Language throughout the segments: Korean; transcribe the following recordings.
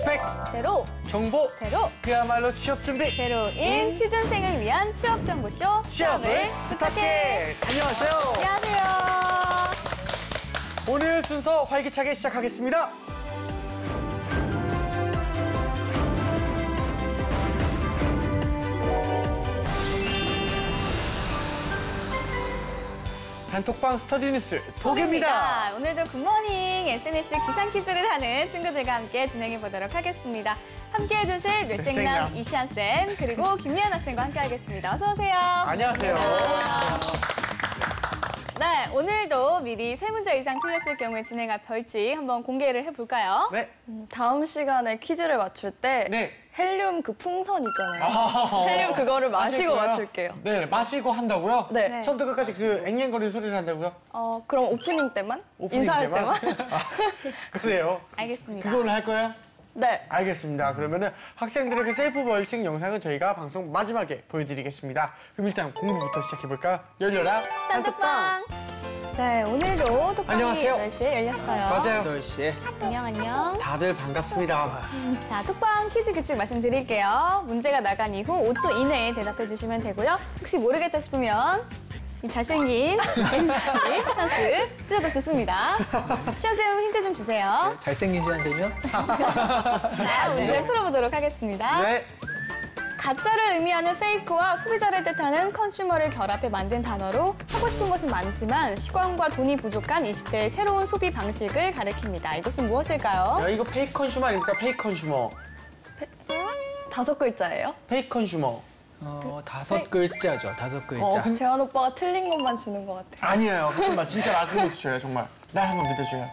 스펙 제로, 정보 제로, 그야말로 취업 준비 제로인 취준생을 위한 취업 정보쇼 취업을 부탁해. 안녕하세요. 안녕하세요. 오늘 순서 활기차게 시작하겠습니다. 단톡방 스터디 뉴스 도겸입니다. 오늘도 굿모닝 SNS 기상 퀴즈를 하는 친구들과 함께 진행해 보도록 하겠습니다. 함께 해주실 뇌생남 이시안 쌤 그리고 김미연 학생과 함께 하겠습니다. 어서 오세요. 안녕하세요. 네, 오늘도 미리 3문제 이상 틀렸을 경우에 진행할 벌칙 한번 공개를 해볼까요? 네. 다음 시간에 퀴즈를 맞출 때 네. 헬륨 그 풍선 있잖아요. 아, 헬륨 그거를 마시고 마실 거예요? 맞출게요. 네, 마시고 한다고요? 네. 네. 처음부터 끝까지 그 앵앵거리는 소리를 한다고요? 그럼 오프닝 때만? 오프닝 인사할 때만? 그래요. 알겠습니다. 그걸로 할 거예요? 네. 알겠습니다. 그러면은 학생들의 그 셀프 벌칙 영상은 저희가 방송 마지막에 보여드리겠습니다. 그럼 일단 공부부터 시작해볼까요? 열려라 단톡방. 네, 오늘도 톡방이 안녕하세요. 8시에 열렸어요. 맞아요. 8시에 안녕. 다들 반갑습니다. 자, 톡방 퀴즈 규칙 말씀드릴게요. 문제가 나간 이후 5초 이내에 대답해 주시면 되고요. 혹시 모르겠다 싶으면 이 잘생긴 MC 찬스 쓰셔도 좋습니다. 시연쌤 힌트 좀 주세요. 잘생긴 시간되면 자, 문제 풀어보도록 하겠습니다. 네. 가짜를 의미하는 페이크와 소비자를 뜻하는 컨슈머를 결합해 만든 단어로 하고 싶은 것은 많지만 시간과 돈이 부족한 20대의 새로운 소비 방식을 가리킵니다. 이것은 무엇일까요? 야, 이거 페이크 컨슈머 아닙니까? 페이크 컨슈머. 5글자예요? 페이크 컨슈머. 5글자죠. 5글자. 재환 오빠가 틀린 것만 주는 것 같아요. 아니에요. 잠깐만. 진짜 맞은 것도 줘요, 정말. 날 한번 믿어줘요.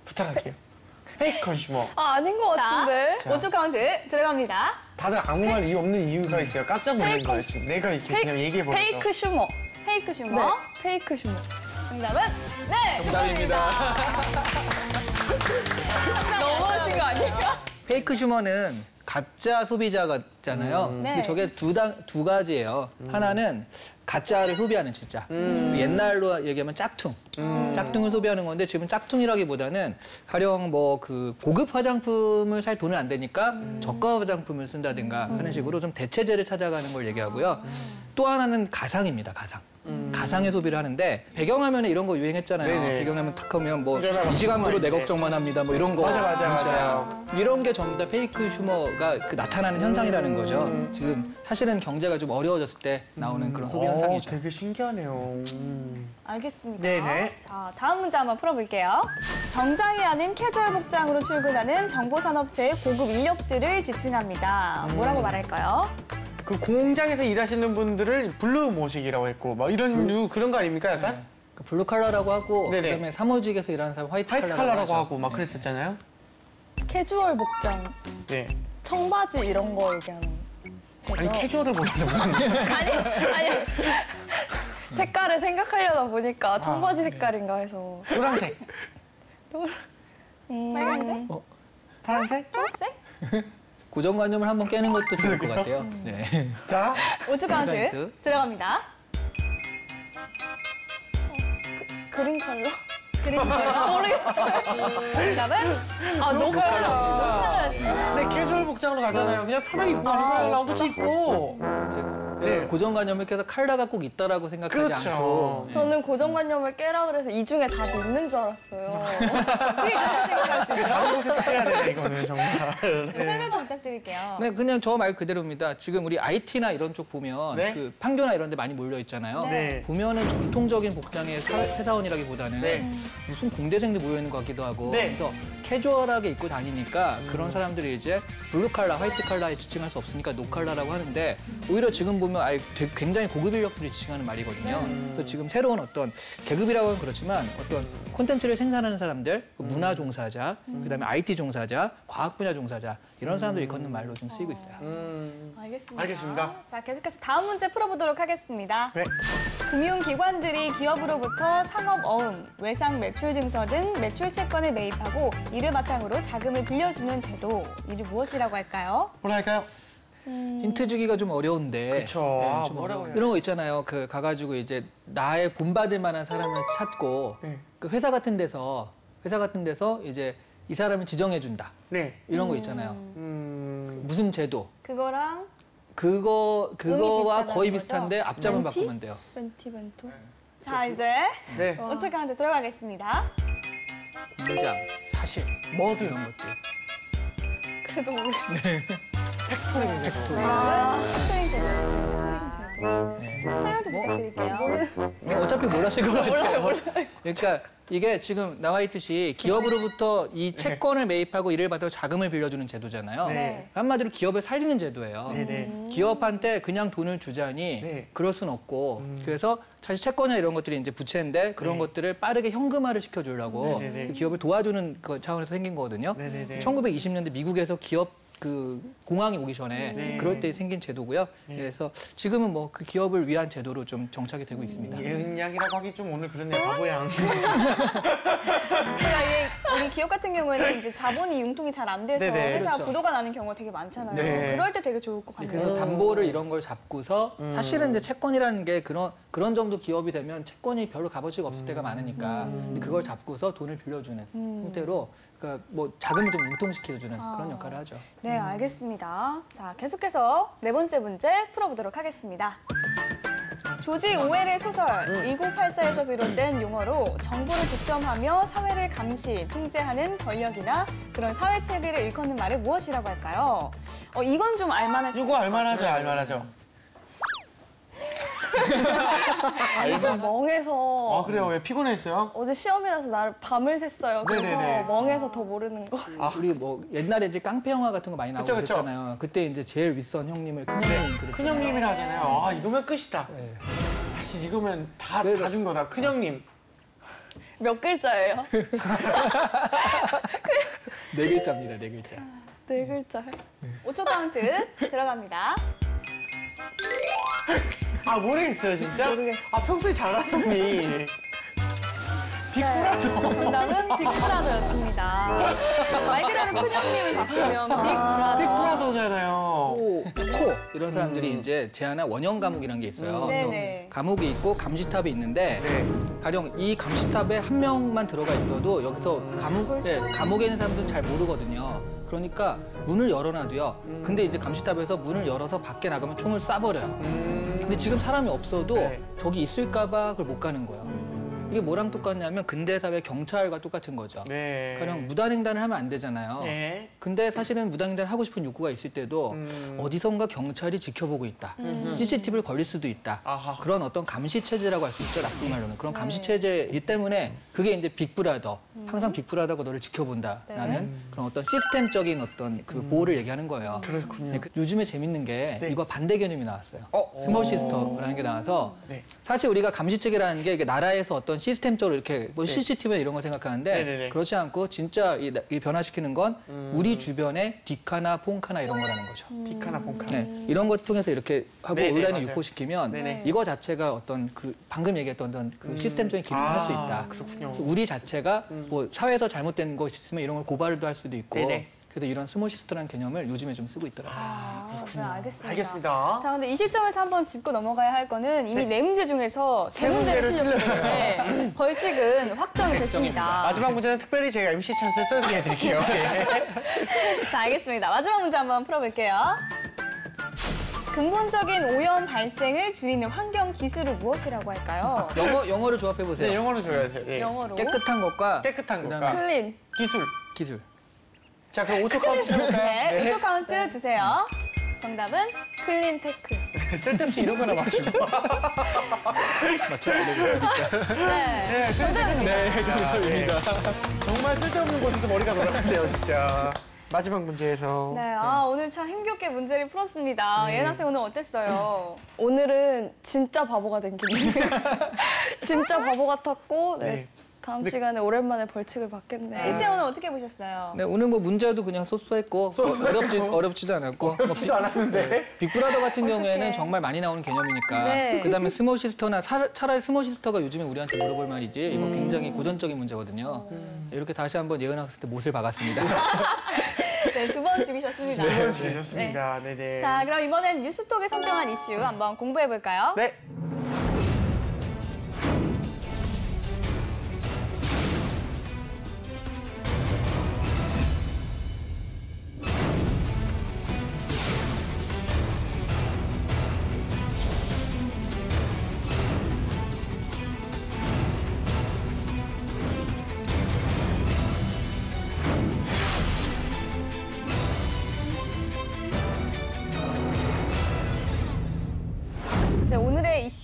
부탁할게요. 페이크 컨슈머. 아닌 것 같은데? 5초 카운트 들어갑니다. 다들 아무 말 이유 없는 이유가 있어요. 깜짝 놀란 거예요, 지금. 내가 이렇게 그냥 얘기해버려서. 페이크 슈머. 페이크 슈머. 네. 페이크 슈머. 정답은 네! 정답입니다. 너무하신 거 아닐까? 페이크 슈머는 가짜 소비자잖아요. 근데 네. 저게 두 가지예요. 하나는 가짜를 소비하는 진짜. 옛날로 얘기하면 짝퉁. 짝퉁을 소비하는 건데 지금 짝퉁이라기보다는 가령 뭐 그 고급 화장품을 살 돈은 안 되니까 저가 화장품을 쓴다든가 하는 식으로 좀 대체제를 찾아가는 걸 얘기하고요. 또 하나는 가상입니다, 가상. 가상의 소비를 하는데 배경화면에 이런 거 유행했잖아요. 네네. 배경화면 탁 하면 뭐 운전하면 이 시간부로 내 네. 걱정만 합니다. 뭐 이런 거. 맞아요. 이런 게 전부 다 페이크 휴머가 그 나타나는 현상이라는 거죠. 지금 사실은 경제가 좀 어려워졌을 때 나오는 그런 소비 현상이죠. 되게 신기하네요. 알겠습니다. 네네. 자, 다음 문제 한번 풀어볼게요. 정장이 아닌 캐주얼 복장으로 출근하는 정보산업체의 고급 인력들을 지칭합니다. 뭐라고 말할까요? 그 공장에서 일하시는 분들을 블루 모식이라고 했고, 막 이런 그런 거 아닙니까, 약간? 그 블루 칼라라고 하고 네네. 그다음에 사무직에서 일하는 사람 화이트 화이트 칼라라고 칼라라고 하죠. 하고 막 그랬었잖아요. 캐주얼 복장. 네. 청바지 이런 거 얘기하는 거죠? 아니, 캐주얼을 몰라서 무슨. 아니. 색깔을 생각하려다 보니까 청바지 색깔인가 해서. 노란색, 빨간색? 파란색? 초록색? 고정관념을 한번 깨는 것도 좋을 것 같아요. 네. 자, 5초 카운트 카운트. 들어갑니다. 그린 컬러? 그림 모르겠어요. 정답은 노컬러였습니다. 네, 캐주얼 복장으로 가잖아요. 그냥 편하게 입고 가는 거예요. 라운드도 입고. 네. 고정관념을 깨서 칼라가 꼭 있다라고 생각하지 그렇죠. 않고 저는 고정관념을 깨라 그래서 이 중에 답이 있는 줄 알았어요. 어떻게 그렇게 생각할 수 있죠? 다른 곳에서 해야 되네, 이거는 정말. 설명 좀 부탁드릴게요. 네, 그냥 저 말 그대로입니다. 지금 우리 IT나 이런 쪽 보면 네. 그 판교나 이런 데 많이 몰려 있잖아요. 네. 보면은 전통적인 복장의 회사원이라기보다는 네. 무슨 공대생들 모여 있는 것 같기도 하고 네. 그래서 캐주얼하게 입고 다니니까 그런 사람들이 이제 블루 칼라, 화이트 칼라에 지칭할 수 없으니까 노 칼라라고 하는데 오히려 지금 보면 굉장히 고급 인력들이 지칭하는 말이거든요. 그래서 지금 새로운 어떤 계급이라고 하면 그렇지만 어떤 콘텐츠를 생산하는 사람들, 문화 종사자, 그다음에 IT 종사자, 과학 분야 종사자 이런 사람들이 걷는 말로 좀 쓰이고 있어요. 알겠습니다. 알겠습니다. 자, 계속해서 다음 문제 풀어보도록 하겠습니다. 네. 금융기관들이 기업으로부터 상업어음, 외상 매출 증서 등 매출 채권을 매입하고 이를 바탕으로 자금을 빌려주는 제도, 이를 무엇이라고 할까요? 뭐라 할까요? 힌트 주기가 좀 어려운데. 그쵸. 아, 좀 뭐라고 해요? 이런 거 있잖아요. 그 가가지고 이제 나의 본받을 만한 사람을 찾고 네. 그 회사 같은 데서 이제 이 사람을 지정해준다. 네. 이런 거 있잖아요. 무슨 제도. 그거랑 그거와 비슷하다는 거의 거죠? 비슷한데 앞자만 멘티? 바꾸면 돼요. 멘토. 자, 이제 네. 오초 카운트 들어가겠습니다. 문장, 사실, 뭐든. 이런 것들. 그래도 모르. 팩토링 제도. 스토링 제도였습니다. 네. 설명 좀 부탁드릴게요. 어차피 몰랐을 것 같아요. 그러니까 이게 지금 나와 있듯이 기업으로부터 이 채권을 매입하고 이를 받아 자금을 빌려주는 제도잖아요. 네. 한마디로 기업을 살리는 제도예요. 네네. 기업한테 그냥 돈을 주자니 네. 그럴 순 없고 그래서 사실 채권이나 이런 것들이 이제 부채인데 그런 네. 것들을 빠르게 현금화를 시켜주려고 네네네. 기업을 도와주는 그 차원에서 생긴 거거든요. 네네네. 1920년대 미국에서 기업 그 공항이 오기 전에 네. 그럴 때 생긴 제도고요. 그래서 지금은 뭐 그 기업을 위한 제도로 좀 정착이 되고 있습니다. 예은 양이라고 하기 좀 오늘 그렇네요. 바보 양. 그러니까 이게 우리 기업 같은 경우에는 이제 자본이 융통이 잘 안 돼서 네네. 회사가 그렇죠. 부도가 나는 경우가 되게 많잖아요. 네. 그럴 때 되게 좋을 것 같네요. 그래서 담보를 이런 걸 잡고서 사실은 이제 채권이라는 게 그런 정도 기업이 되면 채권이 별로 값어치가 없을 때가 많으니까 근데 그걸 잡고서 돈을 빌려주는 형태로 그러니까 뭐 자금을 좀 융통시켜주는 그런 역할을 하죠. 네, 알겠습니다. 자, 계속해서 네 번째 문제 풀어보도록 하겠습니다. 조지 오웰의 소설 1984에서 비롯된 용어로 정보를 득점하며 사회를 감시, 통제하는 권력이나 그런 사회 체계를 일컫는 말을 무엇이라고 할까요? 이건 좀 알만할 수 있을 이거 것 같아요. 알만하죠, 알만하죠. 나 멍해서 아 그래요? 왜 피곤했어요? 어제 시험이라서 나를 밤을 샜어요. 그래서 네네네. 멍해서 더 모르는 거. 우리 뭐 옛날에 이제 깡패 영화 같은 거 많이 나오고 그쵸, 그쵸. 그랬잖아요. 그때 이제 제일 윗선 형님을 큰 형님 그랬잖아요. 큰형님이라 하잖아요. 아 이거면 끝이다. 네. 사실 이거면 다 그래서- 준 거다. 큰형님. 몇 글자예요? 네 글자입니다. 네 글자. 네 글자. 5초 카운트 들어갑니다. 아 모르겠어요 진짜? 모르겠어. 아 평소에 잘하더니. 빅브라더. 정답은 빅브라더였습니다. 말 그대로 큰형님을 바꾸면 빅브라더. 빅브라더잖아요. 코 이런 사람들이 이제 제한한 원형 감옥이라는 게 있어요. 그래서 네네. 감옥이 있고 감시탑이 있는데 네. 가령 이 감시탑에 한 명만 들어가 있어도 여기서 감옥에 있는 사람들은 잘 모르거든요. 그러니까 문을 열어놔도요. 근데 이제 감시탑에서 문을 열어서 밖에 나가면 총을 쏴버려요. 근데 지금 사람이 없어도 네. 저기 있을까봐 그걸 못 가는 거예요. 이게 뭐랑 똑같냐면 근대사회 경찰과 똑같은 거죠. 네. 가령 무단횡단을 하면 안 되잖아요. 네. 근데 사실은 무단횡단을 하고 싶은 욕구가 있을 때도 어디선가 경찰이 지켜보고 있다. CCTV를 걸릴 수도 있다. 아하. 그런 어떤 감시 체제라고 할 수 있죠. 나쁜 말로는. 그런 감시 체제이기 때문에 그게 이제 빅브라더. 항상 빅브라더가 너를 지켜본다라는 그런 어떤 시스템적인 어떤 그 보호를 얘기하는 거예요. 그렇군요. 네, 요즘에 재밌는 게 네. 이거 반대 개념이 나왔어요. 스몰 시스터라는 게 나와서 네. 사실 우리가 감시 체계라는 게 이게 나라에서 어떤 시스템적으로 이렇게 뭐 CCTV 이런 거 생각하는데 네네네. 그렇지 않고 진짜 이 변화시키는 건 우리 주변에 빅카나 폰카나 이런 거라는 거죠. 빅카나 폰카. 네, 이런 것 통해서 이렇게 하고 네네, 온라인을 맞아요. 유포시키면 네네. 이거 자체가 어떤 그 방금 얘기했던 어떤 그 시스템적인 기능을 할 수 있다. 그렇군요. 우리 자체가 뭐 사회에서 잘못된 것이 있으면 이런 걸 고발도 할 수도 있고 네네. 그래서 이런 스몰 시스터라는 개념을 요즘에 좀 쓰고 있더라고요. 네, 알겠습니다. 알겠습니다. 자, 근데 이 시점에서 한번 짚고 넘어가야 할 거는 이미 네 문제 중에서 세 문제를 문제를 틀렸기 때문에 벌칙은 확정이 됐습니다. 마지막 문제는 특별히 제가 MC 찬스를 써드려 드릴게요. 자, 알겠습니다. 마지막 문제 한번 풀어볼게요. 근본적인 오염 발생을 줄이는 환경 기술을 무엇이라고 할까요? 영어를 조합해 보세요. 네, 영어로 줘야 돼요. 네. 영어로. 깨끗한 것과 깨끗한 그다음에 것과 클린. 기술. 기술. 자, 그럼 5초 카운트 해볼까요? 네, 5초 카운트 주세요. 정답은 클린 테크. 쓸데없이 이런 거나 맞추고. 맞춰야 되겠습니까? 네. 정답입니다. 정말 쓸데없는 곳에서 머리가 돌아갔대요, 진짜. 마지막 문제에서. 네, 오늘 참 힘겹게 문제를 풀었습니다. 예은 학생 오늘 어땠어요? 오늘은 진짜 바보가 된 기분이에요. 진짜 바보 같았고 네. 네. 다음 시간에 오랜만에 벌칙을 받겠네. 이세 오늘 어떻게 보셨어요? 네, 오늘 뭐 문제도 그냥 소소했고 어렵지도 않았고 어렵지도 않았는데. 빅브라더 같은 경우에는 어떡해. 정말 많이 나오는 개념이니까 네. 그다음에 스몰 시스터나 차라리 스몰 시스터가 요즘에 우리한테 물어볼 말이지 이거 굉장히 고전적인 문제거든요. 이렇게 다시 한번 예은 학생한테 못을 박았습니다. 네, 두 번 죽이셨습니다. 네, 좋습니다. 네네. 자, 그럼 이번엔 뉴스톡에 선정한 이슈 한번 공부해볼까요? 네.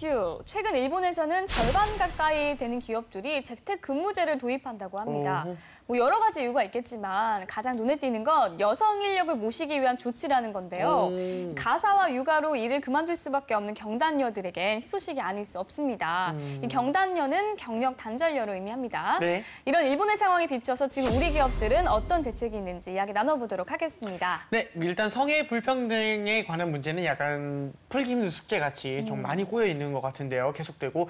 이슈. 최근 일본에서는 절반 가까이 되는 기업들이 재택근무제를 도입한다고 합니다. 뭐 여러 가지 이유가 있겠지만 가장 눈에 띄는 건 여성 인력을 모시기 위한 조치라는 건데요. 가사와 육아로 일을 그만둘 수밖에 없는 경단녀들에겐 희소식이 아닐 수 없습니다. 이 경단녀는 경력 단절녀를 의미합니다. 네. 이런 일본의 상황에 비춰서 지금 우리 기업들은 어떤 대책이 있는지 이야기 나눠보도록 하겠습니다. 네, 일단 성의 불평등에 관한 문제는 약간 풀기 힘든 숙제같이 좀 많이 꼬여 있는 것 같은데요. 계속되고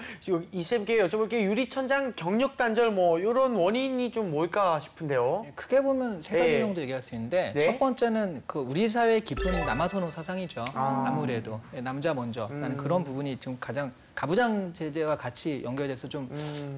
이 쌤께 여쭤볼게요. 유리천장 경력 단절 뭐 이런 원인이 좀 뭘까 싶은데요. 크게 보면 세 가지 네. 정도 얘기할 수 있는데 네. 첫 번째는 그 우리 사회의 깊은 남아선호 사상이죠. 아무래도 남자 먼저 라는 그런 부분이 지금 가장 가부장 제재와 같이 연결돼서 좀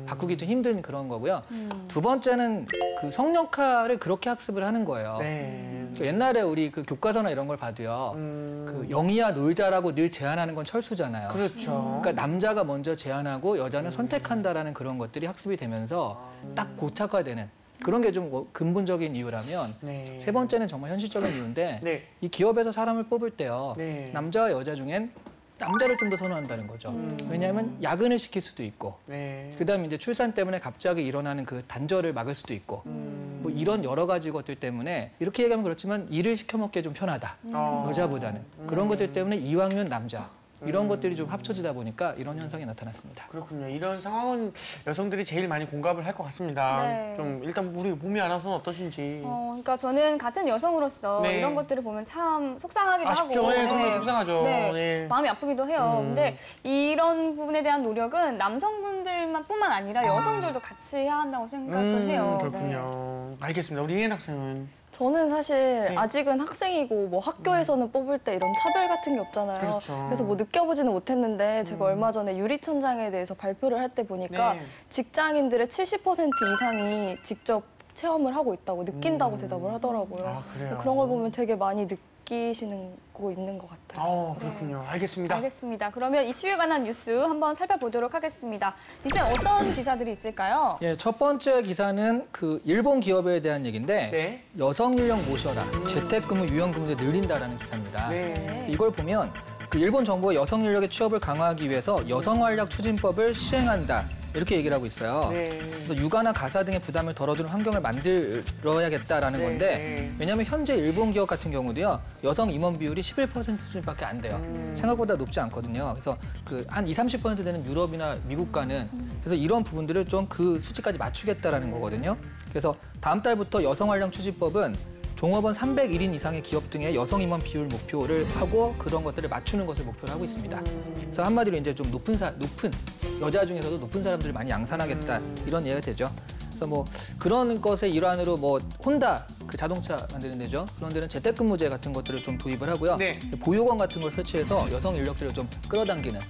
바꾸기 좀 힘든 그런 거고요. 두 번째는 그 성역할을 그렇게 학습을 하는 거예요. 네. 그 옛날에 우리 그 교과서나 이런 걸 봐도요. 그 영희야 놀자라고 늘 제안하는 건 철수잖아요. 그렇죠. 그러니까 남자가 먼저 제안하고 여자는 선택한다라는 그런 것들이 학습이 되면서 딱 고착화되는 그런 게 좀 근본적인 이유라면 네. 세 번째는 정말 현실적인 이유인데 네. 이 기업에서 사람을 뽑을 때요. 네. 남자와 여자 중엔 남자를 좀 더 선호한다는 거죠. 왜냐하면 야근을 시킬 수도 있고 네. 그다음에 이제 출산 때문에 갑자기 일어나는 그 단절을 막을 수도 있고 뭐 이런 여러 가지 것들 때문에 이렇게 얘기하면 그렇지만 일을 시켜 먹기 좀 편하다. 여자보다는. 그런 것들 때문에 이왕이면 남자. 이런 것들이 좀 합쳐지다 보니까 이런 현상이 나타났습니다. 그렇군요. 이런 상황은 여성들이 제일 많이 공감을 할 것 같습니다. 네. 좀 일단 우리 보미 아나운서는 어떠신지. 그러니까 저는 같은 여성으로서 네. 이런 것들을 보면 참 속상하기도 아쉽죠. 하고 네, 정말 속상하죠. 네, 네. 마음이 아프기도 해요. 근데 이런 부분에 대한 노력은 남성분들뿐만 아니라 여성들도 같이 해야 한다고 생각을 해요. 네. 그렇군요. 알겠습니다. 우리 이은 학생은. 저는 사실 네. 아직은 학생이고 뭐 학교에서는 뽑을 때 이런 차별 같은 게 없잖아요. 그렇죠. 그래서 뭐 느껴보지는 못했는데 제가 얼마 전에 유리천장에 대해서 발표를 할 때 보니까 네. 직장인들의 70% 이상이 직접 체험을 하고 있다고 느낀다고 대답을 하더라고요. 아, 그래요? 그런 걸 보면 되게 많이 느끼시는 거 있는 것 같아요. 그렇군요. 알겠습니다. 알겠습니다. 그러면 이슈에 관한 뉴스 한번 살펴보도록 하겠습니다. 이제 어떤 기사들이 있을까요? 예, 첫 번째 기사는 그 일본 기업에 대한 얘기인데 네. 여성 인력 모셔라. 재택근무 유연근무제 늘린다라는 기사입니다. 네. 이걸 보면 그 일본 정부가 여성 인력의 취업을 강화하기 위해서 여성 활력 추진법을 시행한다. 이렇게 얘기를 하고 있어요. 네. 그래서 육아나 가사 등의 부담을 덜어주는 환경을 만들어야겠다라는 네. 건데 왜냐하면 현재 일본 기업 같은 경우도요. 여성 임원 비율이 11% 수준밖에 안 돼요. 생각보다 높지 않거든요. 그래서 그 한 20, 30% 되는 유럽이나 미국과는 그래서 이런 부분들을 좀 그 수치까지 맞추겠다라는 거거든요. 그래서 다음 달부터 여성 활력 추진법은 종업원 301인 이상의 기업 등의 여성 임원 비율 목표를 하고 그런 것들을 맞추는 것을 목표로 하고 있습니다. 그래서 한마디로 이제 좀 높은 여자 중에서도 높은 사람들을 많이 양산하겠다 이런 이해가 되죠. 그래서 뭐 그런 것의 일환으로 뭐 혼다 그 자동차 만드는 데죠. 그런 데는 재택근무제 같은 것들을 좀 도입을 하고요. 네. 보육원 같은 걸 설치해서 여성 인력들을 좀 끌어당기는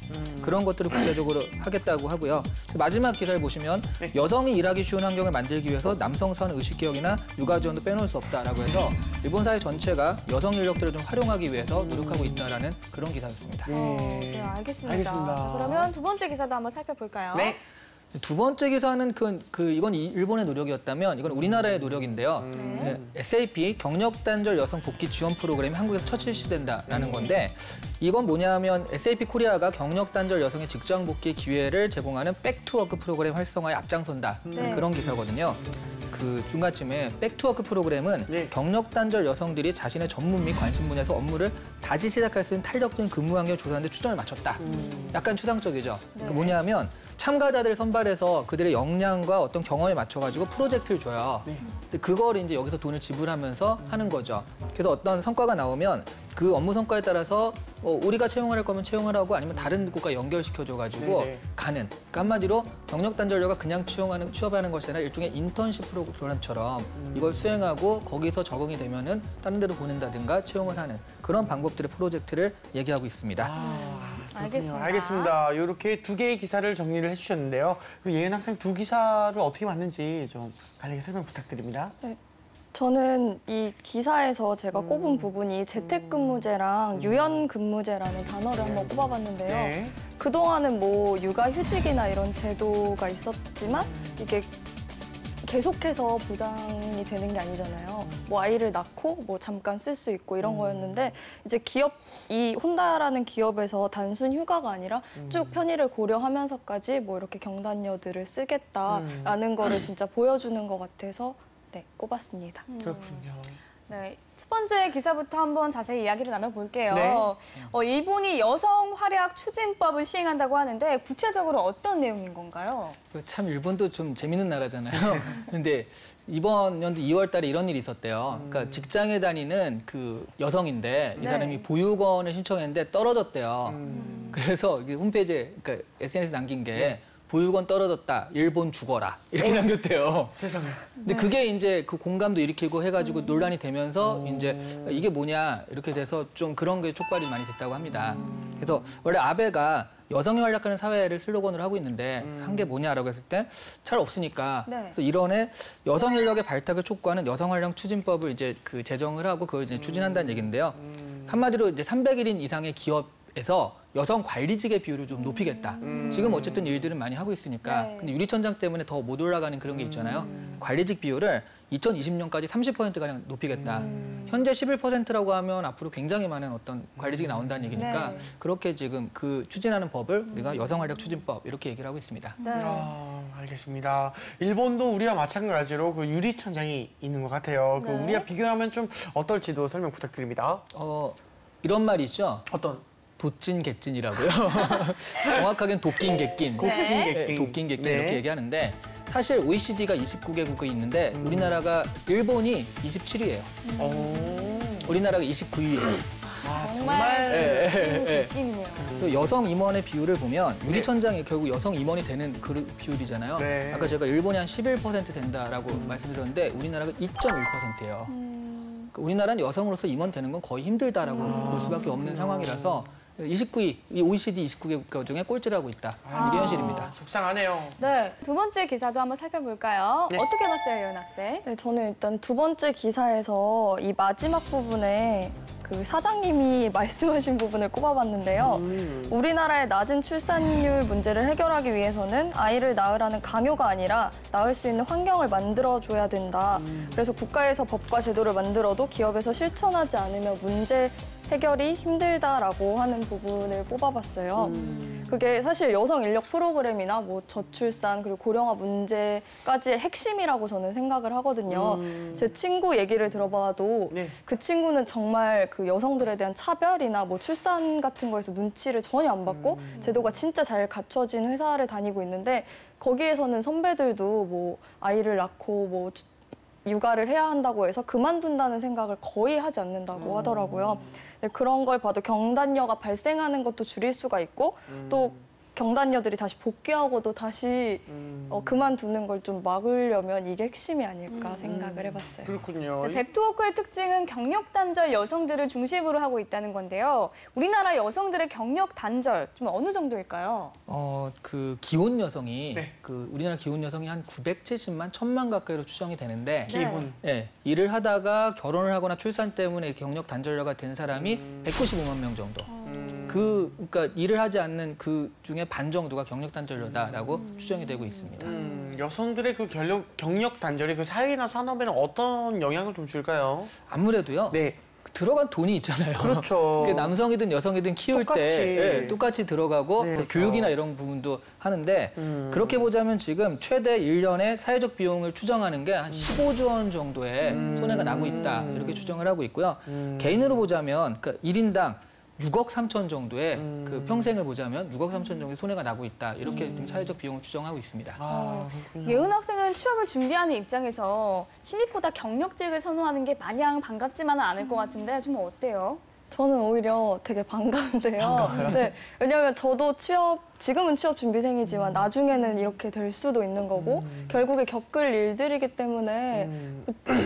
그런 것들을 구체적으로 하겠다고 하고요. 마지막 기사를 보시면 여성이 일하기 쉬운 환경을 만들기 위해서 남성 사원 의식 개혁이나 육아 지원도 빼놓을 수 없다라고 해서 일본 사회 전체가 여성 인력들을 좀 활용하기 위해서 노력하고 있다라는 그런 기사였습니다. 네, 알겠습니다. 알겠습니다. 자, 그러면 두 번째 기사도 한번 살펴볼까요? 네. 두 번째 기사는 이건 일본의 노력이었다면 이건 우리나라의 노력인데요. 네, SAP 경력 단절 여성 복귀 지원 프로그램이 한국에서 첫 실시된다라는 건데 이건 뭐냐면 SAP 코리아가 경력 단절 여성의 직장 복귀 기회를 제공하는 백투워크 프로그램 활성화에 앞장선다 그런 기사거든요. 그 중간쯤에 백투워크 프로그램은 네. 경력 단절 여성들이 자신의 전문 및 관심 분야에서 업무를 다시 시작할 수 있는 탄력적인 근무 환경을 조성하는 데 초점을 맞췄다. 약간 추상적이죠. 그러니까 뭐냐면 참가자들을 선발해서 그들의 역량과 어떤 경험에 맞춰가지고 프로젝트를 줘요. 근데 그걸 이제 여기서 돈을 지불하면서 하는 거죠. 그래서 어떤 성과가 나오면 그 업무 성과에 따라서 우리가 채용을 할 거면 채용을 하고 아니면 다른 곳과 연결시켜줘가지고 네네. 가는. 그러니까 한마디로 경력 단절료가 그냥 취업하는 것이 아니라 일종의 인턴십 프로그램처럼 이걸 수행하고 거기서 적응이 되면은 다른 데로 보낸다든가 채용을 하는 그런 방법들의 프로젝트를 얘기하고 있습니다. 알겠습니다. 알겠습니다. 이렇게 두 개의 기사를 정리를 해주셨는데요. 그 예은 학생 두 기사를 어떻게 봤는지 좀 간략히 설명 부탁드립니다. 저는 이 기사에서 제가 꼽은 부분이 재택근무제랑 유연근무제라는 단어를 한번 꼽아봤는데요. 네. 그동안은 뭐 육아휴직이나 이런 제도가 있었지만 이게 계속해서 보장이 되는 게 아니잖아요. 뭐 아이를 낳고 뭐 잠깐 쓸 수 있고 이런 거였는데 이제 이 혼다라는 기업에서 단순 휴가가 아니라 쭉 편의를 고려하면서까지 뭐 이렇게 경단녀들을 쓰겠다라는 거를 진짜 보여주는 것 같아서 네, 꼽았습니다. 그렇군요. 네, 첫 번째 기사부터 한번 자세히 이야기를 나눠볼게요. 네. 일본이 여성 활약 추진법을 시행한다고 하는데 구체적으로 어떤 내용인 건가요? 참 일본도 좀 재밌는 나라잖아요. 근데 이번 연도 2월 달에 이런 일이 있었대요. 그러니까 직장에 다니는 그 여성인데 이 네. 사람이 보육원을 신청했는데 떨어졌대요. 그래서 이게 홈페이지에 그러니까 SNS에 남긴 게 보육원 떨어졌다. 일본 죽어라. 이렇게 남겼대요. 세상에. 근데 그게 이제 그 공감도 일으키고 해가지고 논란이 되면서 이제 이게 뭐냐 이렇게 돼서 좀 그런 게 촉발이 많이 됐다고 합니다. 그래서 원래 아베가 여성이 활약하는 사회를 슬로건으로 하고 있는데 한 게 뭐냐라고 했을 때 잘 없으니까 네. 그래서 이번에 여성 인력의 발탁을 촉구하는 여성 활력 추진법을 이제 그 제정을 하고 그걸 이제 추진한다는 얘기인데요. 한마디로 이제 300일 이상의 기업에서 여성 관리직의 비율을 좀 높이겠다. 지금 어쨌든 일들은 많이 하고 있으니까. 네. 근데 유리천장 때문에 더 못 올라가는 그런 게 있잖아요. 관리직 비율을 2020년까지 30%가량 높이겠다. 현재 11%라고 하면 앞으로 굉장히 많은 어떤 관리직이 나온다는 얘기니까 네. 그렇게 지금 그 추진하는 법을 우리가 여성활력 추진법 이렇게 얘기를 하고 있습니다. 네. 알겠습니다. 일본도 우리와 마찬가지로 그 유리천장이 있는 것 같아요. 그 네. 우리와 비교하면 좀 어떨지도 설명 부탁드립니다. 이런 말이 있죠. 어떤? 도찐 개찐이라고요. 정확하게는 도낀 개낀. 네. 도낀 개낀 네. 이렇게 얘기하는데 사실 OECD가 29개국이 있는데 우리나라가 일본이 27위예요. 우리나라가 29위예요. 아, 정말 예. 느낌이네요. 여성 임원의 비율을 보면 유리천장이 결국 여성 임원이 되는 그 비율이잖아요. 네. 아까 제가 일본이 한 11% 된다라고 말씀드렸는데 우리나라가 2.1%예요. 우리나라는 여성으로서 임원 되는 건 거의 힘들다라고 볼 수밖에 없는 상황이라서 29위, 이 OECD 29개국 중에 꼴찌를 하고 있다. 이게 현실입니다. 속상하네요. 네, 두 번째 기사도 한번 살펴볼까요? 네. 어떻게 봤어요, 예은 학생? 네, 저는 일단 두 번째 기사에서 이 마지막 부분에 그 사장님이 말씀하신 부분을 꼽아봤는데요. 우리나라의 낮은 출산율 문제를 해결하기 위해서는 아이를 낳으라는 강요가 아니라 낳을 수 있는 환경을 만들어줘야 된다. 그래서 국가에서 법과 제도를 만들어도 기업에서 실천하지 않으면 문제 해결이 힘들다라고 하는 부분을 뽑아봤어요. 그게 사실 여성 인력 프로그램이나 뭐 저출산 그리고 고령화 문제까지의 핵심이라고 저는 생각을 하거든요. 제 친구 얘기를 들어봐도 네. 그 친구는 정말 그 여성들에 대한 차별이나 뭐 출산 같은 거에서 눈치를 전혀 안 받고 제도가 진짜 잘 갖춰진 회사를 다니고 있는데 거기에서는 선배들도 뭐 아이를 낳고 뭐 육아를 해야 한다고 해서 그만둔다는 생각을 거의 하지 않는다고 하더라고요. 네, 그런 걸 봐도 경단녀가 발생하는 것도 줄일 수가 있고 또 경단녀들이 다시 복귀하고도 다시 그만두는 걸 좀 막으려면 이게 핵심이 아닐까 생각을 해봤어요. 그렇군요. 네, 백투워크의 특징은 경력 단절 여성들을 중심으로 하고 있다는 건데요. 우리나라 여성들의 경력 단절 좀 어느 정도일까요? 그 기혼 여성이 네. 그 우리나라 기혼 여성이 한 970만, 1000만 가까이로 추정이 되는데 기혼. 예, 일을 하다가 결혼을 하거나 출산 때문에 경력 단절녀가 된 사람이 195만 명 정도. 그러니까 일을 하지 않는 그 중에 반 정도가 경력 단절녀다라고 추정이 되고 있습니다. 여성들의 그 경력 단절이 그 사회나 산업에는 어떤 영향을 좀 줄까요? 아무래도요. 네. 들어간 돈이 있잖아요. 그렇죠. 그게 남성이든 여성이든 키울 똑같이. 때 똑같이 들어가고 네, 교육이나 이런 부분도 하는데 그렇게 보자면 지금 최대 1년에 사회적 비용을 추정하는 게 한 15조 원 정도의 손해가 나고 있다. 이렇게 추정을 하고 있고요. 개인으로 보자면 그러니까 1인당 6억 3천 정도의 그 평생을 보자면 6억 3천 정도의 손해가 나고 있다. 이렇게 좀 사회적 비용을 추정하고 있습니다. 예은 학생은 취업을 준비하는 입장에서 신입보다 경력직을 선호하는 게 마냥 반갑지만은 않을 것 같은데 좀 어때요? 저는 오히려 되게 반가운데요. 네, 왜냐하면 저도 지금은 취업 준비생이지만 나중에는 이렇게 될 수도 있는 거고 결국에 겪을 일들이기 때문에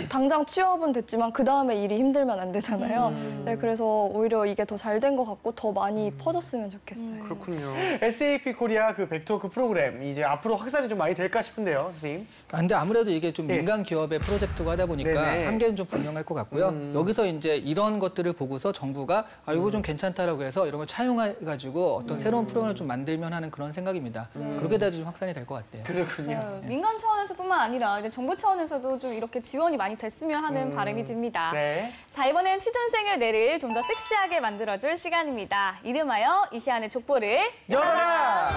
당장 취업은 됐지만 그 다음에 일이 힘들면 안 되잖아요. 네, 그래서 오히려 이게 더 잘 된 것 같고 더 많이 퍼졌으면 좋겠어요. 그렇군요. SAP 코리아 그 백투워크 프로그램 이제 앞으로 확산이 좀 많이 될까 싶은데요, 선생님. 근데 아무래도 이게 좀 네. 민간 기업의 프로젝트가 하다 보니까 네네. 한계는 좀 분명할 것 같고요. 여기서 이제 이런 것들을 보고서 정부가 이거 좀 괜찮다라고 해서 이런 걸 차용해가지고 어떤 새로운 프로그램을 좀 만들면 됐으면 하는 그런 생각입니다. 그렇게 돼도 좀 확산이 될 것 같아요. 그렇군요. 네, 민간 차원에서뿐만 아니라 이제 정부 차원에서도 좀 이렇게 지원이 많이 됐으면 하는 바람이 듭니다. 네. 자, 이번엔 취준생의 뇌를 좀 더 섹시하게 만들어줄 시간입니다. 이름하여 이시안의 족보를 열어라!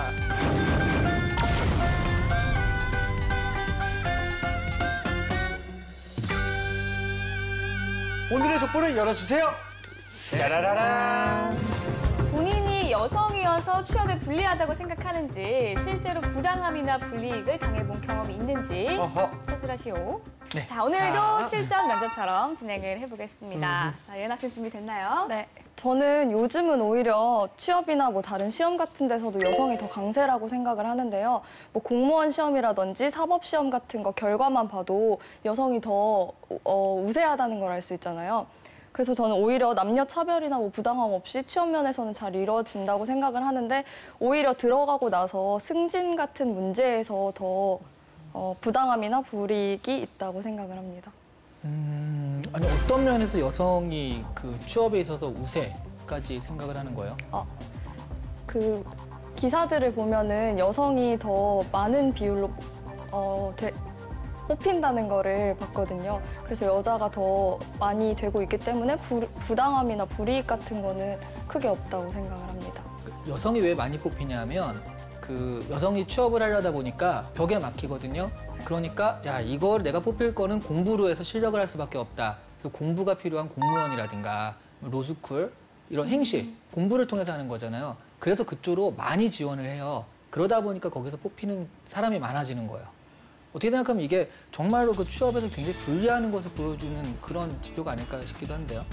오늘의 족보를 열어주세요. 짜라라란. 본인이 여성이어서 취업에 불리하다고 생각하는지 실제로 부당함이나 불이익을 당해본 경험이 있는지 어허. 서술하시오. 네. 자, 오늘도 자. 실전 면접처럼 진행을 해보겠습니다. 자, 예은 학생 준비됐나요? 네. 저는 요즘은 오히려 취업이나 뭐 다른 시험 같은 데서도 여성이 더 강세라고 생각을 하는데요. 뭐 공무원 시험이라든지 사법 시험 같은 거 결과만 봐도 여성이 더 우세하다는 걸 알 수 있잖아요. 그래서 저는 오히려 남녀 차별이나 뭐 부당함 없이 취업 면에서는 잘 이루어진다고 생각을 하는데 오히려 들어가고 나서 승진 같은 문제에서 더 부당함이나 불이익이 있다고 생각을 합니다. 아니 어떤 면에서 여성이 그 취업에 있어서 우세까지 생각을 하는 거예요? 그 기사들을 보면은 여성이 더 많은 비율로 뽑힌다는 거를 봤거든요. 그래서 여자가 더 많이 되고 있기 때문에 부당함이나 불이익 같은 거는 크게 없다고 생각을 합니다. 여성이 왜 많이 뽑히냐면 그 여성이 취업을 하려다 보니까 벽에 막히거든요. 그러니까 야 이걸 내가 뽑힐 거는 공부로 해서 실력을 할 수밖에 없다. 그래서 공부가 필요한 공무원이라든가 로스쿨 이런 행시 공부를 통해서 하는 거잖아요. 그래서 그쪽으로 많이 지원을 해요. 그러다 보니까 거기서 뽑히는 사람이 많아지는 거예요. 어떻게 생각하면 이게 정말로 그 취업에서 굉장히 불리하는 것을 보여주는 그런 지표가 아닐까 싶기도 한데요.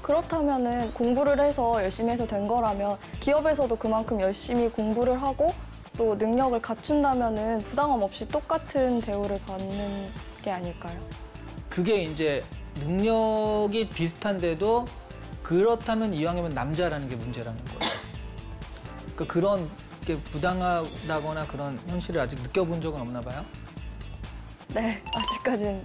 그렇다면은 공부를 해서 열심히 해서 된 거라면 기업에서도 그만큼 열심히 공부를 하고 또 능력을 갖춘다면은 부당함 없이 똑같은 대우를 받는 게 아닐까요? 그게 이제 능력이 비슷한데도 그렇다면 이왕이면 남자라는 게 문제라는 거예요. 그러니까 그런 게 부당하다거나 그런 현실을 아직 느껴본 적은 없나 봐요? 네, 아직까지는.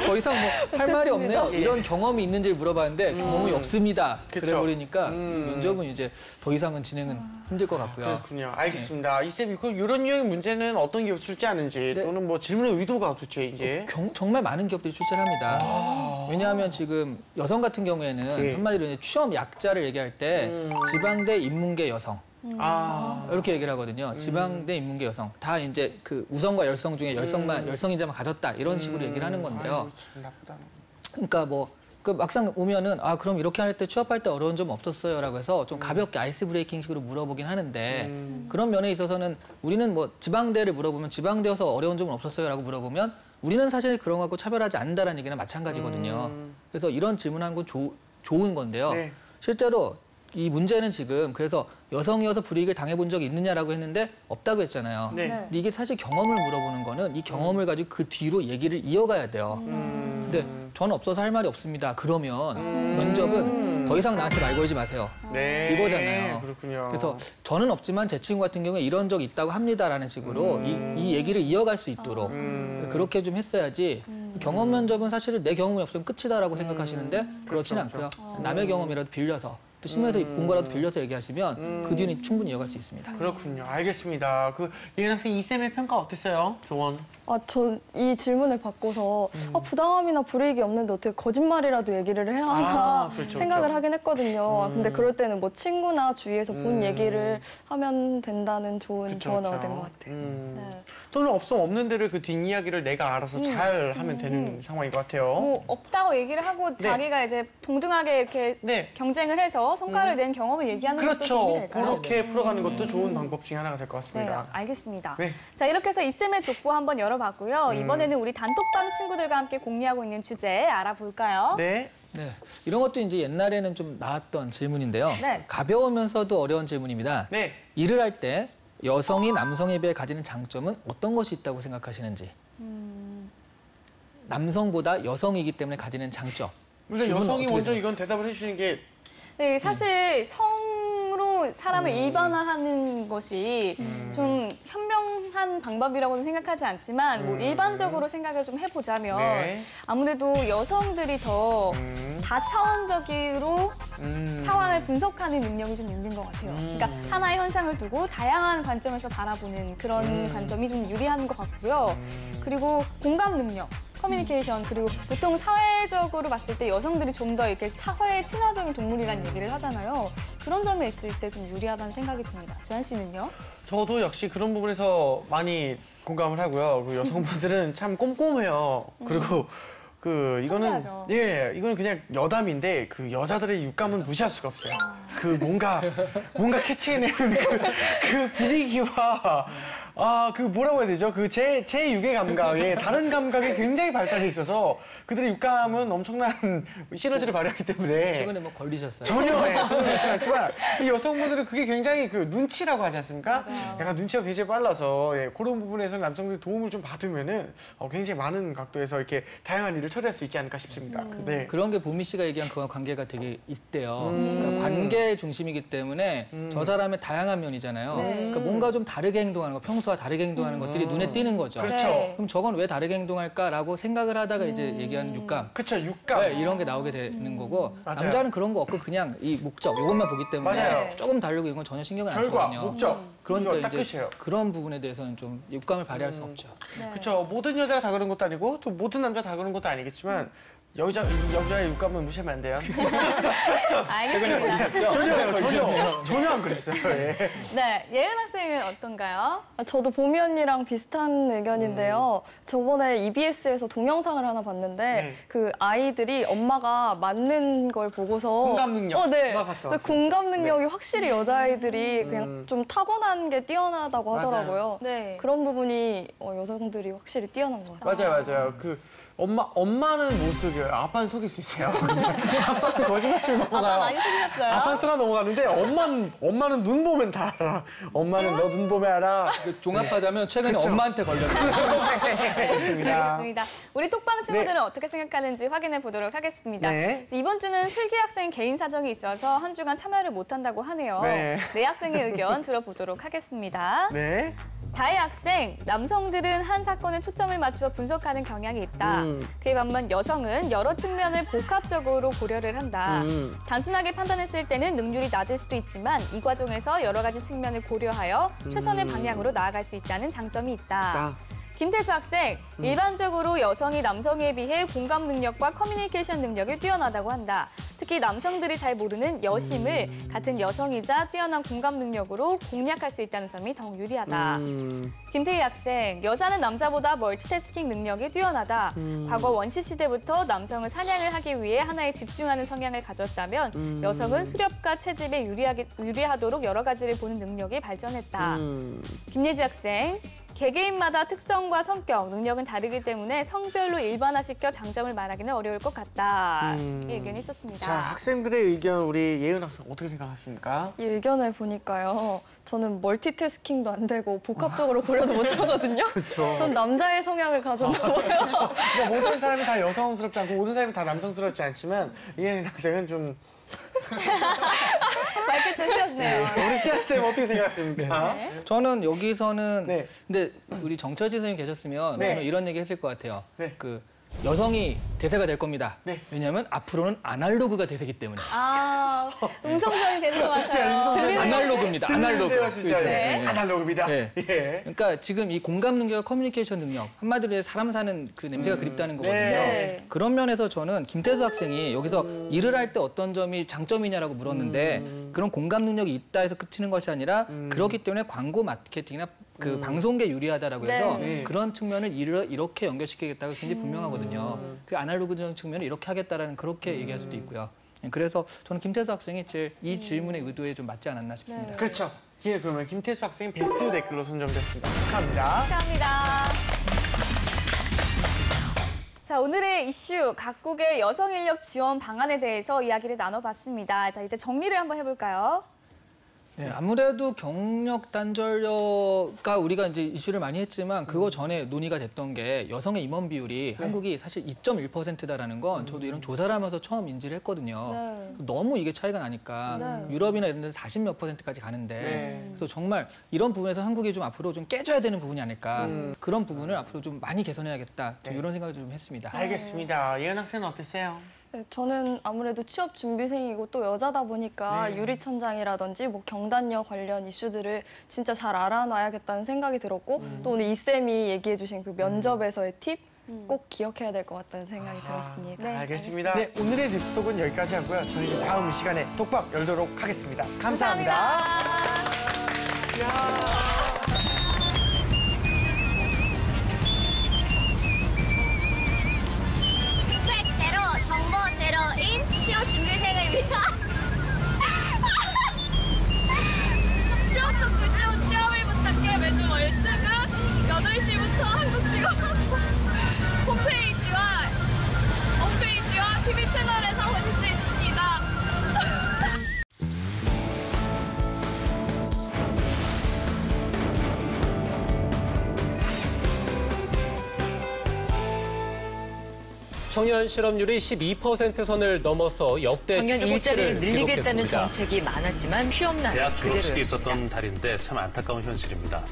더 이상 뭐 할 말이 없네요. 예. 이런 경험이 있는지를 물어봤는데 경험이 없습니다. 그쵸. 그래버리니까 면접은 이제 더 이상은 진행은 힘들 것 같고요. 그렇군요. 알겠습니다. 이쌤, 이런 유형의 문제는 어떤 기업 출제하는지 네. 또는 뭐 질문의 의도가 도대체 이제 정말 많은 기업들이 출제를 합니다. 왜냐하면 지금 여성 같은 경우에는 네. 한마디로 이제 취업 약자를 얘기할 때 지방대 인문계 여성 이렇게 얘기를 하거든요. 지방대 인문계 여성 다 이제 그 우성과 열성 중에 열성인자만 가졌다 이런 식으로 얘기를 하는 건데요. 아이고, 참 나쁘다. 그러니까 뭐 그 막상 오면은 그럼 이렇게 할 때 취업할 때 어려운 점 없었어요라고 해서 좀 가볍게 아이스 브레이킹식으로 물어보긴 하는데 그런 면에 있어서는 우리는 뭐 지방대를 물어보면 지방대여서 어려운 점은 없었어요라고 물어보면 우리는 사실 그런 거 갖고 차별하지 않는다라는 얘기는 마찬가지거든요. 그래서 이런 질문한 건 좋은 건데요. 네. 실제로 이 문제는 지금 그래서 여성이어서 불이익을 당해본 적이 있느냐라고 했는데 없다고 했잖아요. 네. 네. 근데 이게 사실 경험을 물어보는 거는 이 경험을 가지고 그 뒤로 얘기를 이어가야 돼요. 근데 저는 없어서 할 말이 없습니다. 그러면 면접은 더 이상 나한테 말 걸지 마세요. 네. 이거잖아요. 그렇군요. 그래서 저는 없지만 제 친구 같은 경우에 이런 적 있다고 합니다라는 식으로 이 얘기를 이어갈 수 있도록 그렇게 좀 했어야지 경험 면접은 사실은 내 경험이 없으면 끝이다라고 생각하시는데 그렇진 그렇죠. 않고요. 남의 경험이라도 빌려서 또 신문에서 본 거라도 빌려서 얘기하시면 그 뒤는 충분히 이어갈 수 있습니다. 그렇군요. 알겠습니다. 그 예은 학생 이쌤의 평가 어땠어요? 조언. 전 이 질문을 받고서 부당함이나 불이익이 없는데 어떻게 거짓말이라도 얘기를 해야 하나 그렇죠, 생각을 그렇죠. 하긴 했거든요. 근데 그럴 때는 뭐 친구나 주위에서 본 얘기를 하면 된다는 좋은 그쵸, 조언을 그쵸. 얻은 것 같아요. 네. 또는 없는 데를 그 뒷이야기를 내가 알아서 잘 하면 되는 상황인 것 같아요. 뭐 없다고 얘기를 하고 자기가 이제 동등하게 이렇게 네. 경쟁을 해서 성과를 낸 경험을 얘기하는 것도 도움이 그렇죠. 될까요? 그렇게 풀어가는 것도 좋은 방법 중에 하나가 될 것 네, 같습니다. 알겠습니다. 네. 자, 이렇게 해서 이쌤의 족보 한번 열어봤고요. 이번에는 우리 단톡방 친구들과 함께 공유하고 있는 주제 알아볼까요? 네. 네, 이런 것도 이제 옛날에는 좀 나왔던 질문인데요. 네. 가벼우면서도 어려운 질문입니다. 네. 일을 할 때 여성이 남성에 비해 가지는 장점은 어떤 것이 있다고 생각하시는지. 남성보다 여성이기 때문에 가지는 장점. 우선 이분은 여성이 어떻게 먼저 생각해요? 이건 대답을 해주시는 게 네, 사실 성으로 서로 사람을 일반화하는 것이 좀 현명한 방법이라고는 생각하지 않지만 뭐 일반적으로 생각을 좀 해보자면 네. 아무래도 여성들이 더 다차원적으로 상황을 분석하는 능력이 좀 있는 것 같아요. 그러니까 하나의 현상을 두고 다양한 관점에서 바라보는 그런 관점이 좀 유리한 것 같고요. 그리고 공감 능력. 커뮤니케이션 그리고 보통 사회적으로 봤을 때 여성들이 좀 더 이렇게 사회에 친화적인 동물이라는 얘기를 하잖아요. 그런 점에 있을 때 좀 유리하다는 생각이 듭니다. 조한 씨는요? 저도 역시 그런 부분에서 많이 공감을 하고요. 그 여성분들은 참 꼼꼼해요. 그리고 그 이거는 섬세하죠. 예, 이거는 그냥 여담인데 그 여자들의 육감은 무시할 수가 없어요. 그 뭔가 캐치해내는 그 분위기와 그 뭐라고 해야 되죠? 그 제 육의 감각에 다른 감각이 굉장히 발달해 있어서 그들의 육감은 엄청난 시너지를 발휘하기 때문에 최근에 뭐 걸리셨어요? 전혀 그렇지 않지만 이 여성분들은 그게 굉장히 그 눈치라고 하지 않습니까? 맞아요. 약간 눈치가 굉장히 빨라서 그런 부분에서 남성들이 도움을 좀 받으면은 굉장히 많은 각도에서 이렇게 다양한 일을 처리할 수 있지 않을까 싶습니다. 네. 그런 게 보미 씨가 얘기한 그와 관계가 되게 있대요. 그러니까 관계 중심이기 때문에 저 사람의 다양한 면이잖아요. 네. 그러니까 뭔가 좀 다르게 행동하는 거, 평소와 다르게 행동하는 것들이 눈에 띄는 거죠. 그렇죠. 네. 그럼 저건 왜 다르게 행동할까라고 생각을 하다가 이제 얘기하는 육감. 그쵸, 육감. 네, 이런 게 나오게 되는 거고 맞아요. 남자는 그런 거 없고 그냥 이 목적 이것만 보기 때문에 맞아요. 조금 다르고 이런 건 전혀 신경을 안 결과, 쓰거든요. 목적. 그러니까 이거 딱 이제 끝이에요. 그런 부분에 대해서는 좀 육감을 발휘할 수 없죠. 네. 그쵸. 모든 여자가 다 그런 것도 아니고 또 모든 남자가 다 그런 것도 아니겠지만 여자의 육감은 무시하면 안 돼요. 알겠습니다. 전혀 안 그랬어요. 예. 네, 예은 학생은 어떤가요? 저도 보미 언니랑 비슷한 의견인데요. 저번에 EBS에서 동영상을 하나 봤는데 네. 그 아이들이 엄마가 맞는 걸 보고서 공감 능력. 네. 나 봤어. 그 공감 능력이 확실히 여자아이들이 그냥 좀 타고난 게 뛰어나다고 맞아요. 하더라고요. 네. 그런 부분이 여성들이 확실히 뛰어난 것 같아요. 맞아요. 그 엄마는 못 속여요. 아빠는 속일 수 있어요. 아빠는 거짓말처럼 아빠 넘어가요. 많이 속이셨어요? 아빠는 속아 넘어가는데 엄마는 눈 보면 다 알아. 엄마는 너 눈 보면 알아. 그 종합하자면 최근에 그쵸. 엄마한테 걸렸어요. 알겠습니다. 알겠습니다. 우리 톡방 친구들은 어떻게 생각하는지 확인해 보도록 하겠습니다. 네. 이번 주는 슬기 학생 개인 사정이 있어서 한 주간 참여를 못한다고 하네요. 네. 네 학생의 의견 들어보도록 하겠습니다. 네. 다혜 학생, 남성들은 한 사건에 초점을 맞추어 분석하는 경향이 있다. 그에 반면 여성은 여러 측면을 복합적으로 고려를 한다. 단순하게 판단했을 때는 능률이 낮을 수도 있지만 이 과정에서 여러 가지 측면을 고려하여 최선의 방향으로 나아갈 수 있다는 장점이 있다. 김태수 학생, 일반적으로 여성이 남성에 비해 공감 능력과 커뮤니케이션 능력이 뛰어나다고 한다. 특히 남성들이 잘 모르는 여심을 같은 여성이자 뛰어난 공감 능력으로 공략할 수 있다는 점이 더욱 유리하다. 김태희 학생, 여자는 남자보다 멀티태스킹 능력이 뛰어나다. 과거 원시 시대부터 남성은 사냥을 하기 위해 하나에 집중하는 성향을 가졌다면 여성은 수렵과 채집에 유리하도록 여러 가지를 보는 능력이 발전했다. 김예지 학생, 개개인마다 특성과 성격, 능력은 다르기 때문에 성별로 일반화시켜 장점을 말하기는 어려울 것 같다. 이 의견이 있었습니다. 자, 학생들의 의견 우리 예은 학생 어떻게 생각하십니까? 이 의견을 보니까요. 저는 멀티태스킹도 안 되고 복합적으로 고려도 못 하거든요. 그렇죠. 전 남자의 성향을 가졌나 봐요. 그러니까 모든 사람이 다 여성스럽지 않고 모든 사람이 다 남성스럽지 않지만 예은 학생은 좀 말끝을 흐렸네요. 우리 시 학생 어떻게 생각하십니까? 네. 저는 여기서는 네. 근데 우리 정철진 선생님 계셨으면 네. 저는 이런 얘기 했을 것 같아요. 네. 그 여성이 대세가 될 겁니다. 네. 왜냐하면 앞으로는 아날로그가 대세기 때문에. 아, 음성전이 되는 것 같아요. 들리네요. 아날로그입니다. 아날로그. 들리는데요, 진짜. 그렇죠. 네. 네. 아날로그입니다. 네. 예. 그러니까 지금 이 공감 능력과 커뮤니케이션 능력 한마디로 해서 사람 사는 그 냄새가 그립다는 거거든요. 네. 그런 면에서 저는 김태수 학생이 여기서 일을 할 때 어떤 점이 장점이냐라고 물었는데 그런 공감 능력이 있다 해서 그치는 것이 아니라 그렇기 때문에 광고 마케팅이나 그 방송계 유리하다라고 해서 네. 그런 측면을 이렇게 연결시키겠다가 굉장히 분명하거든요. 그 아날로그적 측면을 이렇게 하겠다라는 그렇게 얘기할 수도 있고요. 그래서 저는 김태수 학생이 제일 이 질문의 의도에 좀 맞지 않았나 싶습니다. 그렇죠. 예, 그러면 김태수 학생이 베스트 댓글로 선정됐습니다. 축하합니다. 축하합니다. 자, 오늘의 이슈, 각국의 여성 인력 지원 방안에 대해서 이야기를 나눠봤습니다. 자, 이제 정리를 한번 해볼까요? 네, 아무래도 경력 단절녀가 우리가 이제 이슈를 많이 했지만 그거 전에 논의가 됐던 게 여성의 임원 비율이 한국이 사실 2.1%다라는 건 저도 이런 조사를 하면서 처음 인지를 했거든요. 네. 너무 이게 차이가 나니까 네. 유럽이나 이런 데는 40몇 %까지 가는데 그래서 정말 이런 부분에서 한국이 좀 앞으로 좀 깨져야 되는 부분이 아닐까 그런 부분을 앞으로 좀 많이 개선해야겠다 좀 이런 생각을 좀 했습니다. 알겠습니다. 예은 학생은 어떠세요? 네, 저는 아무래도 취업 준비생이고 또 여자다 보니까 네. 유리천장이라든지 뭐 경단녀 관련 이슈들을 진짜 잘 알아놔야겠다는 생각이 들었고 또 오늘 이쌤이 얘기해주신 그 면접에서의 팁 꼭 기억해야 될 것 같다는 생각이 들었습니다. 네, 알겠습니다. 네, 오늘의 뉴스톡은 여기까지 하고요. 저희는 다음 시간에 톡박 열도록 하겠습니다. 감사합니다. 스펙 제로, 정보 제로인 취업 준비생을 위한 취업도 9시 취업을 부탁해 매주 월수금 8시부터 한국직업방송 홈페이지와 TV 채널에서 보실 수 있습니다. 청년 실업률이 12% 선을 넘어서 역대 작년 일자리를 최고치를 늘리겠다는 기록했습니다. 정책이 많았지만 취업난 대학 졸업식이 그대로였습니다. 있었던 달인데 참 안타까운 현실입니다.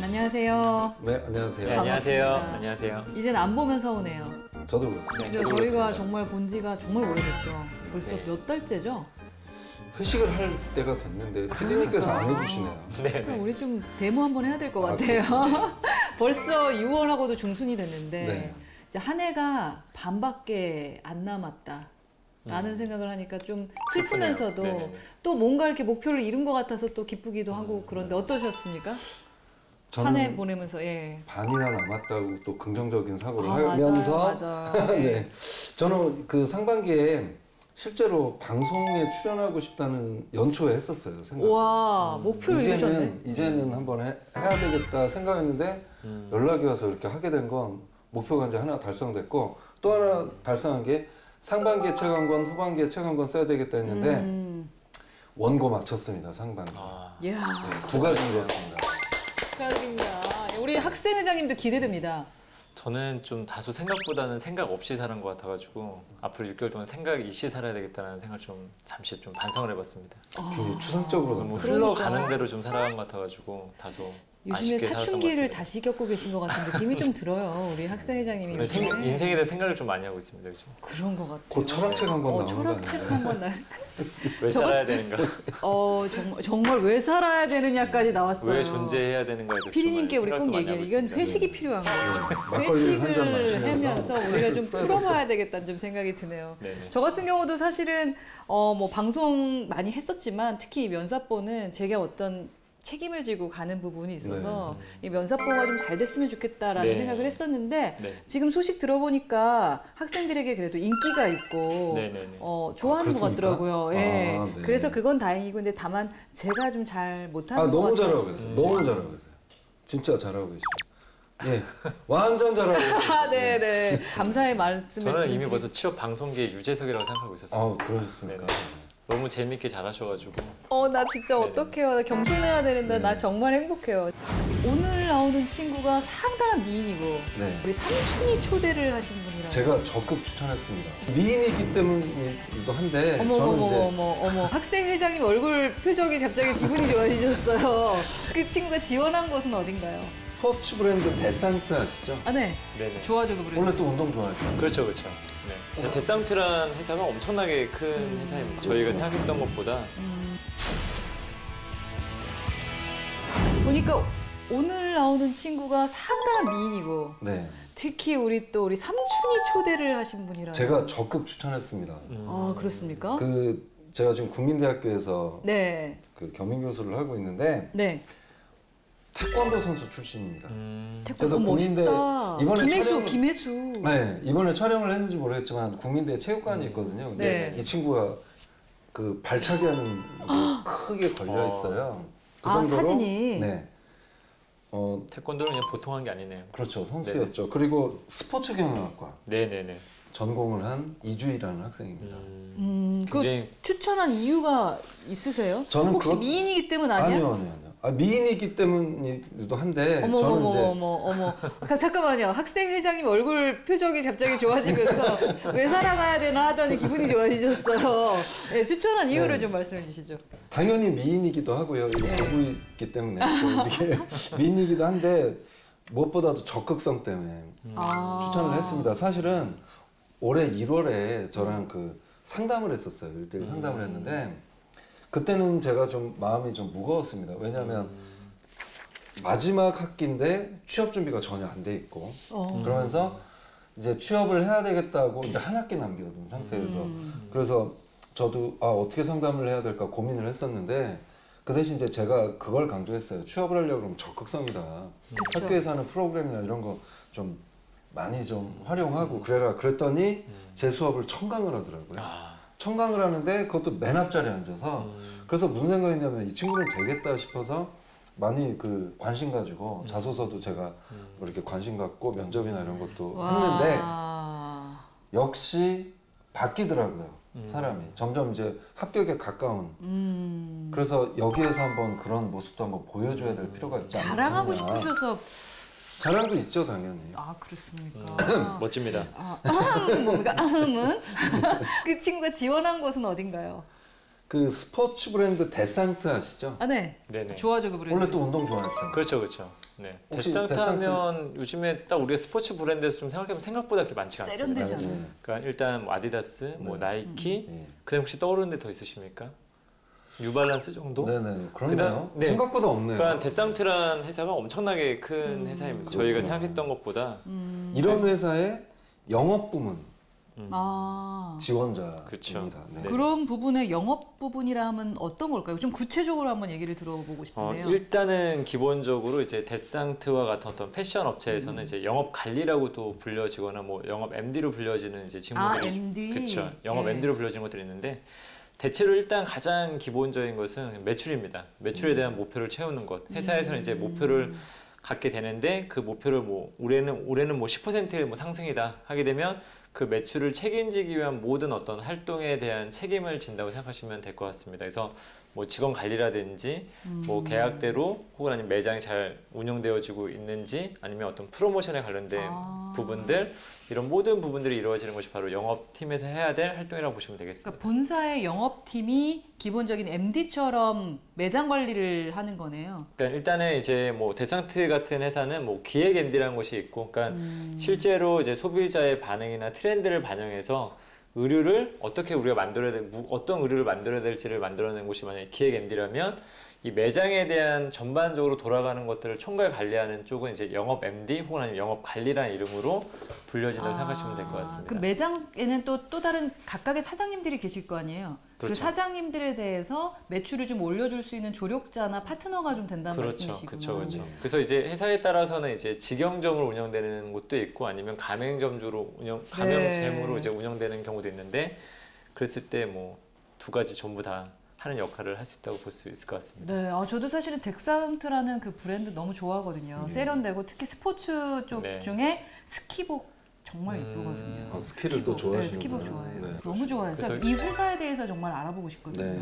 안녕하세요. 네, 안녕하세요. 네, 안녕하세요. 반갑습니다. 안녕하세요. 이제는 안 보면 서운해요. 저도 그렇습니다. 네, 이제 저도 저희가 그렇습니다. 정말 본 지가 정말 오래됐죠. 벌써 네. 몇 달째죠? 회식을 할 때가 됐는데 PD님께서 안 해주시네요. 그럼 우리 좀 데모 한번 해야 될 것 같아요. 벌써 6월하고도 중순이 됐는데 네. 이제 한 해가 반밖에 안 남았다. 라는 생각을 하니까 좀 슬프면서도 네네. 또 뭔가 이렇게 목표를 이룬 것 같아서 또 기쁘기도 하고 그런데 어떠셨습니까? 한 해 저는 보내면서 예. 반이나 남았다고 또 긍정적인 사고를 아, 하면서 맞아요. 네. 네. 저는 그 상반기에 실제로 방송에 출연하고 싶다는 연초에 했었어요. 생각. 와 목표를 이루셨네. 이제는 한번 해야 되겠다 생각했는데 연락이 와서 이렇게 하게 된 건 목표가 이제 하나 달성됐고 또 하나 달성한 게 상반기에 책 한 권, 후반기에 책 한 권 써야 되겠다 했는데 원고 마쳤습니다. 상반기. 이야. 네, 두 가지 이뤘습니다. 축하드립니다. 우리 학생회장님도 기대됩니다. 저는 좀 다소 생각보다는 생각 없이 살은 것 같아가지고 앞으로 6개월 동안 생각 있이 살아야 되겠다는 생각을 좀 잠시 좀 반성을 해봤습니다. 굉장히 추상적으로 너무 그러니까. 흘러가는 대로 좀 살아간 것 같아가지고 다소 요즘에 아쉽게 살았던 것 사춘기를 같습니다. 다시 겪고 계신 것 같은 느낌이 좀 들어요. 우리 학생회장님이 요즘에. 인생에 대해 생각을 좀 많이 하고 있습니다. 요즘. 그런 것 같아요. 곧 철학책 한 권 나오는 거 철학책 아니에요? 한권 나. 왜 살아야 되는가? 정말 왜 살아야 되느냐까지 나왔어요. 왜 존재해야 되는가에 대해서 피디님께 우리 정말 꼭 생각도 많이 얘기해요. 하고 이건 있습니다. 회식이 필요한 거예요. 막걸리를 한잔 회식을 마시면서 하면서 우리가 좀 풀어봐야 되겠다는 좀 생각이 드네요. 네네. 저 같은 경우도 사실은 뭐 방송 많이 했었지만 특히 이 면사포는 제가 어떤 책임을 지고 가는 부분이 있어서 이 면사포가 좀 잘 됐으면 좋겠다라는 네. 생각을 했었는데 네. 지금 소식 들어보니까 학생들에게 그래도 인기가 있고 네네네. 좋아하는 것 그렇습니까? 같더라고요. 예. 아, 네. 그래서 그건 다행이고 근데 다만 제가 좀 잘 못하는 것 너무 같아요. 잘하고 계세요. 너무 잘하고 계세요. 진짜 잘하고 계십니다. 예, 완전 잘하고 계세요. 아, 네네. 감사의 말씀을 저는 이미 드리고 벌써 취업 방송계의 유재석이라고 생각하고 있었어요. 그러셨습니까? 네네. 너무 재밌게 잘하셔가지고 나 진짜 어떡해요. 나 겸손해야 되는데 나 정말 행복해요. 오늘 나오는 친구가 상당한 미인이고 네. 우리 삼촌이 초대를 하신 분이라고. 제가 적극 추천했습니다. 미인이기 때문이기도 한데 저는 이제 어머. 학생회장님 얼굴 표정이 갑자기 기분이 좋아지셨어요. 그 친구가 지원한 곳은 어딘가요? 스포츠 브랜드 데산트 아시죠? 아, 네. 네네. 좋아져, 그 브랜드. 원래 또 운동 좋아하죠. 그렇죠, 그렇죠. 네. 데상트란 회사가 엄청나게 큰 회사입니다. 저희가 생각했던 것보다 보니까 오늘 나오는 친구가 상당한 미인이고 네, 특히 우리 삼촌이 초대를 하신 분이라고. 제가 적극 추천했습니다. 아, 그렇습니까? 제가 지금 국민대학교에서 네. 그 겸임 교수를 하고 있는데 네. 태권도 선수 출신입니다. 태권도 멋있다. 김혜수. 네, 이번에 촬영을 했는지 모르겠지만 국민대 체육관이 있거든요. 근데 네. 이 친구가 그 발차기 하는 게 크게 걸려 있어요. 그 정도로, 사진이. 네. 태권도는 그냥 보통 한 게 아니네요. 그렇죠, 선수였죠. 그리고 스포츠 경영학과 네네네. 전공을 한 이주희라는 학생입니다. 굉장히 추천한 이유가 있으세요? 저는 혹시 미인이기 때문 아니야? 아니요. 미인이기 때문이기도 한데 어머, 저는 어머, 이제 어머. 잠깐만요. 학생 회장님 얼굴 표정이 갑자기 좋아지면서 왜 살아가야 되나 하더니 기분이 좋아지셨어요. 네, 추천한 이유를 좀 말씀해 주시죠. 당연히 미인이기도 하고요. 이거 부부이기 때문에 이렇게 미인이기도 한데 무엇보다도 적극성 때문에 추천을 했습니다. 사실은 올해 1월에 저랑 그 상담을 했었어요. 1대1 상담을 했는데 그때는 제가 좀 마음이 좀 무거웠습니다. 왜냐하면 마지막 학기인데 취업 준비가 전혀 안 돼 있고 그러면서 이제 취업을 해야 되겠다고 이제 한 학기 남겨둔 상태에서 그래서 저도 어떻게 상담을 해야 될까 고민을 했었는데 그 대신 이제 제가 그걸 강조했어요. 취업을 하려고 그러면 적극성이다. 그쵸. 학교에서 하는 프로그램이나 이런 거 좀 많이 좀 활용하고 그랬더니 제 수업을 청강을 하더라고요. 청강을 하는데 그것도 맨 앞자리에 앉아서 그래서 무슨 생각이냐면 이 친구는 되겠다 싶어서 많이 그 관심 가지고 자소서도 제가 이렇게 관심 갖고 면접이나 이런 것도 했는데 역시 바뀌더라고요. 사람이 점점 이제 합격에 가까운 그래서 여기에서 한번 그런 모습도 한번 보여줘야 될 필요가 있지 않나. 자랑하고 싶으셔서 자랑도 있죠, 당연히. 그렇습니까? 멋집니다. 뭡니까? 그 친구가 지원한 곳은 어딘가요? 그 스포츠 브랜드 데상트 아시죠? 네. 네네. 좋아하죠, 그 브랜드. 원래 또 운동 좋아했잖아요. 그렇죠. 네. 혹시 데상트 하면 요즘에 딱 우리가 스포츠 브랜드에서 좀 생각해보면 생각보다 그렇게 많지가 않습니다. 세련되잖아요. 그러니까 일단 뭐 아디다스, 뭐 나이키, 그다음 혹시 떠오르는 데 더 있으십니까? 뉴발란스 정도? 네네. 그렇네요. 네. 생각보다 없네요. 그러니까 데상트란 회사가 엄청나게 큰 회사입니다. 저희가 생각했던 것보다 이런 회사의 영업 부문 지원자입니다. 그쵸. 네. 그런 부분의 영업 부분이라 하면 어떤 걸까요? 좀 구체적으로 한번 얘기를 들어보고 싶은데요. 일단은 기본적으로 이제 데상트와 같은 어떤 패션 업체에서는 이제 영업 관리라고도 불려지거나 뭐 영업 MD로 불려지는 이제 직무들이 MD. 그렇죠. 영업 MD로 불려지는 것들이 있는데 대체로 일단 가장 기본적인 것은 매출입니다. 매출에 대한 목표를 채우는 것. 회사에서는 이제 목표를 갖게 되는데 그 목표를 뭐 올해는 뭐 10% 뭐 상승이다 하게 되면 그 매출을 책임지기 위한 모든 어떤 활동에 대한 책임을 진다고 생각하시면 될 것 같습니다. 그래서 뭐 직원 관리라든지 뭐 계약대로 혹은 아니면 매장이 잘 운영되어지고 있는지 아니면 어떤 프로모션에 관련된 부분들 이런 모든 부분들이 이루어지는 것이 바로 영업팀에서 해야 될 활동이라고 보시면 되겠습니다. 그러니까 본사의 영업팀이 기본적인 MD처럼 매장 관리를 하는 거네요. 그러니까 일단은 이제 뭐 데상트 같은 회사는 뭐 기획 MD라는 것이 있고, 그러니까 실제로 이제 소비자의 반응이나 트렌드를 반영해서 의류를 어떻게 우리가 만들어야 될, 어떤 의류를 만들어야 될지를 만들어낸 곳이 만약에 기획 MD라면 이 매장에 대한 전반적으로 돌아가는 것들을 총괄 관리하는 쪽은 이제 영업 MD 혹은 아니면 영업 관리라는 이름으로 불려진다고 생각하시면 될 것 같습니다. 그 매장에는 또 다른 각각의 사장님들이 계실 거 아니에요. 그렇죠. 그 사장님들에 대해서 매출을 좀 올려줄 수 있는 조력자나 파트너가 좀 된다는 말씀이시군요. 그렇죠. 그래서 이제 회사에 따라서는 이제 직영점으로 운영되는 곳도 있고 아니면 가맹점주로 가맹점으로 이제 운영되는 경우도 있는데 그랬을 때 뭐 두 가지 전부 다 하는 역할을 할 수 있다고 볼 수 있을 것 같습니다. 네, 저도 사실은 덱산트라는 그 브랜드 너무 좋아하거든요. 세련되고 특히 스포츠 쪽 중에 스키복 정말 예쁘거든요. 스키를 또 좋아하시는 네, 스키복 좋아해요. 네. 너무 좋아해서 이 회사에 대해서 정말 알아보고 싶거든요. 네.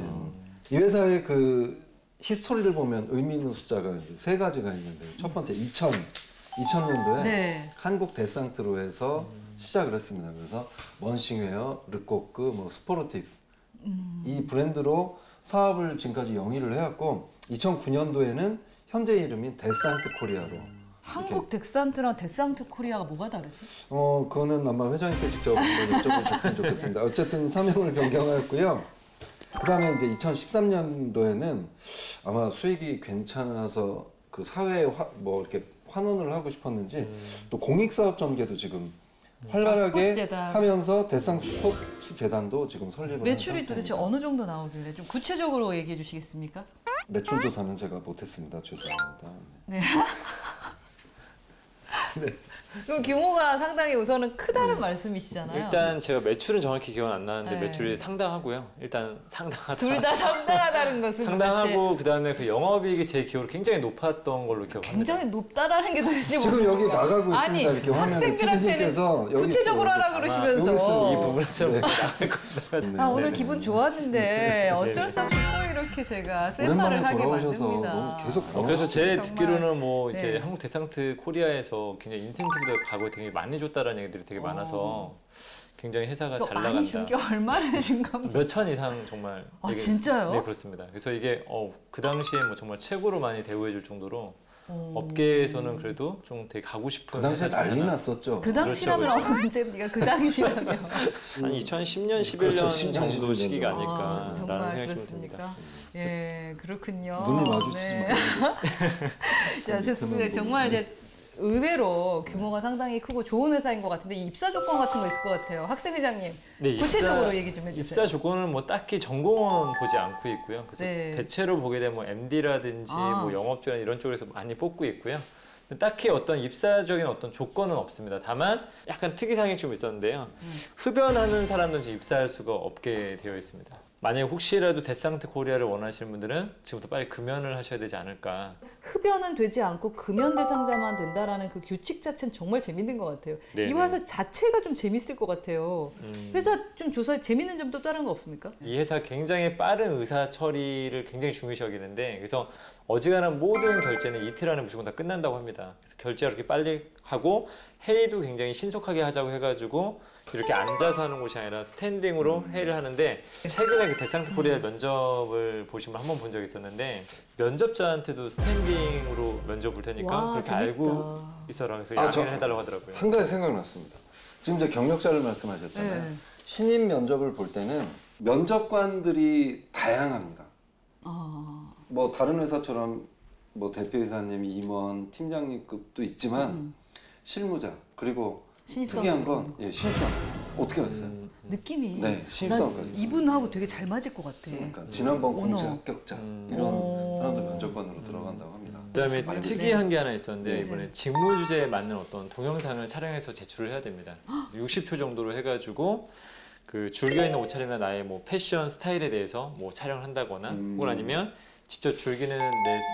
이 회사의 그 히스토리를 보면 의미 있는 숫자가 이제 세 가지가 있는데 첫 번째 2000년도에 네. 한국 데상트로 해서 시작을 했습니다. 그래서 먼싱웨어, 르코크, 뭐 스포르티브 이 브랜드로 사업을 지금까지 영위를 해왔고 2009년도에는 현재 이름인 데상트 코리아로 한국 덱산트랑 데상트 코리아가 뭐가 다르지? 그거는 아마 회장님께 직접 여쭤보셨으면 좋겠습니다. 어쨌든 사명을 변경하였고요. 그 다음에 이제 2013년도에는 아마 수익이 괜찮아서 그 사회에 뭐 이렇게 환원을 하고 싶었는지 또 공익사업 전개도 지금 활발하게 스포츠재단. 하면서 대상 스포츠 재단도 지금 설립을 매출이 한 도대체 상태입니다. 어느 정도 나오길래 좀 구체적으로 얘기해 주시겠습니까? 매출 조사는 제가 못했습니다. 죄송합니다. 네. 그럼 규모가 상당히 우선은 크다는 말씀이시잖아요. 일단 제가 매출은 정확히 기억 안 나는데 네. 매출이 상당하고요. 일단 상당하다. 둘 다 상당하다는 것은 상당하고 그다음에 그 영업이익이 제 기억으로 굉장히 높았던 걸로 기억합니다. 굉장히 높다라는 게 도대체 지금 여기 나가고 있습니다. 아니, 이렇게 화면에 학생들한테는 PD님께서 여기 구체적으로 있어요. 하라 그러시면서 여기 있어요. 이 부분에서 나갈 겁니다. 아, 오늘 기분 좋았는데 어쩔 수 없이 또 이렇게 제가 센 말을 오랜만에 하게 돌아오셔서 만듭니다. 너무 계속 그래서 제 정말. 듣기로는 뭐 이제 네. 한국 대상트 코리아에서 굉장히 인센티브도 가고 되게 많이 줬다라는 얘기들이 되게 많아서 굉장히 회사가 이거 잘 많이 나간다. 준 게 얼마나 준 겁니까? 몇 천 이상 정말. 아, 되게- 진짜요? 네 그렇습니다. 그래서 이게 그 당시에 뭐 정말 최고로 많이 대우해줄 정도로 업계에서는 그래도 좀 되게 가고 싶은. 그 당시에 회사 중에 난리 하나. 났었죠. 그 당시라면 그렇죠, 그렇죠. 언제입니까? 그 당시라면. 한 2010년, 11년 그렇죠, 10년, 정도 11년 시기가 정도. 아닐까라는 정말 생각이 좀 그렇습니까? 듭니다. 예, 그렇군요. 눈을 마주치지 네. 말고. 자, 좋습니다. 정말 이제 의외로 규모가 상당히 크고 좋은 회사인 것 같은데 입사 조건 같은 거 있을 것 같아요. 학생회장님, 네, 구체적으로 얘기 좀 해주세요. 입사 조건은 뭐 딱히 전공은 보지 않고 있고요. 그래서 네. 대체로 보게 되면 뭐 MD라든지 뭐 영업주나 이런 쪽에서 많이 뽑고 있고요. 딱히 어떤 입사적인 어떤 조건은 없습니다. 다만 약간 특이사항이 좀 있었는데요. 흡연하는 사람들은 이제 입사할 수가 없게 되어 있습니다. 만약에 혹시라도 데상트 코리아를 원하시는 분들은 지금부터 빨리 금연을 하셔야 되지 않을까. 흡연은 되지 않고 금연 대상자만 된다라는 그 규칙 자체는 정말 재밌는 것 같아요. 네, 이 회사 자체가 좀 재밌을 것 같아요. 음. 회사 좀 조사해 재밌는 점도 다른 거 없습니까? 이 회사 굉장히 빠른 의사 처리를 굉장히 중요시 여기는데 그래서 어지간한 모든 결제는 이틀 안에 무조건 다 끝난다고 합니다. 그래서 결제가 그렇게 빨리 하고 회의도 굉장히 신속하게 하자고 해가지고 이렇게 앉아서 하는 곳이 아니라 스탠딩으로 회의를 하는데 최근에 그 데상트 코리아 면접을 보시면 한 번 본 적이 있었는데 면접자한테도 스탠딩으로 면접 볼 테니까 와, 그렇게 재밌다. 알고 있어라 그래서 아, 저- 양해를 해달라고 하더라고요. 한 가지 생각났습니다. 지금 이제 경력자를 말씀하셨잖아요. 네. 신입 면접을 볼 때는 면접관들이 다양합니다. 뭐 다른 회사처럼 뭐 대표이사님, 임원, 팀장님급도 있지만 실무자 그리고 특이한 건 신입사원 어떻게 하셨어요? 느낌이 네, 신입사원까지. 난 이분하고 되게 잘 맞을 것 같아. 그러니까 지난번 오너. 공채 합격자 이런 사람들 면접관으로 들어간다고 합니다. 그다음에 많이 특이한 게 하나 있었는데 네. 이번에 직무 주제에 맞는 어떤 동영상을 촬영해서 제출을 해야 됩니다. 60초 정도로 해가지고 그 즐겨 있는 옷차림이나 나의 뭐 패션 스타일에 대해서 뭐 촬영을 한다거나 혹은 아니면 직접 즐기는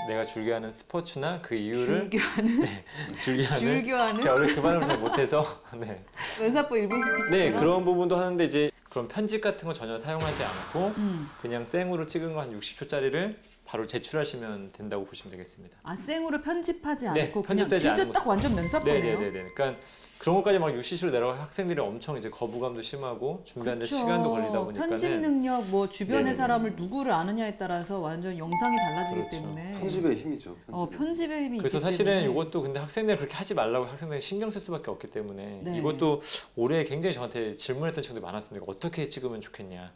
내가 즐겨하는 스포츠나 그 이유를 즐겨하는? 네, 즐겨하는 즐겨하는? 제가 원래 그 발음을 잘 못해서 네. 면사포 1분 스피치. 네 그런 부분도 하는데 이제 그런 편집 같은 거 전혀 사용하지 않고 그냥 생으로 찍은 거 한 60초짜리를 바로 제출하시면 된다고 보시면 되겠습니다. 아, 생으로 편집하지 네, 않고 그냥 편집되지 진짜 않은 딱 완전 면사포네요. 네네네. 그러니까 그런 것까지 막 UCC로 내려가 학생들이 엄청 이제 거부감도 심하고 준비하는데 그렇죠. 시간도 걸리다 보니까 편집 능력, 뭐 주변의 네네네. 사람을 누구를 아느냐에 따라서 완전 영상이 달라지기 그렇죠. 때문에. 편집의 힘이죠. 편집의 힘이 그래서 있기 사실은 때문에. 이것도 근데 학생들 그렇게 하지 말라고 학생들이 신경 쓸 수밖에 없기 때문에 네. 이것도 올해 굉장히 저한테 질문했던 친구들이 많았습니다. 어떻게 찍으면 좋겠냐.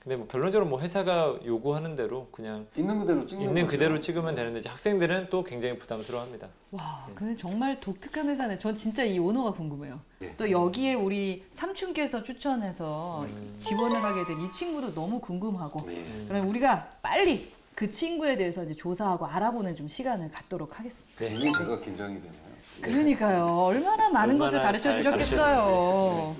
근데 뭐 결론적으로 뭐 회사가 요구하는 대로 그냥 있는 그대로 찍는 있는 거죠. 그대로 찍으면 되는데 이제 학생들은 또 굉장히 부담스러워합니다. 와, 근데 정말 독특한 회사네. 전 진짜 이 오너가 궁금해요. 네. 또 여기에 우리 삼촌께서 추천해서 지원을 하게 된 이 친구도 너무 궁금하고. 그럼 우리가 빨리 그 친구에 대해서 이제 조사하고 알아보는 좀 시간을 갖도록 하겠습니다. 네. 이게 제가 긴장이 되네요. 그러니까요. 얼마나 많은 것을 얼마나 가르쳐 잘 주셨겠어요.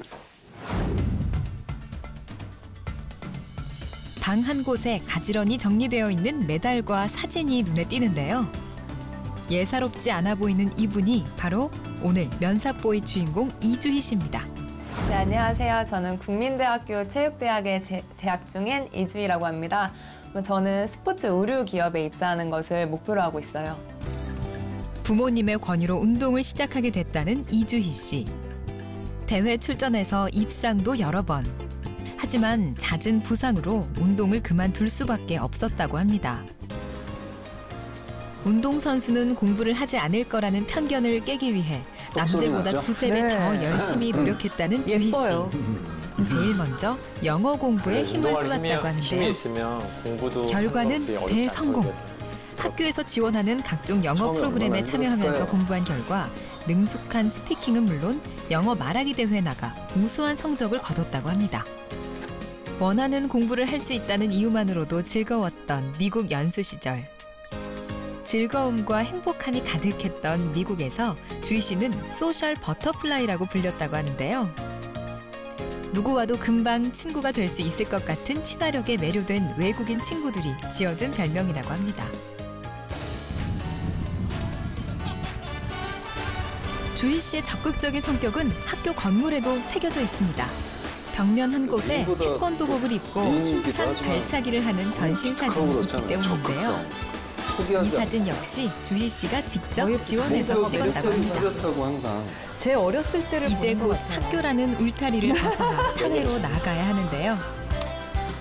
방 한 곳에 가지런히 정리되어 있는 메달과 사진이 눈에 띄는데요. 예사롭지 않아 보이는 이분이 바로 오늘 면사뽀의 주인공 이주희 씨입니다. 네, 안녕하세요. 저는 국민대학교 체육대학에 재학 중인 이주희라고 합니다. 저는 스포츠 의류 기업에 입사하는 것을 목표로 하고 있어요. 부모님의 권유로 운동을 시작하게 됐다는 이주희 씨. 대회 출전해서 입상도 여러 번. 하지만 잦은 부상으로 운동을 그만둘 수밖에 없었다고 합니다. 운동선수는 공부를 하지 않을 거라는 편견을 깨기 위해 남들보다 두세 배 더 열심히 노력했다는 주희 씨. 예뻐요. 제일 먼저 영어 공부에 힘을 운동할 쏟았다고 힘이 하는데요. 있으면 공부도 결과는 하는 것도 대성공. 어렵지 않거든요. 학교에서 지원하는 각종 영어 처음에 프로그램에 얼마나 참여하면서 힘들었을까요? 공부한 결과 능숙한 스피킹은 물론 영어 말하기 대회에 나가 우수한 성적을 거뒀다고 합니다. 원하는 공부를 할 수 있다는 이유만으로도 즐거웠던 미국 연수 시절. 즐거움과 행복함이 가득했던 미국에서 주희 씨는 소셜 버터플라이라고 불렸다고 하는데요. 누구와도 금방 친구가 될 수 있을 것 같은 친화력에 매료된 외국인 친구들이 지어준 별명이라고 합니다. 주희 씨의 적극적인 성격은 학교 건물에도 새겨져 있습니다. 벽면 한 곳에 태권도복을 입고 힘찬 발차기를 하는 전신 사진이 있기 때문인데요. 이 사진 역시 주희 씨가 직접 지원해서 찍었다고 합니다. 제 어렸을 때를 이제 보는 곧 것 같아요. 학교라는 울타리를 벗어나 사회로 나가야 하는데요.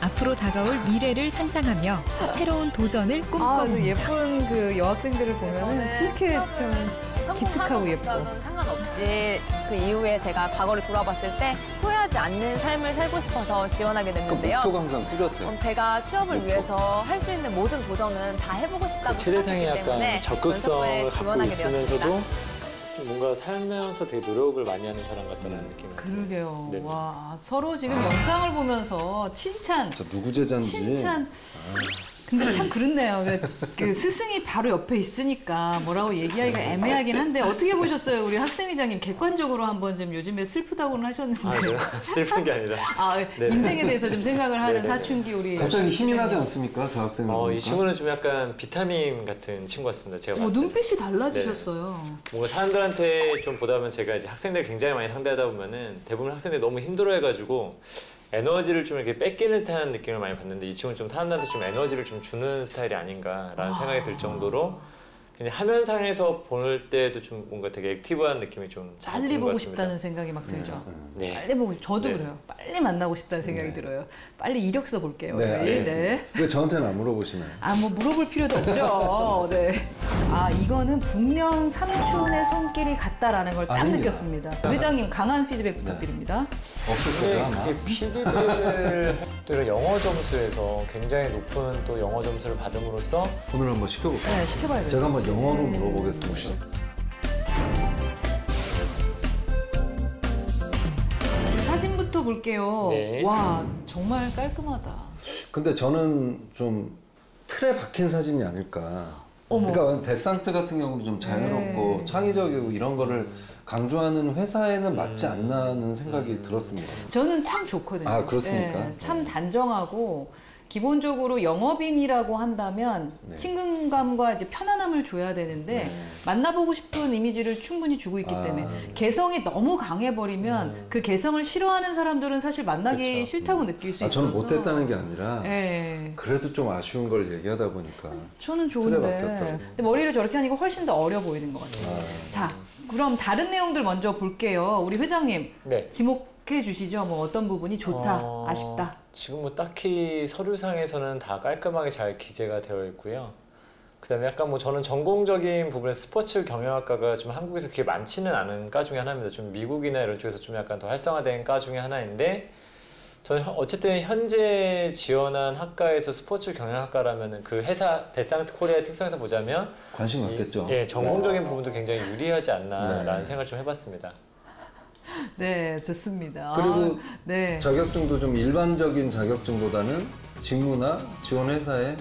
앞으로 다가올 미래를 상상하며 새로운 도전을 꿈꿔봅니다. 예쁜 그 여학생들을 보면은 그렇게 좀 기특하고 예뻐. 상관없이 그 이후에 제가 과거를 돌아봤을 때 후회하지 않는 삶을 살고 싶어서 지원하게 됐는데요. 목표가 항상 뚜렷해. 제가 취업을 위해서 할 수 있는 모든 도전은 다 해보고 싶다고 최대상의 생각했기 때문에 약간 적극성을 갖고 지원하게 있으면서도 되었습니다. 좀 뭔가 살면서 되게 노력을 많이 하는 사람 같다는 느낌이 들어요. 그러게요. 네. 와, 서로 지금 영상을 보면서 칭찬. 누구 제자인지. 칭찬. 근데 참 그렇네요. 그 스승이 바로 옆에 있으니까 뭐라고 얘기하기가 애매하긴 한데 어떻게 보셨어요? 우리 학생회장님 객관적으로 한번 좀 요즘에 슬프다고는 하셨는데. 슬픈 게 아니라. 네. 인생에 대해서 좀 생각을 하는 사춘기 우리. 갑자기 힘이 나지 않습니까? 저 학생은. 이 친구는 좀 약간 비타민 같은 친구 같습니다. 제가 봤을 때. 눈빛이 달라지셨어요. 뭔가 사람들한테 좀 보다 보면 제가 이제 학생들 굉장히 많이 상대하다 보면은 대부분 학생들이 너무 힘들어해가지고 에너지를 좀 이렇게 뺏기는 듯한 느낌을 많이 받는데 이 친구는 좀 사람들한테 좀 에너지를 좀 주는 스타일이 아닌가라는 생각이 들 정도로 그냥 화면상에서 볼 때도 좀 뭔가 되게 액티브한 느낌이 좀 잘 빨리 드는 것 보고 같습니다. 싶다는 생각이 막 들죠. 네. 빨리 보고 저도 네. 그래요. 빨리 만나고 싶다는 생각이 들어요. 빨리 이력서 볼게요. 네, 저희. 알겠습니다. 왜 저한테는 안 물어보시나요? 뭐 물어볼 필요도 없죠. 네. 이거는 분명 삼촌의 손길이 같다라는 걸 딱 아닙니다. 느꼈습니다. 회장님 강한 피드백 부탁드립니다. 없을 거예요, 아마. PD들 또 이런 영어 점수에서 굉장히 높은 또 영어 점수를 받음으로써 오늘 한번 시켜볼까요? 네, 시켜봐야겠어요. 제가 한번 영어로 물어보겠습니다. 사진부터 볼게요. 네. 와, 정말 깔끔하다. 근데 저는 좀 틀에 박힌 사진이 아닐까. 그러니까 데상트 같은 경우는 좀 자유롭고 창의적이고 이런 거를 강조하는 회사에는 맞지 않나는 생각이 들었습니다. 저는 참 좋거든요. 아, 그렇습니까? 네, 참 단정하고 기본적으로 영업인이라고 한다면 친근감과 이제 편안함을 줘야 되는데 만나보고 싶은 이미지를 충분히 주고 있기 때문에 개성이 너무 강해버리면 그 개성을 싫어하는 사람들은 사실 만나기 싫다고 느낄 수 있어서 저는 못했다는 게 아니라 네. 그래도 좀 아쉬운 걸 얘기하다 보니까 저는 틀에 좋은데 박혔다고. 근데 머리를 저렇게 하니까 훨씬 더 어려 보이는 것 같아요. 자, 그럼 다른 내용들 먼저 볼게요. 우리 회장님 네. 지목해 주시죠. 뭐 어떤 부분이 좋다, 아쉽다. 지금 뭐 딱히 서류상에서는 다 깔끔하게 잘 기재가 되어 있고요. 그다음에 약간 뭐 저는 전공적인 부분에 스포츠 경영학과가 좀 한국에서 그렇게 많지는 않은 과 중에 하나입니다. 좀 미국이나 이런 쪽에서 좀 약간 더 활성화된 과 중에 하나인데 저는 어쨌든 현재 지원한 학과에서 스포츠 경영학과라면은 그 회사 데상트 코리아의 특성에서 보자면 관심 갖겠죠. 전공적인 부분도 굉장히 유리하지 않나라는 생각을 좀 해봤습니다. 네, 좋습니다. 그리고 네. 자격증도 좀 일반적인 자격증보다는 직무나 지원 회사에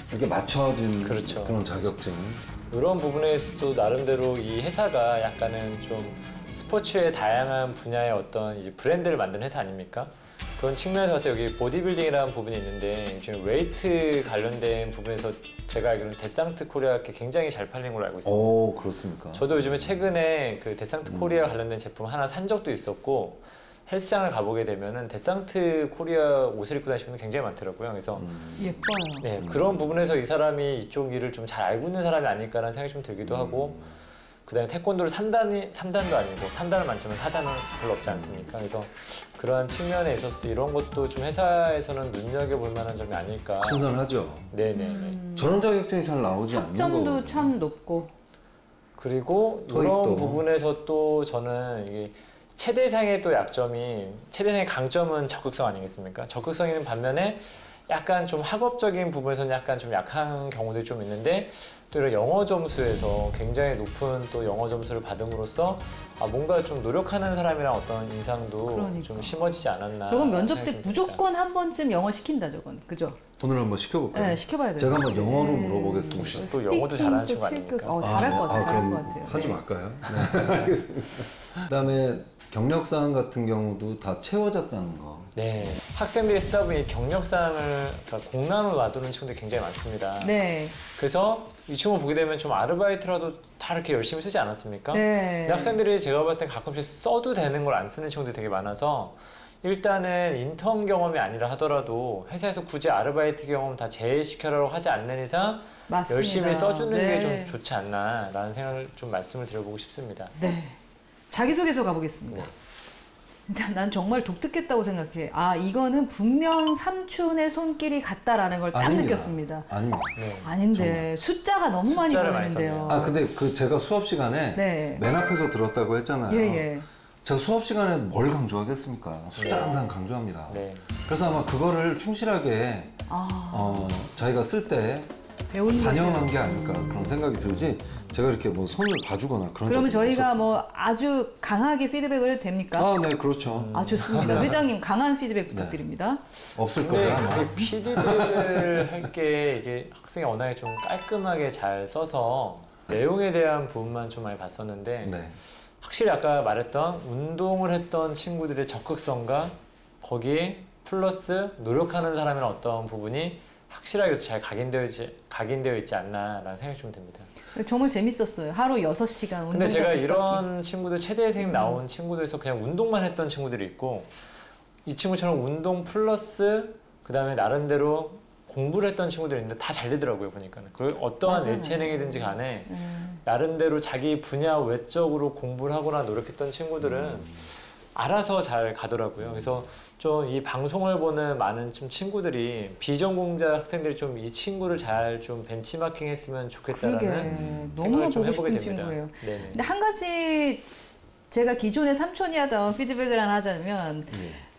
이렇게 맞춰진 그렇죠. 그런 자격증. 이런 부분에서도 나름대로 이 회사가 약간은 좀 스포츠의 다양한 분야의 어떤 이제 브랜드를 만든 회사 아닙니까? 그런 측면에서 봤을 때 여기 보디빌딩이라는 부분이 있는데 지금 웨이트 관련된 부분에서 제가 알기로는 데상트 코리아께 굉장히 잘 팔린 걸로 알고 있습니다. 오, 그렇습니까? 저도 요즘에 최근에 그 데상트 코리아 관련된 제품 하나 산 적도 있었고 헬스장을 가보게 되면은 데상트 코리아 옷을 입고 다니시는 분들 굉장히 많더라고요. 그래서 예뻐요. 네, 그런 부분에서 이 사람이 이쪽 일을 좀 잘 알고 있는 사람이 아닐까라는 생각이 좀 들기도 하고 그다음에 태권도를 3단도 아니고 3단은 많지만 4단은 별로 없지 않습니까? 그래서 그러한 측면에 있어서 이런 것도 좀 회사에서는 눈여겨볼 만한 점이 아닐까. 신선하죠. 네네네. 저런 자격증이 잘 나오지 않는 학점도 거거든요. 참 높고. 그리고 이런 부분에서 또 저는 이게 최대상의 또 약점이 최대상의 강점은 적극성 아니겠습니까? 적극성 있는 반면에 약간 좀 학업적인 부분에서는 약간 좀 약한 경우도 좀 있는데 또 이런 영어 점수에서 굉장히 높은 또 영어 점수를 받음으로써 뭔가 좀 노력하는 사람이랑 어떤 인상도 좀 심어지지 않았나. 저건 면접 때 무조건 한 번쯤 영어 시킨다 저건. 그죠? 오늘 한번 시켜볼까요? 네, 시켜봐야 돼요. 제가 한번 영어로 물어보겠습니다. 혹시 또 영어도 잘하는 친구 아닙니까? 잘할 것 같아요. 잘할 그럼 것 같아요. 하지 말까요? 네, 알겠습니다. 그다음에 경력사항 같은 경우도 다 채워졌다는 거. 네, 학생들이 쓰다 보니 경력사항을 그러니까 공란으로 놔두는 친구들이 굉장히 많습니다. 네. 그래서 이 친구 보게 되면 좀 아르바이트라도 다 이렇게 열심히 쓰지 않았습니까? 네. 근데 학생들이 제가 봤을 때 가끔씩 써도 되는 걸 안 쓰는 친구들이 되게 많아서 일단은 인턴 경험이 아니라 하더라도 회사에서 굳이 아르바이트 경험 다 제외시켜라고 하지 않는 이상 맞습니다. 열심히 써주는 네. 게 좀 좋지 않나라는 생각을 좀 말씀을 드려보고 싶습니다. 네. 자기소개서 가보겠습니다. 난 정말 독특했다고 생각해. 이거는 분명 삼촌의 손길이 같다라는 걸 딱 아닙니다. 느꼈습니다. 아닙니다. 아닌데 정말. 숫자가 너무 많이 숫자를 보이는데요. 근데 제가 수업 시간에 네. 맨 앞에서 들었다고 했잖아요. 예. 제가 수업 시간에 뭘 강조하겠습니까? 숫자 항상 강조합니다. 네. 그래서 아마 그거를 충실하게 자기가 쓸 때 반영한 게 아닐까 그런 생각이 들지. 제가 이렇게 뭐 손을 봐주거나 그런. 그러면 적은 저희가 없었어요. 뭐 아주 강하게 피드백을 해도 됩니까? 네, 그렇죠. 좋습니다. 회장님 강한 피드백 부탁드립니다. 없을 근데 거예요. 아마. 그게 피드백을 할 게 이게 학생이 워낙에 좀 깔끔하게 잘 써서 내용에 대한 부분만 좀 많이 봤었는데 네. 확실히 아까 말했던 운동을 했던 친구들의 적극성과 거기에 플러스 노력하는 사람이란 어떤 부분이 확실하게 잘 각인되어 있지 않나라는 생각이 좀 듭니다. 정말 재밌었어요. 하루 6시간 운동. 근데 제가 이런 친구들 체대생 나온 친구들에서 그냥 운동만 했던 친구들이 있고 이 친구처럼 운동 플러스 그다음에 나름대로 공부를 했던 친구들이 있는데 다 잘 되더라고요. 보니까는 그 어떠한 예체능이든지 간에 나름대로 자기 분야 외적으로 공부를 하거나 노력했던 친구들은 알아서 잘 가더라고요. 그래서 좀 이 방송을 보는 많은 좀 친구들이 비전공자 학생들이 좀 이 친구를 잘 좀 벤치마킹했으면 좋겠다라는 너무나 좀 보고 해보게 싶은 됩니다. 친구예요. 네네. 근데 한 가지 제가 기존에 삼촌이 하던 피드백을 하나 하자면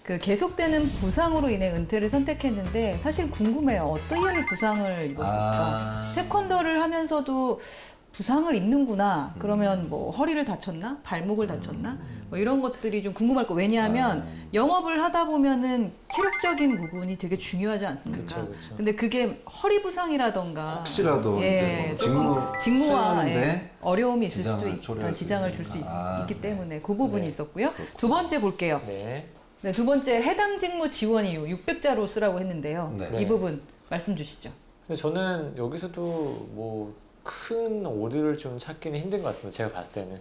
그 계속되는 부상으로 인해 은퇴를 선택했는데 사실 궁금해요. 어떤 부상을 입었을까? 태권도를 하면서도 부상을 입는구나. 그러면 뭐 허리를 다쳤나? 발목을 다쳤나? 뭐 이런 것들이 좀 궁금할 거. 왜냐하면 영업을 하다 보면은 체력적인 부분이 되게 중요하지 않습니까? 그쵸. 근데 그게 허리 부상이라던가 혹시라도 이제 뭐 직무와 수행하는데 어려움이 있을 수도 지장을 줄 수 있으니까. 있기 때문에 그 부분이 네. 있었고요. 두 번째 볼게요. 네, 두 번째 해당 직무 지원 이유 600자로 쓰라고 했는데요. 네. 이 부분 말씀 주시죠. 근데 저는 여기서도 뭐 큰 오류를 좀 찾기는 힘든 것 같습니다. 제가 봤을 때는.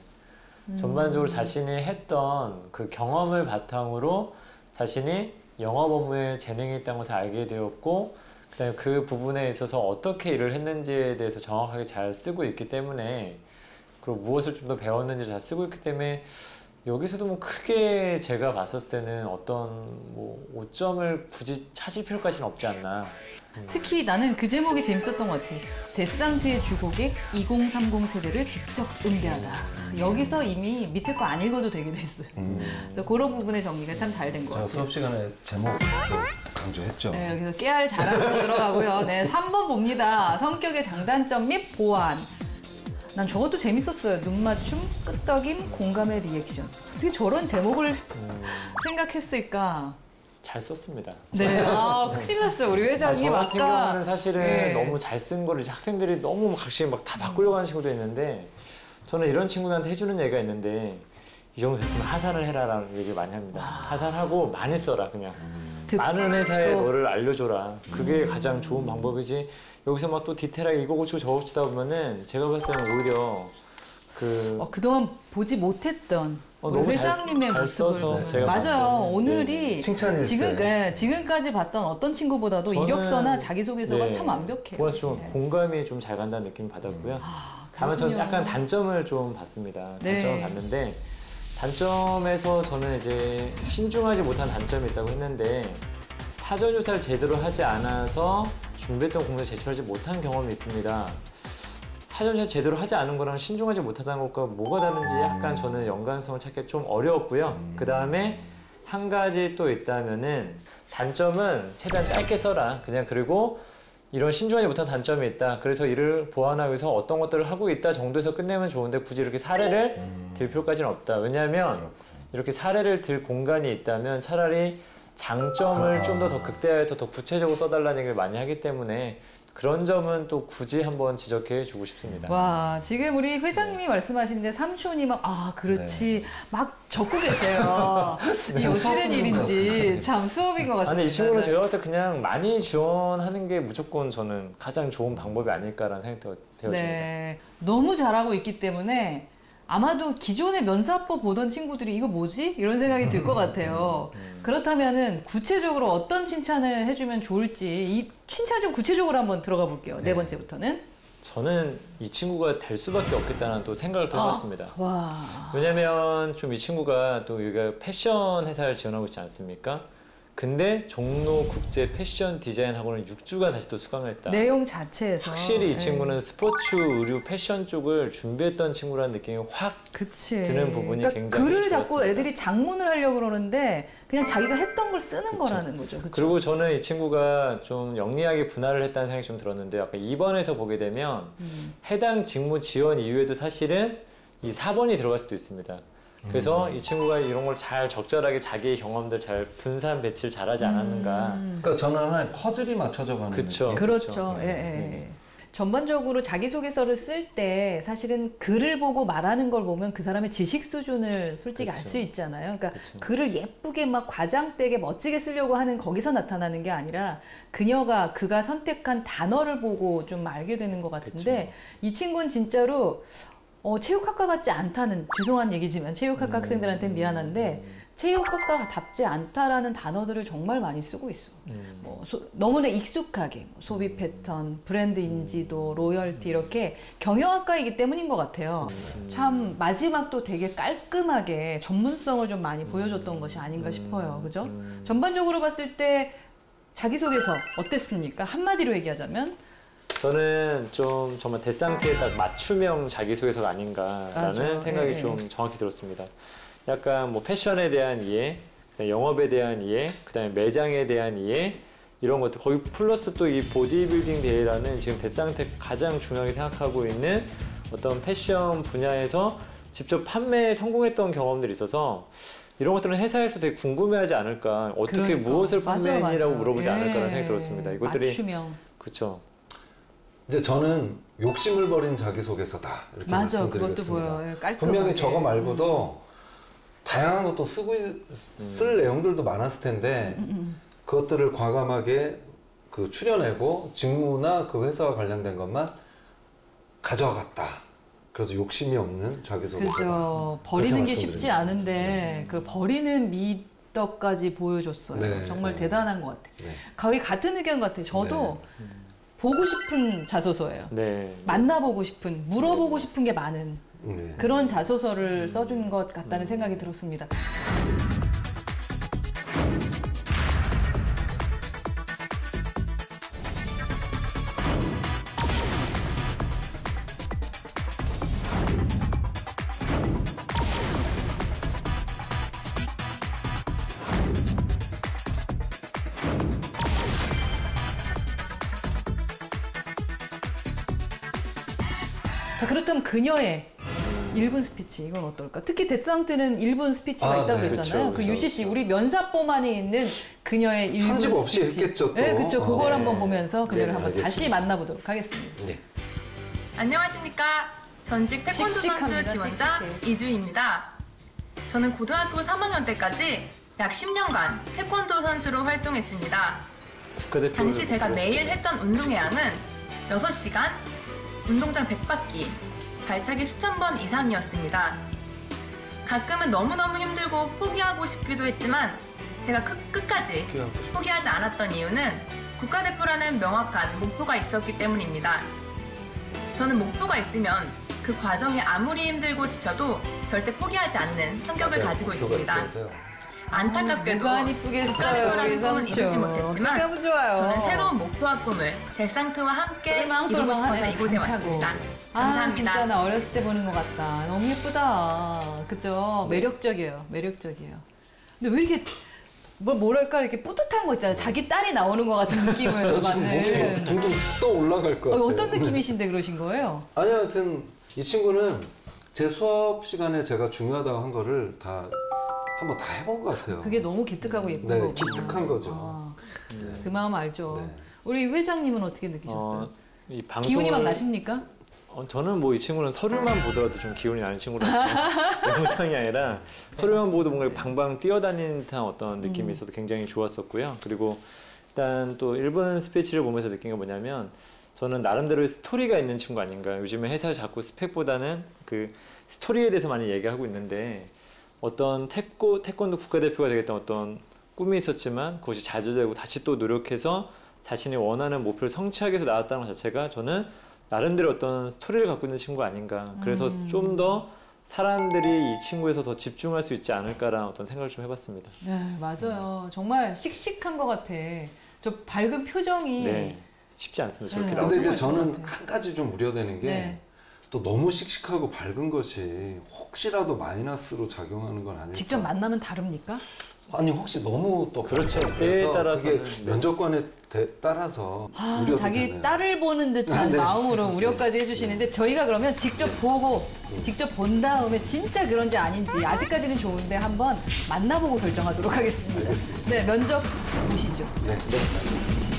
전반적으로 자신이 했던 그 경험을 바탕으로 자신이 영업 업무에 재능이 있다는 것을 알게 되었고 그다음에 그 부분에 있어서 어떻게 일을 했는지에 대해서 정확하게 잘 쓰고 있기 때문에 그리고 무엇을 좀 더 배웠는지 잘 쓰고 있기 때문에 여기서도 뭐 크게 제가 봤었을 때는 어떤 뭐 오점을 굳이 찾을 필요까지는 없지 않나. 특히 나는 그 제목이 재밌었던 것 같아. 데스상트의 주고객 2030 세대를 직접 응대하다. 여기서 이미 밑에 거 안 읽어도 되게 됐어요. 그래서 그런 부분의 정리가 참 잘 된 것 같아요. 제가 수업 시간에 제목도 강조했죠. 네, 여기서 깨알 잘하고 들어가고요. 네, 3번 봅니다. 성격의 장단점 및 보완. 난 저것도 재밌었어요. 눈맞춤, 끄떡임, 공감의 리액션. 어떻게 저런 제목을 생각했을까? 잘 썼습니다. 네, 큰일 났어요. 우리 회장님 저 같은 아까. 경우는 사실은 네. 너무 잘 쓴 거를 이제 학생들이 너무 각시 막 다 바꾸려고 하는 친구도 있는데 저는 이런 친구들한테 해주는 얘기가 있는데 이 정도 됐으면 하산을 해라라는 얘기를 많이 합니다. 하산하고 많이 써라 그냥. 많은 회사에 너를 알려줘라. 그게 가장 좋은 방법이지. 여기서 막 또 디테일하게 이거 고치고 저거 고치다 보면은 제가 봤을 때는 오히려 그동안 보지 못했던 우리 너무 회장님의 잘 모습을 써서 제가 맞아요. 오늘이 칭찬일세. 지금까지 봤던 어떤 친구보다도 저는, 이력서나 자기소개서가 네, 참 완벽해요. 그래서 좀 공감이 좀 잘 간다는 느낌을 받았고요. 다만 저는 그렇군요. 약간 단점을 좀 봤습니다. 네. 단점을 봤는데 단점에서 저는 이제 신중하지 못한 단점이 있다고 했는데 사전 조사를 제대로 하지 않아서 준비했던 공부를 제출하지 못한 경험이 있습니다. 사전 조사 제대로 하지 않은 거랑 신중하지 못하다는 것과 뭐가 다른지 약간 저는 연관성을 찾기 좀 어려웠고요. 그 다음에 한 가지 또 있다면은 단점은 최대한 짧게 써라. 그냥 그리고 이런 신중하지 못한 단점이 있다. 그래서 이를 보완하기 위해서 어떤 것들을 하고 있다 정도에서 끝내면 좋은데 굳이 이렇게 사례를 들 필요까지는 없다. 왜냐하면 이렇게 사례를 들 공간이 있다면 차라리 장점을 좀 더 극대화해서 더 구체적으로 써달라는 얘기를 많이 하기 때문에 그런 점은 또 굳이 한번 지적해 주고 싶습니다. 와, 지금 우리 회장님이 말씀하시는데 삼촌이 막, 그렇지. 막 적고 계세요. 이게 어떻게 된 일인지 참 수업인 것 같습니다. 아니, 이 친구는 제가 볼 때 그냥 많이 지원하는 게 무조건 저는 가장 좋은 방법이 아닐까라는 생각이 되어집니다. 네, 너무 잘하고 있기 때문에 아마도 기존의 면사법 보던 친구들이 이거 뭐지? 이런 생각이 들 것 같아요. 그렇다면은 구체적으로 어떤 칭찬을 해주면 좋을지 이 칭찬 좀 구체적으로 한번 들어가 볼게요. 네 번째부터는. 저는 이 친구가 될 수밖에 없겠다는 또 생각을 또 해봤습니다. 와. 왜냐면 좀 이 친구가 또 여기가 패션 회사를 지원하고 있지 않습니까? 근데 종로 국제 패션 디자인 학원을 6주간 다시 또 수강을 했다. 내용 자체에서. 확실히 이 친구는 스포츠, 의류, 패션 쪽을 준비했던 친구라는 느낌이 확 드는 부분이 그러니까 굉장히 글을 좋았습니다. 자꾸 애들이 장문을 하려고 그러는데 그냥 자기가 했던 걸 쓰는 거라는 거죠. 그쵸? 그리고 저는 이 친구가 좀 영리하게 분할을 했다는 생각이 좀 들었는데 아까 2번에서 보게 되면 해당 직무 지원 이후에도 사실은 이 4번이 들어갈 수도 있습니다. 그래서 이 친구가 이런 걸 잘 적절하게 자기의 경험들 잘 분산 배치를 잘하지 않았는가. 그러니까 저는 하나의 퍼즐이 맞춰져 가는 그쵸. 그렇죠. 예. 전반적으로 자기소개서를 쓸 때 사실은 글을 보고 말하는 걸 보면 그 사람의 지식 수준을 솔직히 알 수 있잖아요. 그러니까 글을 예쁘게 막 과장되게 멋지게 쓰려고 하는 거기서 나타나는 게 아니라 그가 선택한 단어를 보고 좀 알게 되는 것 같은데 이 친구는 진짜로 체육학과 같지 않다는, 죄송한 얘기지만 체육학과 학생들한테는 미안한데 체육학과답지 않다라는 단어들을 정말 많이 쓰고 있어. 너무나 익숙하게 소비 패턴, 브랜드 인지도, 로열티 이렇게 경영학과이기 때문인 것 같아요. 참 마지막도 되게 깔끔하게 전문성을 좀 많이 보여줬던 것이 아닌가 싶어요. 그죠? 전반적으로 봤을 때 자기소개서 어땠습니까? 한마디로 얘기하자면 저는 좀 정말 대상티에 딱 맞춤형 자기소개서가 아닌가라는 생각이 좀 정확히 들었습니다. 약간 뭐 패션에 대한 이해, 그다음에 영업에 대한 이해, 그다음에 매장에 대한 이해 이런 것들 거기 플러스 또 이 보디빌딩 대회라는 지금 대상테 가장 중요하게 생각하고 있는 어떤 패션 분야에서 직접 판매에 성공했던 경험들이 있어서 이런 것들은 회사에서 되게 궁금해하지 않을까, 어떻게 무엇을 판매했니라고 물어보지 않을까라는 생각이 들었습니다. 이것들이 맞춤형. 그렇죠. 이제 저는 욕심을 버린 자기소개서다 이렇게 말씀드리겠습니다. 그것도 보여요. 깔끔하게. 분명히 저거 말고도 다양한 것도 쓸 내용들도 많았을 텐데 그것들을 과감하게 추려내고 직무나 그 회사와 관련된 것만 가져갔다. 그래서 욕심이 없는 자기소개서다. 그죠. 버리는 게 쉽지 않은데 그 버리는 미덕까지 보여줬어요. 네, 정말 네. 대단한 것 같아요. 네. 거의 같은 의견 같아요. 저도 보고 싶은 자소서예요. 네. 만나보고 싶은, 물어보고 싶은 게 많은 그런 자소서를 써준 것 같다는 생각이 들었습니다. 자, 그렇다면 그녀의 1분 스피치 이건 어떨까? 특히 데스상트는 1분 스피치가 있다고 그랬잖아요. 그 UCC 우리 면사법 안에 있는 그녀의 1분 편집 스피치. 없이 했겠죠, 또. 네, 그렇죠. 그걸 네. 한번 보면서 그녀를 한번 알겠습니다. 다시 만나보도록 하겠습니다. 네. 안녕하십니까. 전직 태권도 선수 씩씩합니다, 지원자 씩씩해. 이주입니다. 저는 고등학교 3학년 때까지 약 10년간 태권도 선수로 활동했습니다. 당시 제가 매일 했던 운동의 양은 6시간, 운동장 100바퀴, 발차기 수천 번 이상이었습니다. 가끔은 너무너무 힘들고 포기하고 싶기도 했지만 제가 끝까지 포기하지 않았던 이유는 국가대표라는 명확한 목표가 있었기 때문입니다. 저는 목표가 있으면 그 과정이 아무리 힘들고 지쳐도 절대 포기하지 않는 성격을 가지고 있습니다. 안타깝게도 뭐가 안 이쁘겠어요, 국가대표라는 우리 꿈은 이루지 삼촌. 못했지만 너무 좋아요. 저는 새로운 목표와 꿈을 데상트와 함께 똘망똘망하네, 이루고 싶어서 이곳에 반차고. 왔습니다. 아, 감사합니다. 진짜 나 어렸을 때 보는 것 같다. 너무 예쁘다. 그죠? 매력적이에요. 매력적이에요. 근데 왜 이렇게 뭐랄까 이렇게 뿌듯한 거 있잖아요. 자기 딸이 나오는 것 같은 느낌을 받는. 둥둥 떠 올라갈 것 같아요. 어떤 느낌이신데 그러신 거예요? 아니 하여튼 이 친구는 제 수업 시간에 제가 중요하다고 한 거를 한번 다 해본 것 같아요. 그게 너무 기특하고 예쁜 네, 거구나. 기특한 거죠. 그 마음 알죠. 우리 회장님은 어떻게 느끼셨어요? 이 방송을... 기운이 막 나십니까? 저는 뭐 이 친구는 서류만 보더라도 좀 기운이 나는 친구라서 영상이 아니라 서류만 보고도 뭔가 방방 뛰어다니는 듯한 어떤 느낌이 있어서 굉장히 좋았었고요. 그리고 일단 또 일본 스피치를 보면서 느낀 게 뭐냐면 저는 나름대로 스토리가 있는 친구 아닌가. 요즘에 회사에 자꾸 스펙보다는 그 스토리에 대해서 많이 얘기를 하고 있는데 어떤 태권도 국가대표가 되겠다는 어떤 꿈이 있었지만 그것이 좌절되고 다시 또 노력해서 자신이 원하는 목표를 성취하기 위해서 나왔다는 것 자체가 저는 나름대로 어떤 스토리를 갖고 있는 친구 아닌가. 그래서 좀 더 사람들이 이 친구에서 더 집중할 수 있지 않을까라는 어떤 생각을 좀 해봤습니다. 네, 맞아요. 정말 씩씩한 것 같아. 저 밝은 표정이. 네, 쉽지 않습니다. 저렇게 근데 이제 저는 한 가지 좀 우려되는 게 또 네. 너무 씩씩하고 밝은 것이 혹시라도 마이너스로 작용하는 건 아닐까. 직접 만나면 다릅니까? 아니 혹시 너무 또 그렇죠. 때에 따라서는 면접관에 따라서 우려도 자기 되네요. 딸을 보는 듯한 네. 마음으로 우려까지 해주시는데 저희가 그러면 직접 보고 직접 본 다음에 진짜 그런지 아닌지 아직까지는 좋은데 한번 만나보고 결정하도록 하겠습니다. 알겠습니다. 네, 면접 보시죠. 네, 알겠습니다.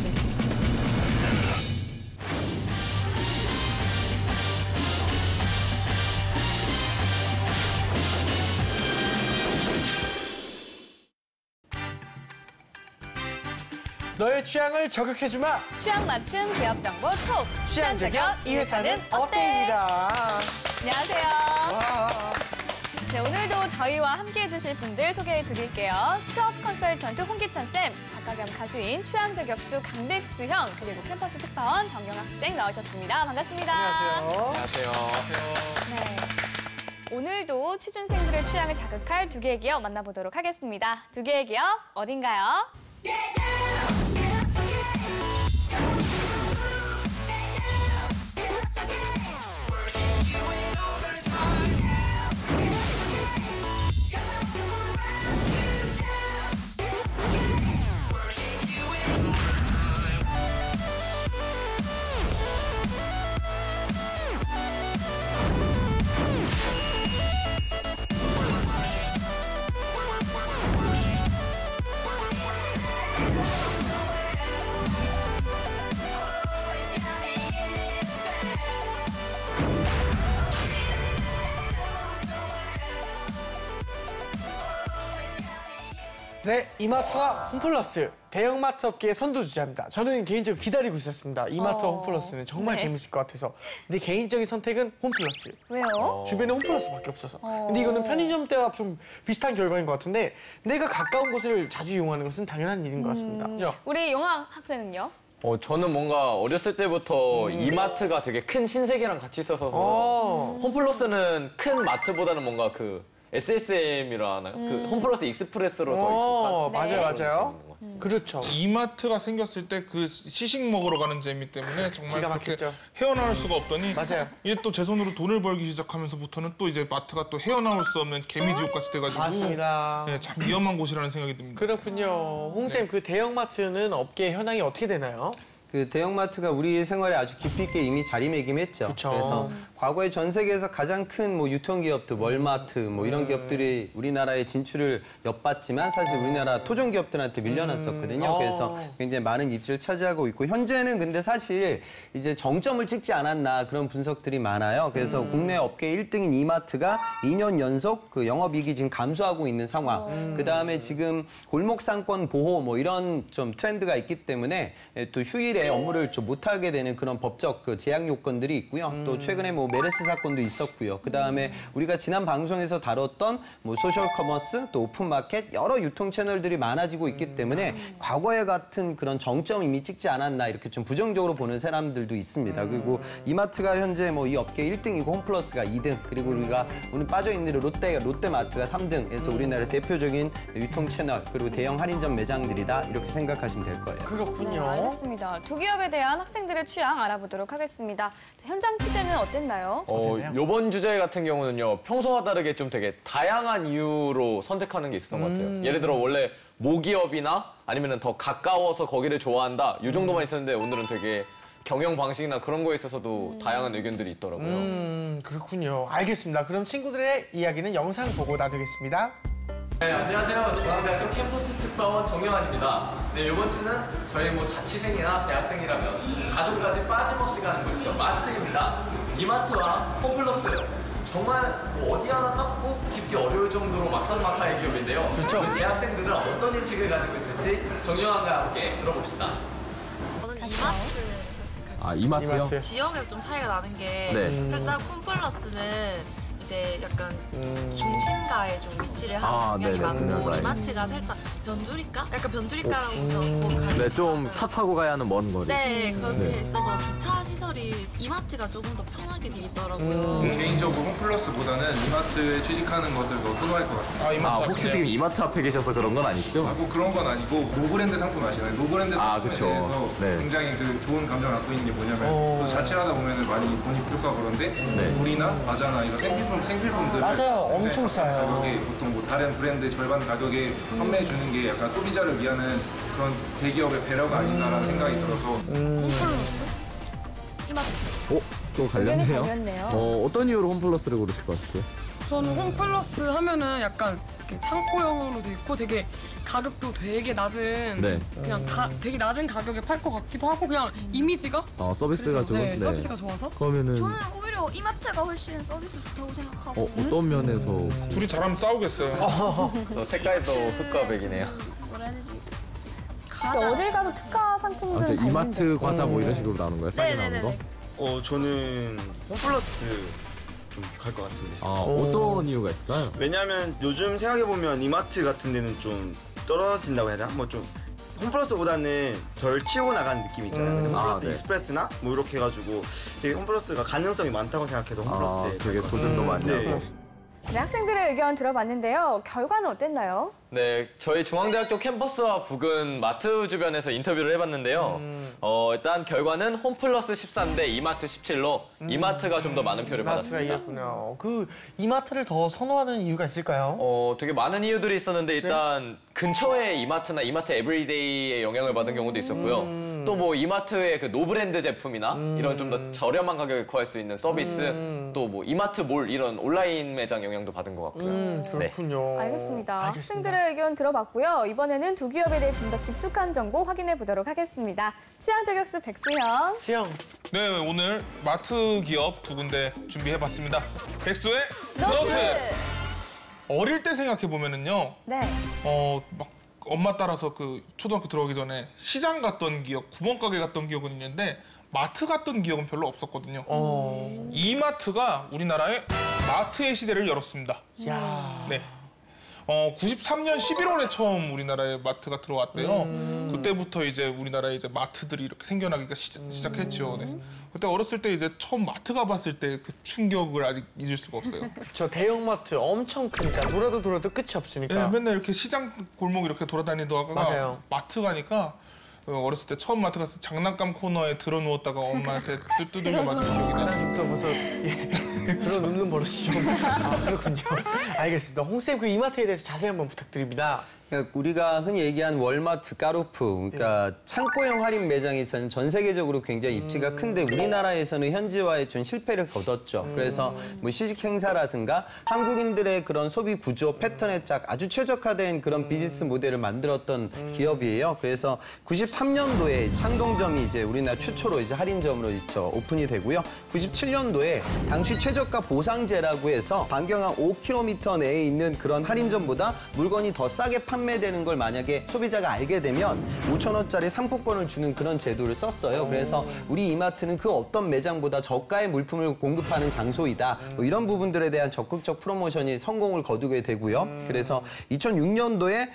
너의 취향을 저격해주마. 취향 맞춤 기업 정보 톡. 취향 저격 이 회사는 어때입니다. 안녕하세요. 와. 네, 오늘도 저희와 함께 해주실 분들 소개해 드릴게요. 취업 컨설턴트 홍기찬 쌤, 작가 겸 가수인 취향 저격수 강백수 형, 그리고 캠퍼스 특파원 정경학 학생 나오셨습니다. 반갑습니다. 안녕하세요. 네. 오늘도 취준생들의 취향을 자극할 두 개의 기업 만나보도록 하겠습니다. 두 개의 기업 어딘가요? 네, 이마트와 홈플러스 대형마트 업계의 선두주자입니다. 저는 개인적으로 기다리고 있었습니다. 이마트와 홈플러스는 정말 재밌을 것 같아서. 근데 개인적인 선택은 홈플러스. 왜요? 주변에 홈플러스밖에 없어서. 근데 이거는 편의점 때와 좀 비슷한 결과인 것 같은데 내가 가까운 곳을 자주 이용하는 것은 당연한 일인 것 같습니다. 우리 영화 학생은요? 저는 뭔가 어렸을 때부터 이마트가 되게 큰 신세계랑 같이 있어서 홈플러스는 큰 마트보다는 뭔가 그 SSM이라 하나요? 그 홈플러스 익스프레스로 더 익숙한. 맞아요. 그렇죠. 이마트가 생겼을 때 그 시식 먹으러 가는 재미 때문에 정말 기가 그렇게 막혔죠. 헤어나올 수가 없더니 맞아요. 이제 또 제 손으로 돈을 벌기 시작하면서부터는 또 이제 마트가 또 헤어나올 수 없는 개미지옥같이 돼가지고 맞습니다. 네, 참 위험한 곳이라는 생각이 듭니다. 그렇군요. 홍쌤, 그 대형마트는 업계 현황이 어떻게 되나요? 그 대형마트가 우리 생활에 아주 깊이 있게 이미 자리매김했죠. 그쵸. 그래서 과거에 전 세계에서 가장 큰 뭐 유통기업들, 월마트 뭐 이런 기업들이 우리나라에 진출을 엿봤지만 사실 우리나라 토종 기업들한테 밀려났었거든요. 그래서 굉장히 많은 입지를 차지하고 있고 현재는 근데 사실 이제 정점을 찍지 않았나 그런 분석들이 많아요. 그래서 국내 업계 1등인 이마트가 2년 연속 그 영업이익이 지금 감소하고 있는 상황. 그다음에 지금 골목상권 보호 뭐 이런 좀 트렌드가 있기 때문에 또 휴일에 업무를 좀 못하게 되는 그런 법적 그 제약 요건들이 있고요. 또 최근에 뭐 메르스 사건도 있었고요. 그다음에 우리가 지난 방송에서 다뤘던 뭐 소셜 커머스 또 오픈마켓 여러 유통 채널들이 많아지고 있기 때문에 과거에 같은 그런 정점 이미 찍지 않았나 이렇게 좀 부정적으로 보는 사람들도 있습니다. 그리고 이마트가 현재 뭐 이 업계 1등이고 홈플러스가 2등 그리고 우리가 오늘 빠져있는 롯데마트가 3등에서 우리나라 대표적인 유통 채널 그리고 대형 할인점 매장들이다 이렇게 생각하시면 될 거예요. 그렇군요. 알겠습니다. 두 기업에 대한 학생들의 취향 알아보도록 하겠습니다. 자, 현장 취재는 어땠나요? 이번 주제 같은 경우는요. 평소와 다르게 좀 되게 다양한 이유로 선택하는 게 있었던 것 같아요. 예를 들어 원래 모기업이나 아니면 더 가까워서 거기를 좋아한다. 이 정도만 있었는데 오늘은 되게 경영 방식이나 그런 거에 있어서도 다양한 의견들이 있더라고요. 그렇군요. 알겠습니다. 그럼 친구들의 이야기는 영상 보고 나누겠습니다. 네, 안녕하세요. 중앙대학교 캠퍼스 특파원 정영환입니다. 네, 이번 주는 저희 자취생이나 대학생이라면 가족까지 빠짐없이 가는 곳이죠. 마트입니다. 이마트와 홈플러스. 정말 어디 하나 딱 꼭 짚기 어려울 정도로 막상막하의 기업인데요. 그렇죠. 그 대학생들은 어떤 인식을 가지고 있을지 정영환과 함께 들어봅시다. 저는 이마트. 이마트요? 지역에 좀 차이가 나는 게 네. 살짝 홈플러스는 이제 약간 중심가에 좀 위치를 하는 경향이 많고 이마트가 살짝 변두리가? 약간 변두리가라고 보면 네, 좀 차 타고 가야 하는 먼 거리. 네, 그렇게 있어서 주차 시설이 이마트가 조금 더 편하게 돼 있더라고요. 개인적으로 홈플러스보다는 이마트에 취직하는 것을 더 선호할 것 같습니다. 혹시 지금 이마트 앞에 계셔서 그런 건 아니시죠? 뭐 그런 건 아니고 노브랜드 상품 아시나요? 노브랜드 상품에 그쵸. 대해서 네. 굉장히 좋은 감정을 갖고 있는 게 뭐냐면 또 자취를 하다 보면 많이 돈이 부족하고 그런데 물이나 과자나 이런 생필품들을 맞아요. 엄청 싸요. 가격에 보통 다른 브랜드 절반 가격에 판매해 주는 게 약간 소비자를 위하는 그런 대기업의 배려가 아닌가라는 생각이 들어서 홈플러스? 이마트. 좀 의견이 갈렸네요. 어떤 이유로 홈플러스를 고르실 것 같으세요? 저는 홈플러스 하면은 약간 이렇게 창고형으로 돼 있고 되게 가격도 되게 낮은 그냥 되게 낮은 가격에 팔 것 같기도 하고 그냥 이미지가 서비스가 좀 서비스가 좋아서 그러면은 저는 오히려 이마트가 훨씬 서비스 좋다고 생각하고 어떤 면에서 혹시? 둘이 잘하면 싸우겠어요. 색깔도 흑과 백이네요. 뭐라 해야 되지? 어딜 가도 특가 상품들은 다 이마트 있는데. 과자 뭐 이런 식으로 나오는 거예요? 싸게 나오는 거? 저는 홈플러스 좀 갈 것 같은데. 어떤 이유가 있을까요? 왜냐하면 요즘 생각해보면 이마트 같은 데는 좀 떨어진다고 해야 되나? 좀 홈플러스보다는 덜 치고 나가는 느낌이 있잖아요. 홈플러스 익스프레스나 뭐 이렇게 해가지고 되게 홈플러스가 가능성이 많다고 생각해도 홈플러스에 되게 도전도 많이 하고. 네, 학생들의 의견 들어봤는데요. 결과는 어땠나요? 네, 저희 중앙대학교 캠퍼스와 부근 마트 주변에서 인터뷰를 해봤는데요. 일단 결과는 홈플러스 13대 이마트 17로 이마트가 좀 더 많은 표를 받았습니다. 이마트가 이겼군요. 그 이마트를 더 선호하는 이유가 있을까요? 되게 많은 이유들이 있었는데 일단 근처에 이마트나 이마트 에브리데이의 영향을 받은 경우도 있었고요. 또 뭐 이마트의 그 노브랜드 제품이나 이런 좀 더 저렴한 가격에 구할 수 있는 서비스, 또 뭐 이마트 몰 이런 온라인 매장 영향도 받은 것 같고요. 그렇군요. 알겠습니다. 학생들의 의견 들어봤고요. 이번에는 두 기업에 대해 좀 더 깊숙한 정보 확인해 보도록 하겠습니다. 취향 저격수 백수영. 수영. 네, 오늘 마트 기업 두 군데 준비해봤습니다. 백수의 노트! 어릴 때 생각해보면은요. 네. 막 엄마 따라서 그 초등학교 들어가기 전에 시장 갔던 기억, 구멍가게 갔던 기억은 있는데 마트 갔던 기억은 별로 없었거든요. 이마트가 우리나라의 마트의 시대를 열었습니다. 야. 네. 93년 11월에 처음 우리나라에 마트가 들어왔대요. 그때부터 이제 우리나라에 이제 마트들이 이렇게 생겨나기가 시작했죠. 네. 그때 어렸을 때 이제 처음 마트 가봤을 때 그 충격을 아직 잊을 수가 없어요. 그렇죠. 대형마트 엄청 크니까 돌아도 끝이 없으니까. 네, 맨날 이렇게 시장 골목 이렇게 돌아다니다가 맞아요. 마트 가니까 어렸을 때 처음 마트 가서 장난감 코너에 들어 누웠다가 엄마한테 두들겨 맞은 기억이 나요. 그날부터 벌써 들어 눕는 버릇이 좀 그렇군요. 알겠습니다. 홍쌤 그 이마트에 대해서 자세히 한번 부탁드립니다. 그러니까 우리가 흔히 얘기한 월마트, 까르푸, 그러니까 창고형 할인 매장이 전 세계적으로 굉장히 입지가 큰데 우리나라에서는 현지화에 좀 실패를 거뒀죠. 그래서 뭐 시식 행사라든가 한국인들의 그런 소비 구조 패턴에 딱 아주 최적화된 그런 비즈니스 모델을 만들었던 기업이에요. 그래서 93년도에 창동점이 이제 우리나라 최초로 이제 할인점으로 오픈이 되고요. 97년도에 당시 최저가 보상제라고 해서 반경 한 5km 내에 있는 그런 할인점보다 물건이 더 싸게 판매되는 걸 만약에 소비자가 알게 되면 5,000원짜리 상품권을 주는 그런 제도를 썼어요. 그래서 우리 이마트는 그 어떤 매장보다 저가의 물품을 공급하는 장소이다. 뭐 이런 부분들에 대한 적극적 프로모션이 성공을 거두게 되고요. 그래서 2006년도에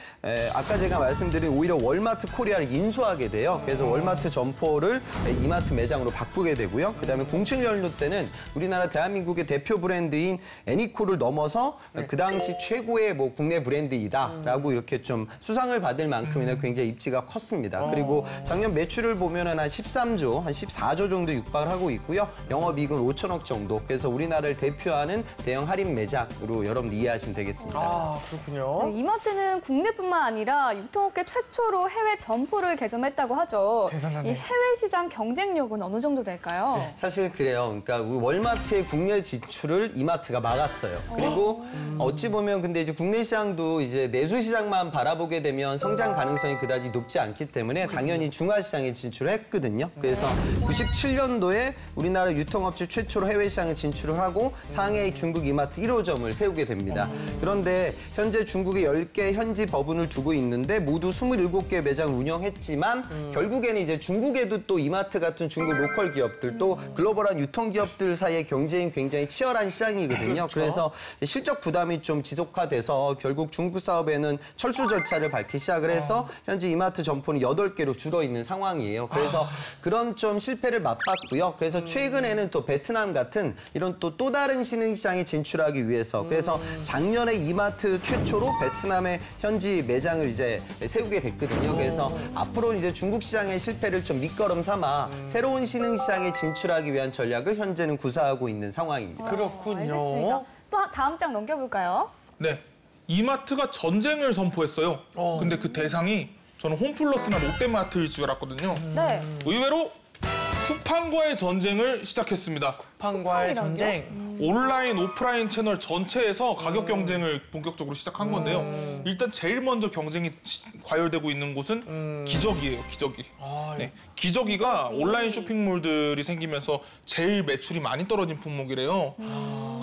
아까 제가 말씀드린 오히려 월마트 코리아를 인수하게 취소하게 돼요. 그래서 월마트 점포를 이마트 매장으로 바꾸게 되고요. 그다음에 07년도 때는 우리나라 대한민국의 대표 브랜드인 애니코를 넘어서 그 당시 최고의 뭐 국내 브랜드이다라고 이렇게 좀 수상을 받을 만큼이나 굉장히 입지가 컸습니다. 그리고 작년 매출을 보면은 한 13조, 한 14조 정도 육박을 하고 있고요. 영업이익은 5천억 정도. 그래서 우리나라를 대표하는 대형 할인 매장으로 여러분들 이해하시면 되겠습니다. 아, 그렇군요. 네, 이마트는 국내뿐만 아니라 유통업계 최초로 해외 점포를 개점했다고 하죠. 대단하네. 이 해외 시장 경쟁력은 어느 정도 될까요? 사실 그래요. 그러니까 우리 월마트의 국내 진출을 이마트가 막았어요. 그리고 어찌 보면 근데 이제 국내 시장도 이제 내수 시장만 바라보게 되면 성장 가능성이 그다지 높지 않기 때문에 당연히 중화 시장에 진출을 했거든요. 그래서 97년도에 우리나라 유통업체 최초로 해외 시장에 진출을 하고 상해 중국 이마트 1호점을 세우게 됩니다. 그런데 현재 중국에 10개 현지 법인을 두고 있는데 모두 27개 매장을 운영했지만 결국에는 이제 중국에도 또 이마트 같은 중국 로컬 기업들 또 글로벌한 유통 기업들 사이의 경쟁이 굉장히 치열한 시장이거든요. 그래서 실적 부담이 좀 지속화돼서 결국 중국 사업에는 철수 절차를 밟기 시작을 해서 현재 이마트 점포는 8개로 줄어 있는 상황이에요. 그래서 그런 좀 실패를 맛봤고요. 그래서 최근에는 또 베트남 같은 이런 또 다른 신흥시장에 진출하기 위해서 그래서 작년에 이마트 최초로 베트남의 현지 매장을 이제 세우게 됐거든요. 그래서 앞으로는 이제 중국 시장의 실패를 좀 밑거름 삼아 새로운 신흥시장에 진출하기 위한 전략을 현재는 구사하고 있는 상황입니다. 그렇군요. 알겠습니다. 또 다음 장 넘겨볼까요? 네, 이마트가 전쟁을 선포했어요. 근데 그 대상이 저는 홈플러스나 롯데마트일 줄 알았거든요. 네. 의외로 쿠팡과의 전쟁을 시작했습니다. 쿠팡과의 전쟁? 온라인, 오프라인 채널 전체에서 가격 경쟁을 본격적으로 시작한 건데요. 일단 제일 먼저 경쟁이 과열되고 있는 곳은 기저귀예요, 기저귀. 네, 기저귀가 온라인 쇼핑몰들이 생기면서 제일 매출이 많이 떨어진 품목이래요.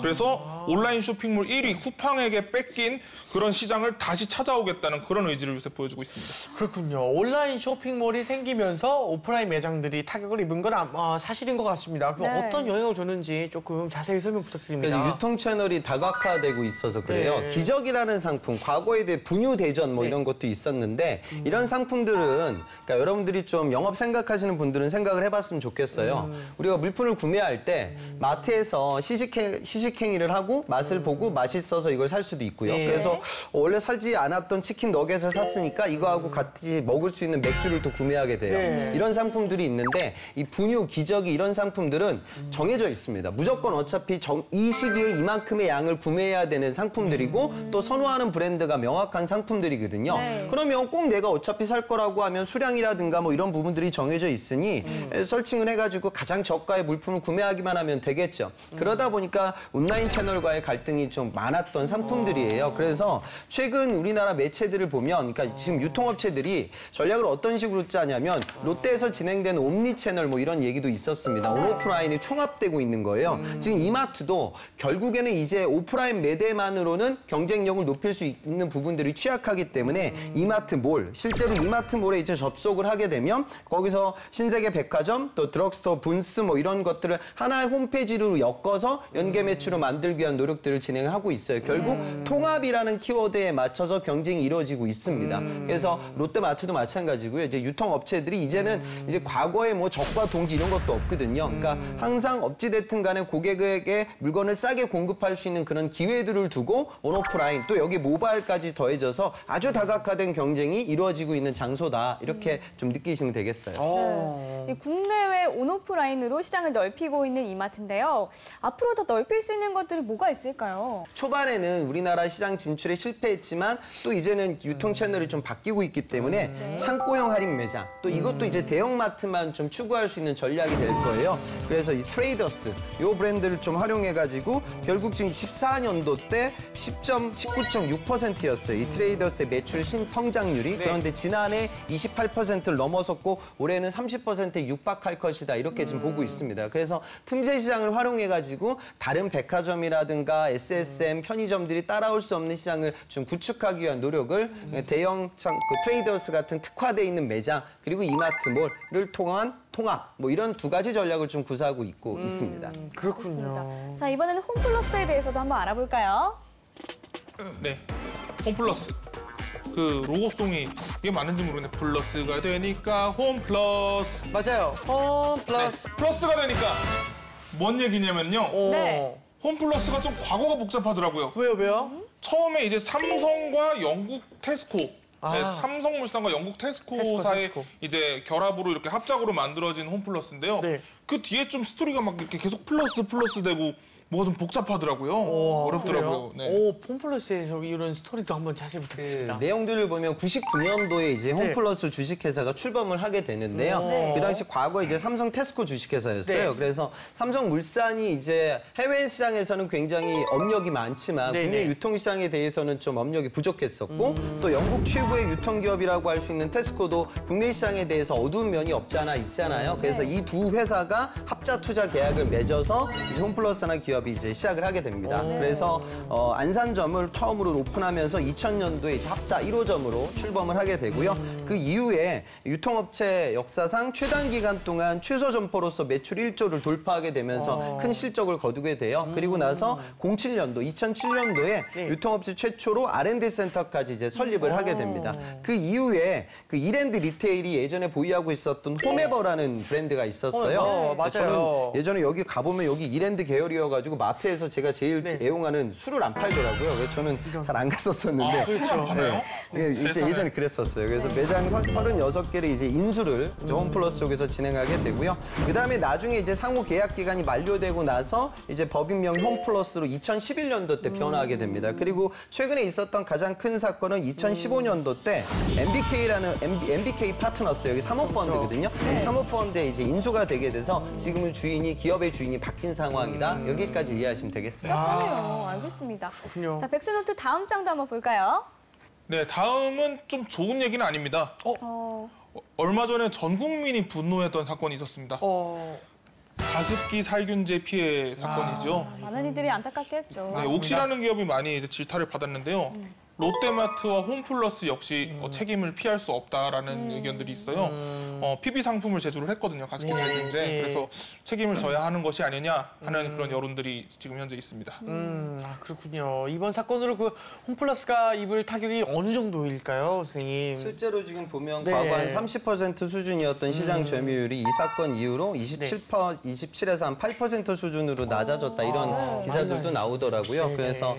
그래서 온라인 쇼핑몰 1위 쿠팡에게 뺏긴 그런 시장을 다시 찾아오겠다는 그런 의지를 요새 보여주고 있습니다. 그렇군요. 온라인 쇼핑몰이 생기면서 오프라인 매장들이 타격을 입은 건 사실인 것 같습니다. 그 어떤 영향을 줬는지 조금 자세히 설명 부탁드립니다. 유통 채널이 다각화되고 있어서 그래요. 네. 기저귀라는 상품, 과거에 대해 분유 대전 뭐 이런 것도 있었는데 이런 상품들은 그러니까 여러분들이 좀 영업 생각하시는 분들은 생각을 해봤으면 좋겠어요. 우리가 물품을 구매할 때 마트에서 시식행위를 하고 맛을 보고 맛있어서 이걸 살 수도 있고요. 그래서 원래 살지 않았던 치킨 너겟을 샀으니까 이거하고 같이 먹을 수 있는 맥주를 또 구매하게 돼요. 이런 상품들이 있는데 이 분유, 기저귀 이런 상품들은 정해져 있습니다. 무조건 어차피 이 시기에 이만큼의 양을 구매해야 되는 상품들이고 또 선호하는 브랜드가 명확한 상품들이거든요. 그러면 꼭 내가 어차피 살 거라고 하면 수량이라든가 뭐 이런 부분들이 정해져 있으니 설칭을 해가지고 가장 저가의 물품을 구매하기만 하면 되겠죠. 그러다 보니까 온라인 채널과의 갈등이 좀 많았던 상품들이에요. 그래서 최근 우리나라 매체들을 보면 그러니까 지금 유통업체들이 전략을 어떤 식으로 짜냐면 롯데에서 진행되는 옴니 채널 뭐 이런 얘기도 있었습니다. 온오프라인이 총합되고 있는 거예요. 지금 이마트도 결국에는 이제 오프라인 매대만으로는 경쟁력을 높일 수 있는 부분들이 취약하기 때문에 이마트몰, 실제로 이마트몰에 이제 접속을 하게 되면 거기서 신세계 백화점, 또 드럭스토어, 분스 뭐 이런 것들을 하나의 홈페이지로 엮어서 연계 매출을 만들기 위한 노력들을 진행하고 있어요. 결국 통합이라는 키워드에 맞춰서 경쟁이 이루어지고 있습니다. 그래서 롯데마트도 마찬가지고요. 이제 유통업체들이 이제는 이제 과거에 뭐 적과 동지 이런 것도 없거든요. 그러니까 항상 어찌됐든 간에 고객에게 물건을 싸게 공급할 수 있는 그런 기회들을 두고 온오프라인 또 여기 모바일까지 더해져서 아주 다각화된 경쟁이 이루어지고 있는 장소다. 이렇게 좀 느끼시면 되겠어요. 네. 국내외 온오프라인으로 시장을 넓히고 있는 이마트인데요. 앞으로 더 넓힐 수 있는 것들이 뭐가 있을까요? 초반에는 우리나라 시장 진출에 실패했지만 또 이제는 유통 채널이 좀 바뀌고 있기 때문에 창고형 할인 매장 또 이것도 이제 대형마트만 좀 추구할 수 있는 전략이 될 거예요. 그래서 이 트레이더스 이 브랜드를 좀 활용해가지고 결국 지금 14년도 때 19.6%였어요. 이 트레이더스의 매출 성장률이. 그런데 지난해 28%를 넘어섰고 올해는 30%에 육박할 것이다. 이렇게 지금 보고 있습니다. 그래서 틈새 시장을 활용해가지고 다른 백화점이라든가 SSM, 편의점들이 따라올 수 없는 시장을 좀 구축하기 위한 노력을 대형 트레이더스 같은 특화되어 있는 매장 그리고 이마트몰을 통한 통합 뭐 이런 두 가지 전략을 좀 구사하고 있습니다. 그렇군요. 자, 이번에는 홈플러스에 대해서도 한번 알아볼까요? 네, 홈플러스. 그 로고송이 이게 맞는지 모르겠는데 플러스가 되니까 홈 플러스 맞아요. 홈 플러스. 네, 플러스가 되니까 뭔 얘기냐면요. 네. 홈 플러스가 좀 과거가 복잡하더라고요. 왜요? 처음에 이제 삼성과 영국 테스코, 네, 삼성물산과 영국 테스코사의 이제 결합으로 이렇게 합작으로 만들어진 홈플러스인데요. 그 뒤에 좀 스토리가 막 이렇게 계속 플러스 되고 뭐가 좀 복잡하더라고요. 어렵더라고요. 네. 오, 홈플러스에서 이런 스토리도 한번 자세히 부탁드립니다. 내용들을 보면 99년도에 이제 홈플러스 주식회사가 출범을 하게 되는데요. 그 당시 과거 이제 삼성 테스코 주식회사였어요. 그래서 삼성물산이 이제 해외 시장에서는 굉장히 업력이 많지만 국내 유통시장에 대해서는 좀 업력이 부족했었고 또 영국 최고의 유통기업이라고 할 수 있는 테스코도 국내 시장에 대해서 어두운 면이 없지 않아 있잖아요. 그래서 이 두 회사가 합자 투자 계약을 맺어서 이제 홈플러스라는 기업이 이제 시작을 하게 됩니다. 그래서 안산점을 처음으로 오픈하면서 2000년도에 이제 합자 1호점으로 출범을 하게 되고요. 그 이후에 유통업체 역사상 최단 기간 동안 최소 점포로서 매출 1조를 돌파하게 되면서 큰 실적을 거두게 돼요. 그리고 나서 2007년도에 유통업체 최초로 R&D 센터까지 이제 설립을 하게 됩니다. 그 이후에 그 이랜드 리테일이 예전에 보유하고 있었던 홈에버라는 브랜드가 있었어요. 맞아요. 저는 예전에 여기 가보면 여기 이랜드 계열이어가지고 마트에서 제가 제일 애용하는 술을 안 팔더라고요. 그래서 저는 잘 안 갔었었는데. 그렇죠. 이제 예전에 그랬었어요. 그래서 매장 36개를 이제 인수를 홈플러스 쪽에서 진행하게 되고요. 그 다음에 나중에 이제 상호 계약 기간이 만료되고 나서 이제 법인명 홈플러스로 2011년도 때 변화하게 됩니다. 그리고 최근에 있었던 가장 큰 사건은 2015년도 때 MBK 파트너스 여기 사모펀드거든요. 이 사모펀드에 이제 인수가 되게 돼서 지금은 기업의 주인이 바뀐 상황이다. 여기까지 이해하시면 되겠어요. 그래요. 알겠습니다. 그렇군요. 자, 백스노트 다음 장도 한번 볼까요? 네, 다음은 좀 좋은 얘기는 아닙니다. 얼마 전에 전 국민이 분노했던 사건이 있었습니다. 가습기 살균제 피해 사건이죠. 많은 이들이 안타깝게 했죠. 네, 옥시라는 기업이 많이 이제 질타를 받았는데요. 롯데마트와 홈플러스 역시 책임을 피할 수 없다라는 의견들이 있어요. PB 상품을 제조를 했거든요, 가습기 살균제. 그래서 책임을 져야 하는 것이 아니냐 하는 그런 여론들이 지금 현재 있습니다. 그렇군요. 이번 사건으로 그 홈플러스가 입을 타격이 어느 정도일까요, 선생님? 실제로 지금 보면 과거 한 30% 수준이었던 시장 점유율이 이 사건 이후로 27에서 한 8% 수준으로 낮아졌다 이런 기사들도 나오더라고요. 그래서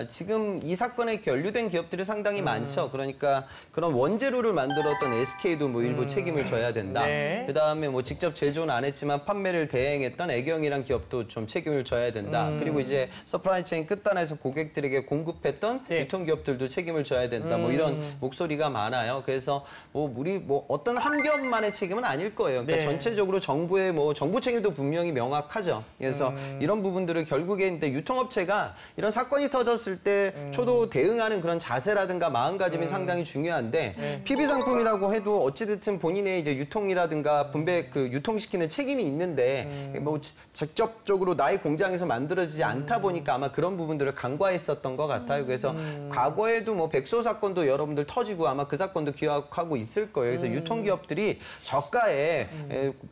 지금 이 사건에 연루된 기업들이 상당히 많죠. 그러니까 그런 원재료를 만들었던 SK도 뭐 일부 책임을 져야 된다. 그다음에 뭐 직접 제조는 안 했지만 판매를 대행했던 애경이란 기업도 좀 책임을 져야 된다. 그리고 이제 서플라이 체인 끝단에서 고객들에게 공급했던 유통기업들도 책임을 져야 된다. 뭐 이런 목소리가 많아요. 그래서 우리 어떤 한 기업만의 책임은 아닐 거예요. 그러니까 전체적으로 정부의 정부 책임도 분명히 명확하죠. 그래서 이런 부분들을 결국에 근데 유통업체가 이런 사건이 터졌을 때 초도 대응하는 그런 자세라든가 마음가짐이 상당히 중요한데 PB 상품이라고 해도 어찌됐든 본인의 이제 유통이라든가 분배 유통시키는 책임이 있는데 뭐 직접적으로 나의 공장에서 만들어지지 않다 보니까 아마 그런 부분들을 간과했었던 것 같아요. 그래서 과거에도 뭐 백소 사건도 여러분들 터지고 아마 그 사건도 기억하고 있을 거예요. 그래서 유통기업들이 저가에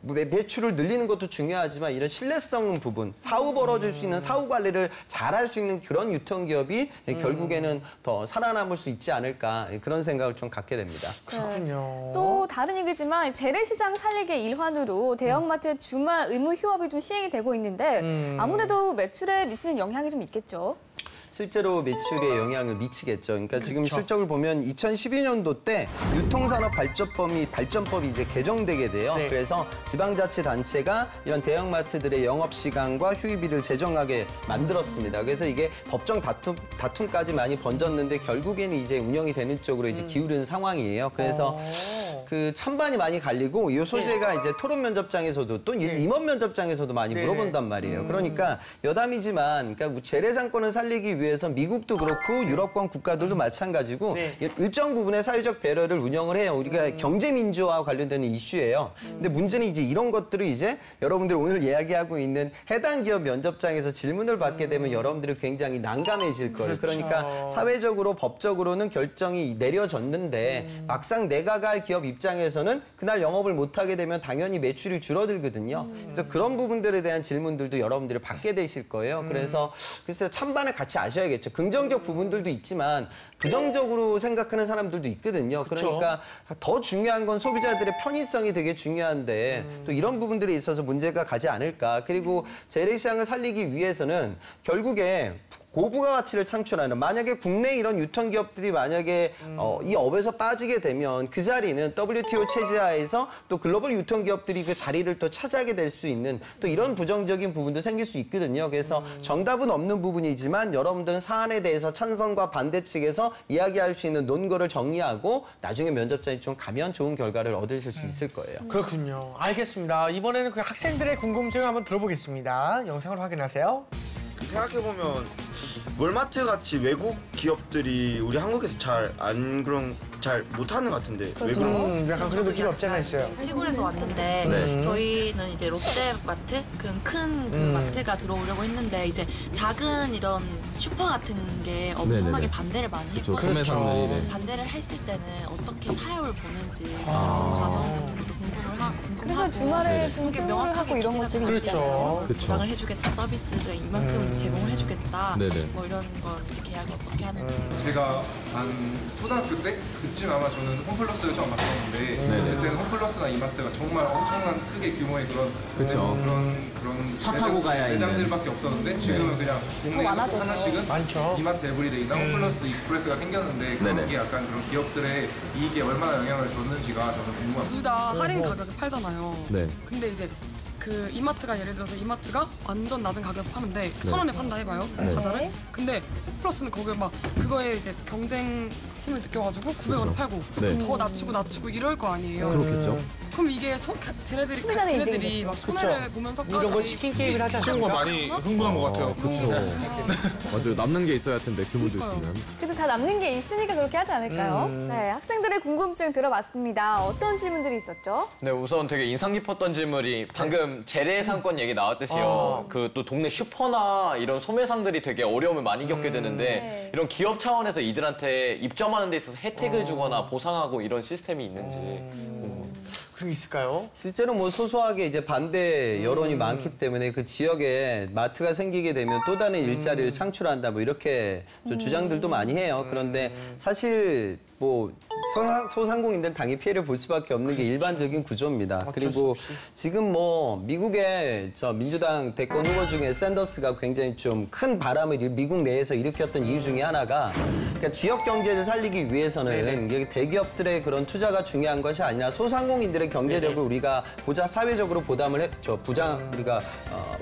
매출을 늘리는 것도 중요하지만 이런 신뢰성 부분, 사후 벌어질 수 있는 사후 관리를 잘할 수 있는 그런 유통기업이 결국에는 더 살아남을 수 있지 않을까 그런 생각을 좀 갖게 됩니다. 그렇군요. 또 다른 얘기지만 재래시장 살리기의 일환으로 대형마트의 주말 의무 휴업이 좀 시행이 되고 있는데 아무래도 매출에 미치는 영향이 좀 있겠죠. 실제로 매출에 영향을 미치겠죠. 그러니까 지금 실적을 보면 2012년도 때 유통산업 발전법이 이제 개정되게 돼요. 그래서 지방자치단체가 이런 대형마트들의 영업시간과 휴일비를 제정하게 만들었습니다. 그래서 이게 법정 다툼까지 많이 번졌는데 결국에는 이제 운영이 되는 쪽으로 이제 기울은 상황이에요. 그래서 그 찬반이 많이 갈리고 이 소재가 이제 토론 면접장에서도 또 임원 면접장에서도 많이 물어본단 말이에요. 그러니까 여담이지만 그러니까 재래상권을 살리기 위해서 미국도 그렇고 유럽권 국가들도 마찬가지고 일정 부분의 사회적 배려를 운영을 해요. 우리가 경제 민주화와 관련되는 이슈예요. 근데 문제는 이제 이런 것들을 이제 여러분들 오늘 이야기하고 있는 해당 기업 면접장에서 질문을 받게 되면 여러분들이 굉장히 난감해질 거예요. 그러니까 사회적으로 법적으로는 결정이 내려졌는데 막상 내가 갈 기업 입장에서는 그날 영업을 못하게 되면 당연히 매출이 줄어들거든요. 그래서 그런 부분들에 대한 질문들도 여러분들이 받게 되실 거예요. 그래서 찬반을 같이 아셔야겠죠. 긍정적 부분들도 있지만 부정적으로 생각하는 사람들도 있거든요. 그러니까 더 중요한 건 소비자들의 편의성이 되게 중요한데 또 이런 부분들에 있어서 문제가 가지 않을까. 그리고 재래시장을 살리기 위해서는 결국에 고부가 가치를 창출하는, 만약에 국내 이런 유통기업들이 만약에 이 업에서 빠지게 되면 그 자리는 WTO 체제하에서 또 글로벌 유통기업들이 그 자리를 또 차지하게 될 수 있는 또 이런 부정적인 부분도 생길 수 있거든요. 그래서 정답은 없는 부분이지만 여러분들은 사안에 대해서 찬성과 반대 측에서 이야기할 수 있는 논거를 정리하고 나중에 면접자에 좀 가면 좋은 결과를 얻으실 수 있을 거예요. 그렇군요. 알겠습니다. 이번에는 그 학생들의 궁금증을 한번 들어보겠습니다. 영상을 확인하세요. 생각해보면 월마트 같이 외국 기업들이 우리 한국에서 잘 못하는 것 같은데 왜 그런? 약간 그런 느낌이 없지 않아 있어요. 시골에서 왔는데 저희는 이제 롯데마트 그런 큰 그 마트가 들어오려고 했는데 이제 작은 이런 슈퍼 같은 게 엄청나게 반대를 많이 했거든요. 반대를 했을 때는 어떻게 타협을 보는지 그런 과정 같은 것도 궁금하고 그래서 주말에 좀 명확하게 하고 이런 것들이 있잖아요. 보장을 해주겠다, 서비스가 이만큼 제공을 해주겠다, 뭐 이런 거 이제 계약을 어떻게 하는지. 제가 한 초등학교 때 그쯤 아마 저는 홈플러스를 처음 봤었는데 그때는 홈플러스나 이마트가 정말 엄청난 크게 규모의 그런 차 타고 가야 매장들밖에 없었는데 지금은 그냥 동네에서 하나씩은 많죠. 이마트 에브리데이나 홈플러스 익스프레스가 생겼는데 그런 게 약간 그런 기업들의 이익에 얼마나 영향을 줬는지가 저는 궁금합니다. 둘 다 할인 가격에 팔잖아요. 네. 근데 이제 그 이마트가 예를 들어서 이마트가 완전 낮은 가격에 파는데 1,000원에 판다 해봐요, 과자를. 근데 플러스는 거기에 막 그거에 이제 경쟁심을 느껴가지고 900원에 팔고 더 낮추고 이럴 거 아니에요. 그렇겠죠. 그럼 이게 걔네들이 막 손해를 보면서까지 이런 거 치킨 게임을 하지 그런 거 않습니까? 많이 흥분한 것 같아요. 그렇죠. 맞아요. 남는 게 있어야 할 텐데 규모도 있으면. 그래도 다 남는 게 있으니까 그렇게 하지 않을까요? 네, 학생들의 궁금증 들어봤습니다. 어떤 질문들이 있었죠? 네, 우선 되게 인상 깊었던 질문이 방금 재래상권 얘기 나왔듯이요. 그 또 동네 슈퍼나 이런 소매상들이 되게 어려움을 많이 겪게 되는데 이런 기업 차원에서 이들한테 입점하는 데 있어서 혜택을 주거나 보상하고 이런 시스템이 있는지. 그런 게 있을까요? 실제로 뭐 소소하게 이제 반대 여론이 많기 때문에 그 지역에 마트가 생기게 되면 또 다른 일자리를 창출한다 뭐 이렇게 좀 주장들도 많이 해요. 그런데 사실 뭐 소상공인들은 당연히 피해를 볼 수밖에 없는 게 일반적인 구조입니다. 그리고 지금 뭐 미국의 민주당 대권 후보 중에 샌더스가 굉장히 좀 큰 바람을 미국 내에서 일으켰던 이유 중에 하나가 그러니까 지역 경제를 살리기 위해서는 대기업들의 그런 투자가 중요한 것이 아니라 소상공인들의 경제력을 우리가 사회적으로 우리가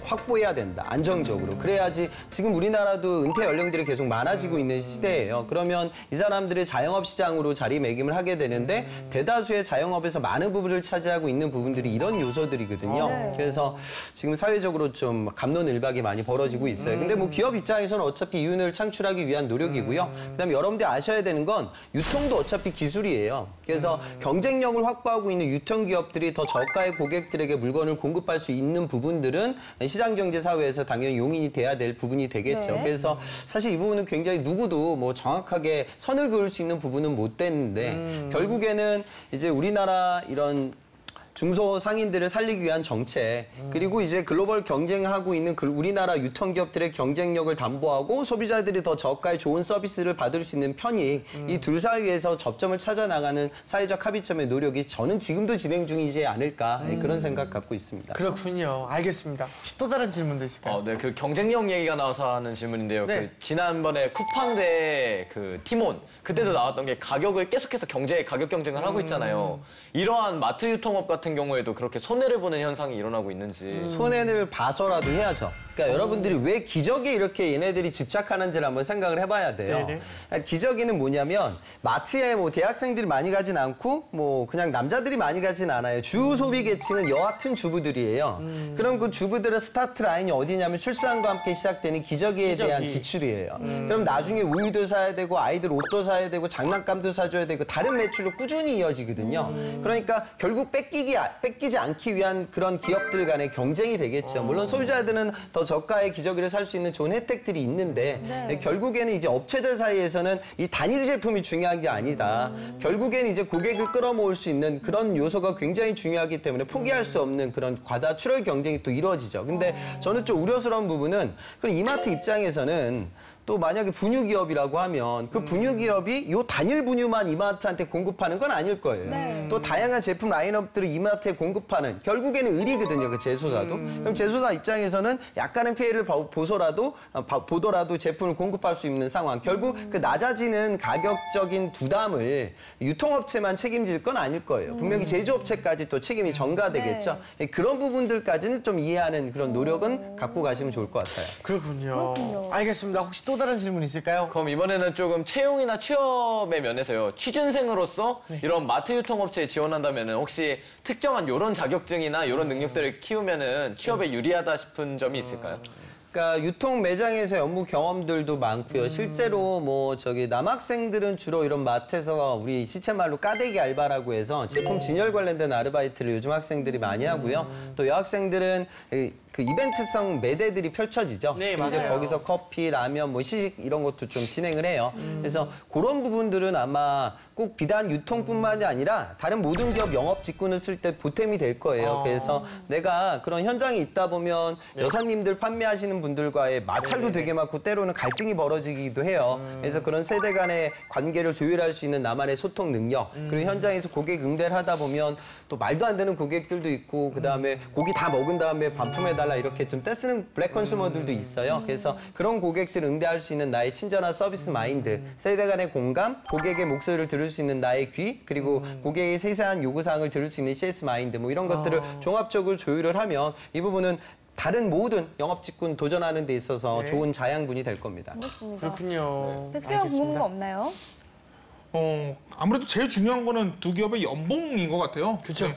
확보해야 된다. 안정적으로. 그래야지 지금 우리나라도 은퇴 연령들이 계속 많아지고 있는 시대예요. 그러면 이 사람들이 자영업 시장으로 자리매김을 하게 되는데 대다수의 자영업에서 많은 부분을 차지하고 있는 부분들이 이런 요소들이거든요. 그래서 지금 사회적으로 좀 갑론을박이 많이 벌어지고 있어요. 근데 뭐 기업 입장에서는 어차피 이윤을 창출하기 위한 노력이고요. 그다음에 여러분들이 아셔야 되는 건 유통도 어차피 기술이에요. 그래서 경쟁력을 확보하고 있는 유통기업들이 더 저가의 고객들에게 물건을 공급할 수 있는 부분들은 시장경제사회에서 당연히 용인이 돼야 될 부분이 되겠죠. 그래서 사실 이 부분은 굉장히 누구도 뭐 정확하게 선을 그을 수 있는 부분은 못 됐는데 결국에는 이제 우리나라 이런 중소상인들을 살리기 위한 정책 그리고 이제 글로벌 경쟁하고 있는 우리나라 유통기업들의 경쟁력을 담보하고 소비자들이 더 저가의 좋은 서비스를 받을 수 있는 편익 이 둘 사이에서 접점을 찾아 나가는 사회적 합의점의 노력이 저는 지금도 진행 중이지 않을까 그런 생각 갖고 있습니다. 그렇군요. 알겠습니다. 혹시 또 다른 질문도 있을까요? 네, 그 경쟁력 얘기가 나와서 하는 질문인데요. 그 지난번에 쿠팡대 그 티몬 그때도 나왔던 게 가격을 계속해서 가격 경쟁을 하고 있잖아요. 이러한 마트 유통업 같은 경우에도 그렇게 손해를 보는 현상이 일어나고 있는지. 손해를 봐서라도 해야죠. 그러니까 여러분들이 왜 기저귀에 이렇게 얘네들이 집착하는지를 한번 생각을 해봐야 돼요. 기저귀는 뭐냐면 마트에 뭐 대학생들이 많이 가진 않고 뭐 그냥 남자들이 많이 가진 않아요. 주 소비 계층은 여하튼 주부들이에요. 그럼 그 주부들의 스타트 라인이 어디냐면 출산과 함께 시작되는 기저귀에 대한 지출이에요. 그럼 나중에 우유도 사야 되고 아이들 옷도 사야 되고 장난감도 사줘야 되고 다른 매출로 꾸준히 이어지거든요. 그러니까 결국 뺏기지 않기 위한 그런 기업들 간의 경쟁이 되겠죠. 물론 소비자들은 더 저가의 기저귀를 살 수 있는 좋은 혜택들이 있는데 결국에는 이제 업체들 사이에서는 이 단일 제품이 중요한 게 아니다. 결국에는 이제 고객을 끌어모을 수 있는 그런 요소가 굉장히 중요하기 때문에 포기할 수 없는 그런 과다 출혈 경쟁이 또 이루어지죠. 근데 저는 좀 우려스러운 부분은 이마트 입장에서는 또 만약에 분유기업이라고 하면 그 분유기업이 요 단일 분유만 이마트한테 공급하는 건 아닐 거예요. 또 다양한 제품 라인업들을 이마트에 공급하는 결국에는 을이거든요. 그 제소사도. 그럼 제소사 입장에서는 약간의 피해를 보더라도 제품을 공급할 수 있는 상황. 결국 그 낮아지는 가격적인 부담을 유통업체만 책임질 건 아닐 거예요. 분명히 제조업체까지 또 책임이 전가되겠죠. 그런 부분들까지는 좀 이해하는 그런 노력은 갖고 가시면 좋을 것 같아요. 그렇군요. 알겠습니다. 혹시 또 다른 질문 있을까요? 그럼 이번에는 조금 채용이나 취업의 면에서요. 취준생으로서 이런 마트 유통업체에 지원한다면 혹시 특정한 이런 자격증이나 이런 능력들을 키우면 취업에 유리하다 싶은 점이 있을까요? 그러니까 유통 매장에서 업무 경험들도 많고요. 실제로 뭐 남학생들은 주로 이런 마트에서 우리 시체말로 까대기 알바라고 해서 제품 진열 관련된 아르바이트를 요즘 학생들이 많이 하고요. 또 여학생들은 그 이벤트성 매대들이 펼쳐지죠. 네, 이제 맞아요. 거기서 커피, 라면, 뭐 시식 이런 것도 좀 진행을 해요. 그래서 그런 부분들은 아마 꼭 비단 유통뿐만이 아니라 다른 모든 기업 영업 직군을 쓸 때 보탬이 될 거예요. 그래서 내가 그런 현장에 있다 보면 여사님들 판매하시는 분들과의 마찰도 되게 많고 때로는 갈등이 벌어지기도 해요. 그래서 그런 세대 간의 관계를 조율할 수 있는 나만의 소통 능력, 그리고 현장에서 고객 응대를 하다 보면 또 말도 안 되는 고객들도 있고 그다음에 고기 다 먹은 다음에 반품해달라 이렇게 좀 떼쓰는 블랙 컨슈머들도 있어요. 그래서 그런 고객들 응대할 수 있는 나의 친절한 서비스 마인드, 세대 간의 공감, 고객의 목소리를 들을 수 있는 나의 귀, 그리고 고객의 세세한 요구사항을 들을 수 있는 CS 마인드 뭐 이런 것들을 종합적으로 조율을 하면 이 부분은 다른 모든 영업 직군 도전하는 데 있어서 좋은 자양분이 될 겁니다. 그렇군요. 백수형 궁금한 거 없나요? 아무래도 제일 중요한 거는 두 기업의 연봉인 것 같아요. 그렇죠.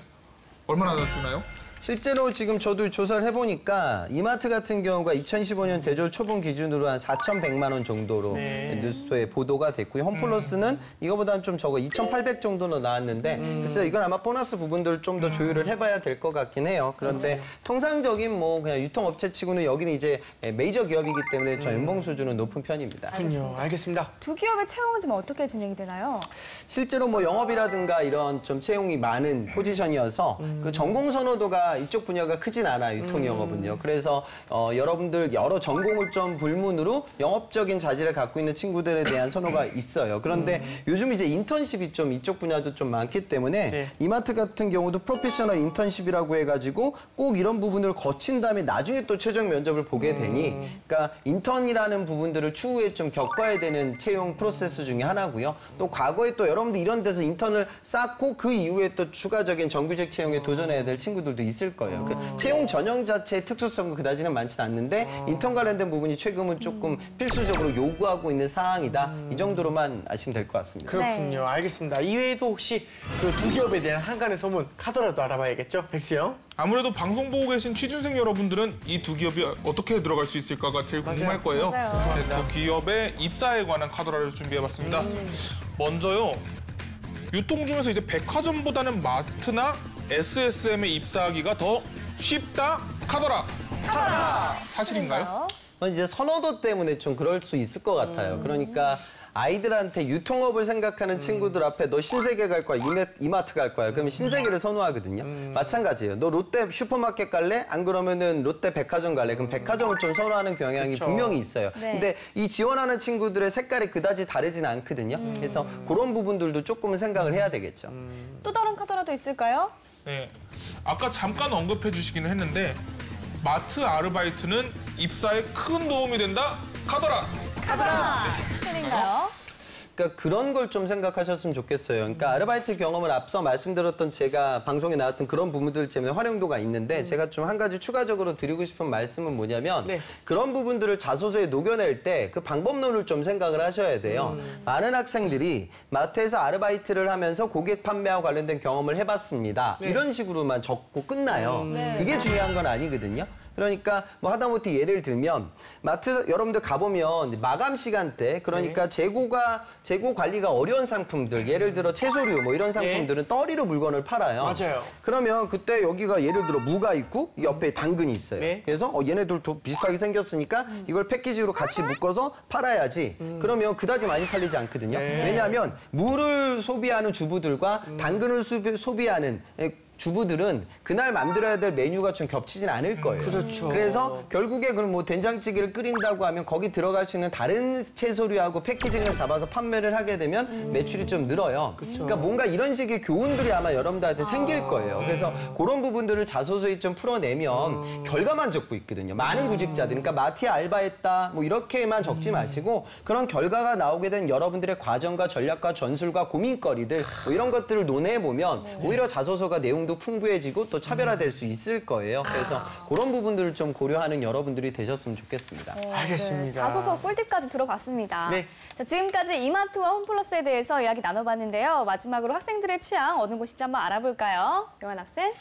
얼마나 주나요? 실제로 지금 저도 조사를 해보니까 이마트 같은 경우가 2015년 대졸 초봉 기준으로 한 4,100만 원 정도로 뉴스토에 보도가 됐고요. 홈플러스는 이거보다는 좀 적어 2,800 정도로 나왔는데 글쎄요, 이건 아마 보너스 부분들을 좀 더 조율을 해봐야 될 것 같긴 해요. 그런데 통상적인 뭐 그냥 유통업체 치고는 여기는 이제 메이저 기업이기 때문에 저 연봉 수준은 높은 편입니다. 알겠습니다. 두 기업의 채용은 좀 어떻게 진행이 되나요? 실제로 뭐 영업이라든가 이런 좀 채용이 많은 포지션이어서 그 전공 선호도가 이쪽 분야가 크진 않아요, 유통 영업은요. 그래서 여러분들 여러 전공을 좀 불문으로 영업적인 자질을 갖고 있는 친구들에 대한 선호가 있어요. 그런데 요즘 이제 인턴십이 좀 이쪽 분야도 좀 많기 때문에 이마트 같은 경우도 프로페셔널 인턴십이라고 해가지고 꼭 이런 부분을 거친 다음에 나중에 또 최종 면접을 보게 되니 그러니까 인턴이라는 부분들을 추후에 좀 겪어야 되는 채용 프로세스 중에 하나고요. 또 과거에 또 여러분들 이런 데서 인턴을 쌓고 그 이후에 또 추가적인 정규직 채용에 도전해야 될 친구들도 있을 거예요. 그 채용 전형 자체의 특수성은 그다지는 많지는 않는데 인턴 관련된 부분이 최근은 조금 필수적으로 요구하고 있는 사항이다. 이 정도로만 아시면 될 것 같습니다. 그렇군요. 알겠습니다. 이외에도 혹시 그 두 기업에 대한 한간의 소문 카더라도 알아봐야겠죠? 백수 형? 아무래도 방송 보고 계신 취준생 여러분들은 이 두 기업이 어떻게 들어갈 수 있을까가 제일 궁금할 거예요. 네, 두 기업의 입사에 관한 카더라를 준비해봤습니다. 먼저요. 유통 중에서 이제 백화점보다는 마트나 SSM에 입사하기가 더 쉽다 카더라. 사실인가요? 이제 선호도 때문에 좀 그럴 수 있을 것 같아요. 그러니까 아이들한테 유통업을 생각하는 친구들 앞에 너 신세계 갈 거야, 이마트 갈 거야. 그러면 신세계를 선호하거든요. 마찬가지예요. 너 롯데 슈퍼마켓 갈래? 안 그러면은 롯데 백화점 갈래? 그럼 백화점을 좀 선호하는 경향이 분명히 있어요. 근데 이 지원하는 친구들의 색깔이 그다지 다르지는 않거든요. 그래서 그런 부분들도 조금은 생각을 해야 되겠죠. 또 다른 카더라도 있을까요? 네. 아까 잠깐 언급해 주시기는 했는데 마트 아르바이트는 입사에 큰 도움이 된다 카더라. 사실인가요? 그러니까 그런 걸 좀 생각하셨으면 좋겠어요. 그러니까 아르바이트 경험을 앞서 말씀드렸던 제가 방송에 나왔던 그런 부분들 때문에 활용도가 있는데 제가 좀 한 가지 추가적으로 드리고 싶은 말씀은 뭐냐면 그런 부분들을 자소서에 녹여낼 때 그 방법론을 좀 생각을 하셔야 돼요. 많은 학생들이 마트에서 아르바이트를 하면서 고객 판매와 관련된 경험을 해봤습니다. 이런 식으로만 적고 끝나요. 그게 중요한 건 아니거든요. 그러니까 뭐 하다못해 예를 들면 마트 여러분들 가보면 마감 시간대 그러니까 재고 관리가 어려운 상품들 예를 들어 채소류 뭐 이런 상품들은 떠리로 물건을 팔아요. 맞아요. 그러면 그때 여기가 예를 들어 무가 있고 옆에 당근이 있어요. 그래서 얘네들도 비슷하게 생겼으니까 이걸 패키지로 같이 묶어서 팔아야지. 그러면 그다지 많이 팔리지 않거든요. 왜냐하면 무를 소비하는 주부들과 당근을 소비하는 주부들은 그날 만들어야 될 메뉴가 좀 겹치진 않을 거예요. 그렇죠. 그래서 결국에 그럼 뭐 된장찌개를 끓인다고 하면 거기 들어갈 수 있는 다른 채소류하고 패키징을 잡아서 판매를 하게 되면 매출이 좀 늘어요. 그러니까 뭔가 이런 식의 교훈들이 아마 여러분들한테 생길 거예요. 그래서 그런 부분들을 자소서에 좀 풀어내면 결과만 적고 있거든요. 많은 구직자들, 그러니까 마트에 알바했다 뭐 이렇게만 적지 마시고 그런 결과가 나오게 된 여러분들의 과정과 전략과 전술과 고민거리들 뭐 이런 것들을 논해보면 오히려 자소서가 내용도 풍부해지고 또 차별화될 수 있을 거예요. 그래서 그런 부분들을 좀 고려하는 여러분들이 되셨으면 좋겠습니다. 알겠습니다. 자소서 꿀팁까지 들어봤습니다. 네. 자, 지금까지 이마트와 홈플러스에 대해서 이야기 나눠봤는데요. 마지막으로 학생들의 취향 어느 곳인지 한번 알아볼까요? 영환 학생?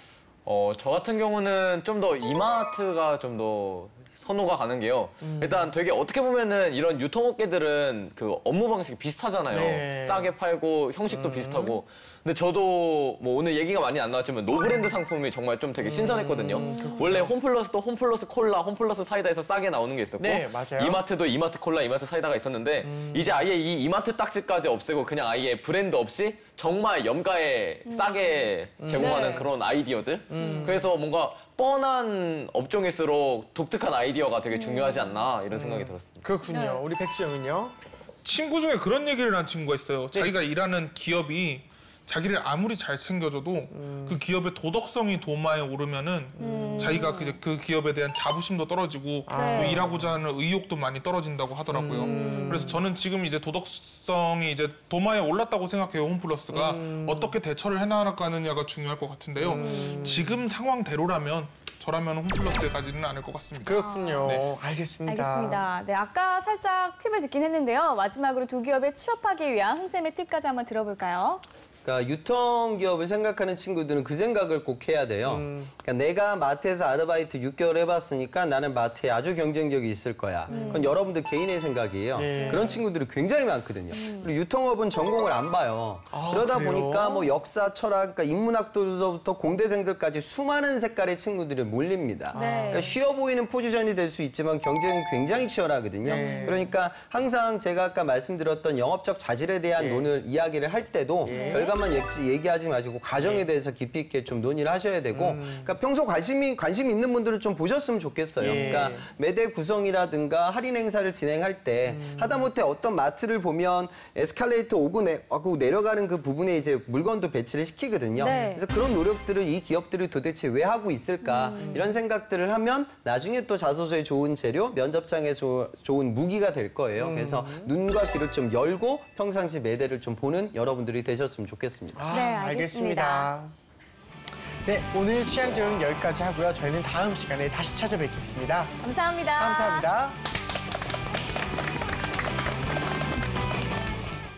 저 같은 경우는 좀 더 이마트가 좀 더 선호가 가는 게요. 일단 되게 어떻게 보면은 이런 유통업계들은 그 업무 방식이 비슷하잖아요. 네. 싸게 팔고 형식도 비슷하고. 근데 저도 뭐 오늘 얘기가 많이 안 나왔지만 노브랜드 상품이 정말 좀 되게 신선했거든요. 원래 홈플러스도 홈플러스 콜라, 홈플러스 사이다에서 싸게 나오는 게 있었고 네, 맞아요. 이마트도 이마트 콜라, 이마트 사이다가 있었는데 이제 아예 이 이마트 딱지까지 없애고 그냥 아예 브랜드 없이 정말 염가에 싸게 제공하는 네. 그런 아이디어들. 그래서 뭔가 뻔한 업종일수록 독특한 아이디어가 되게 중요하지 않나 이런 생각이 들었습니다. 그렇군요. 우리 백수영은요? 친구 중에 그런 얘기를 한 친구가 있어요. 자기가 일하는 기업이 자기를 아무리 잘 챙겨줘도 그 기업의 도덕성이 도마에 오르면은 자기가 그 기업에 대한 자부심도 떨어지고 또 일하고자 하는 의욕도 많이 떨어진다고 하더라고요. 그래서 저는 지금 이제 도덕성이 이제 도마에 올랐다고 생각해요. 홈플러스가 어떻게 대처를 해나가느냐가 중요할 것 같은데요. 지금 상황대로라면 저라면 홈플러스에 가지는 않을 것 같습니다. 그렇군요. 네. 알겠습니다. 알겠습니다. 네, 아까 살짝 팁을 듣긴 했는데요. 마지막으로 두 기업에 취업하기 위한 흥쌤의 팁까지 한번 들어볼까요? 그러니까 유통기업을 생각하는 친구들은 그 생각을 꼭 해야 돼요. 그러니까 내가 마트에서 아르바이트 6개월 해봤으니까 나는 마트에 아주 경쟁력이 있을 거야. 그건 여러분들 개인의 생각이에요. 그런 친구들이 굉장히 많거든요. 그리고 유통업은 전공을 안 봐요. 그러다 그래요? 보니까 뭐 역사, 철학, 그러니까 인문학도서부터 공대생들까지 수많은 색깔의 친구들이 몰립니다. 그러니까 쉬워 보이는 포지션이 될 수 있지만 경쟁은 굉장히 치열하거든요. 그러니까 항상 제가 아까 말씀드렸던 영업적 자질에 대한 논을 이야기를 할 때도 결과만 얘기하지 마시고 과정에 대해서 깊이 있게 좀 논의를 하셔야 되고 그러니까 평소 관심 있는 분들은 좀 보셨으면 좋겠어요. 그러니까 매대 구성이라든가 할인 행사를 진행할 때 하다못해 어떤 마트를 보면 에스컬레이터 오고 내려가는 그 부분에 이제 물건도 배치를 시키거든요. 그래서 그런 노력들을 이 기업들이 도대체 왜 하고 있을까 이런 생각들을 하면 나중에 또 자소서에 좋은 재료, 면접장에 좋은 무기가 될 거예요. 그래서 눈과 귀를 좀 열고 평상시 매대를 좀 보는 여러분들이 되셨으면 좋겠습니다. 네, 알겠습니다. 네, 오늘 취향 제공 여기까지 하고요. 저희는 다음 시간에 다시 찾아뵙겠습니다. 감사합니다. 감사합니다.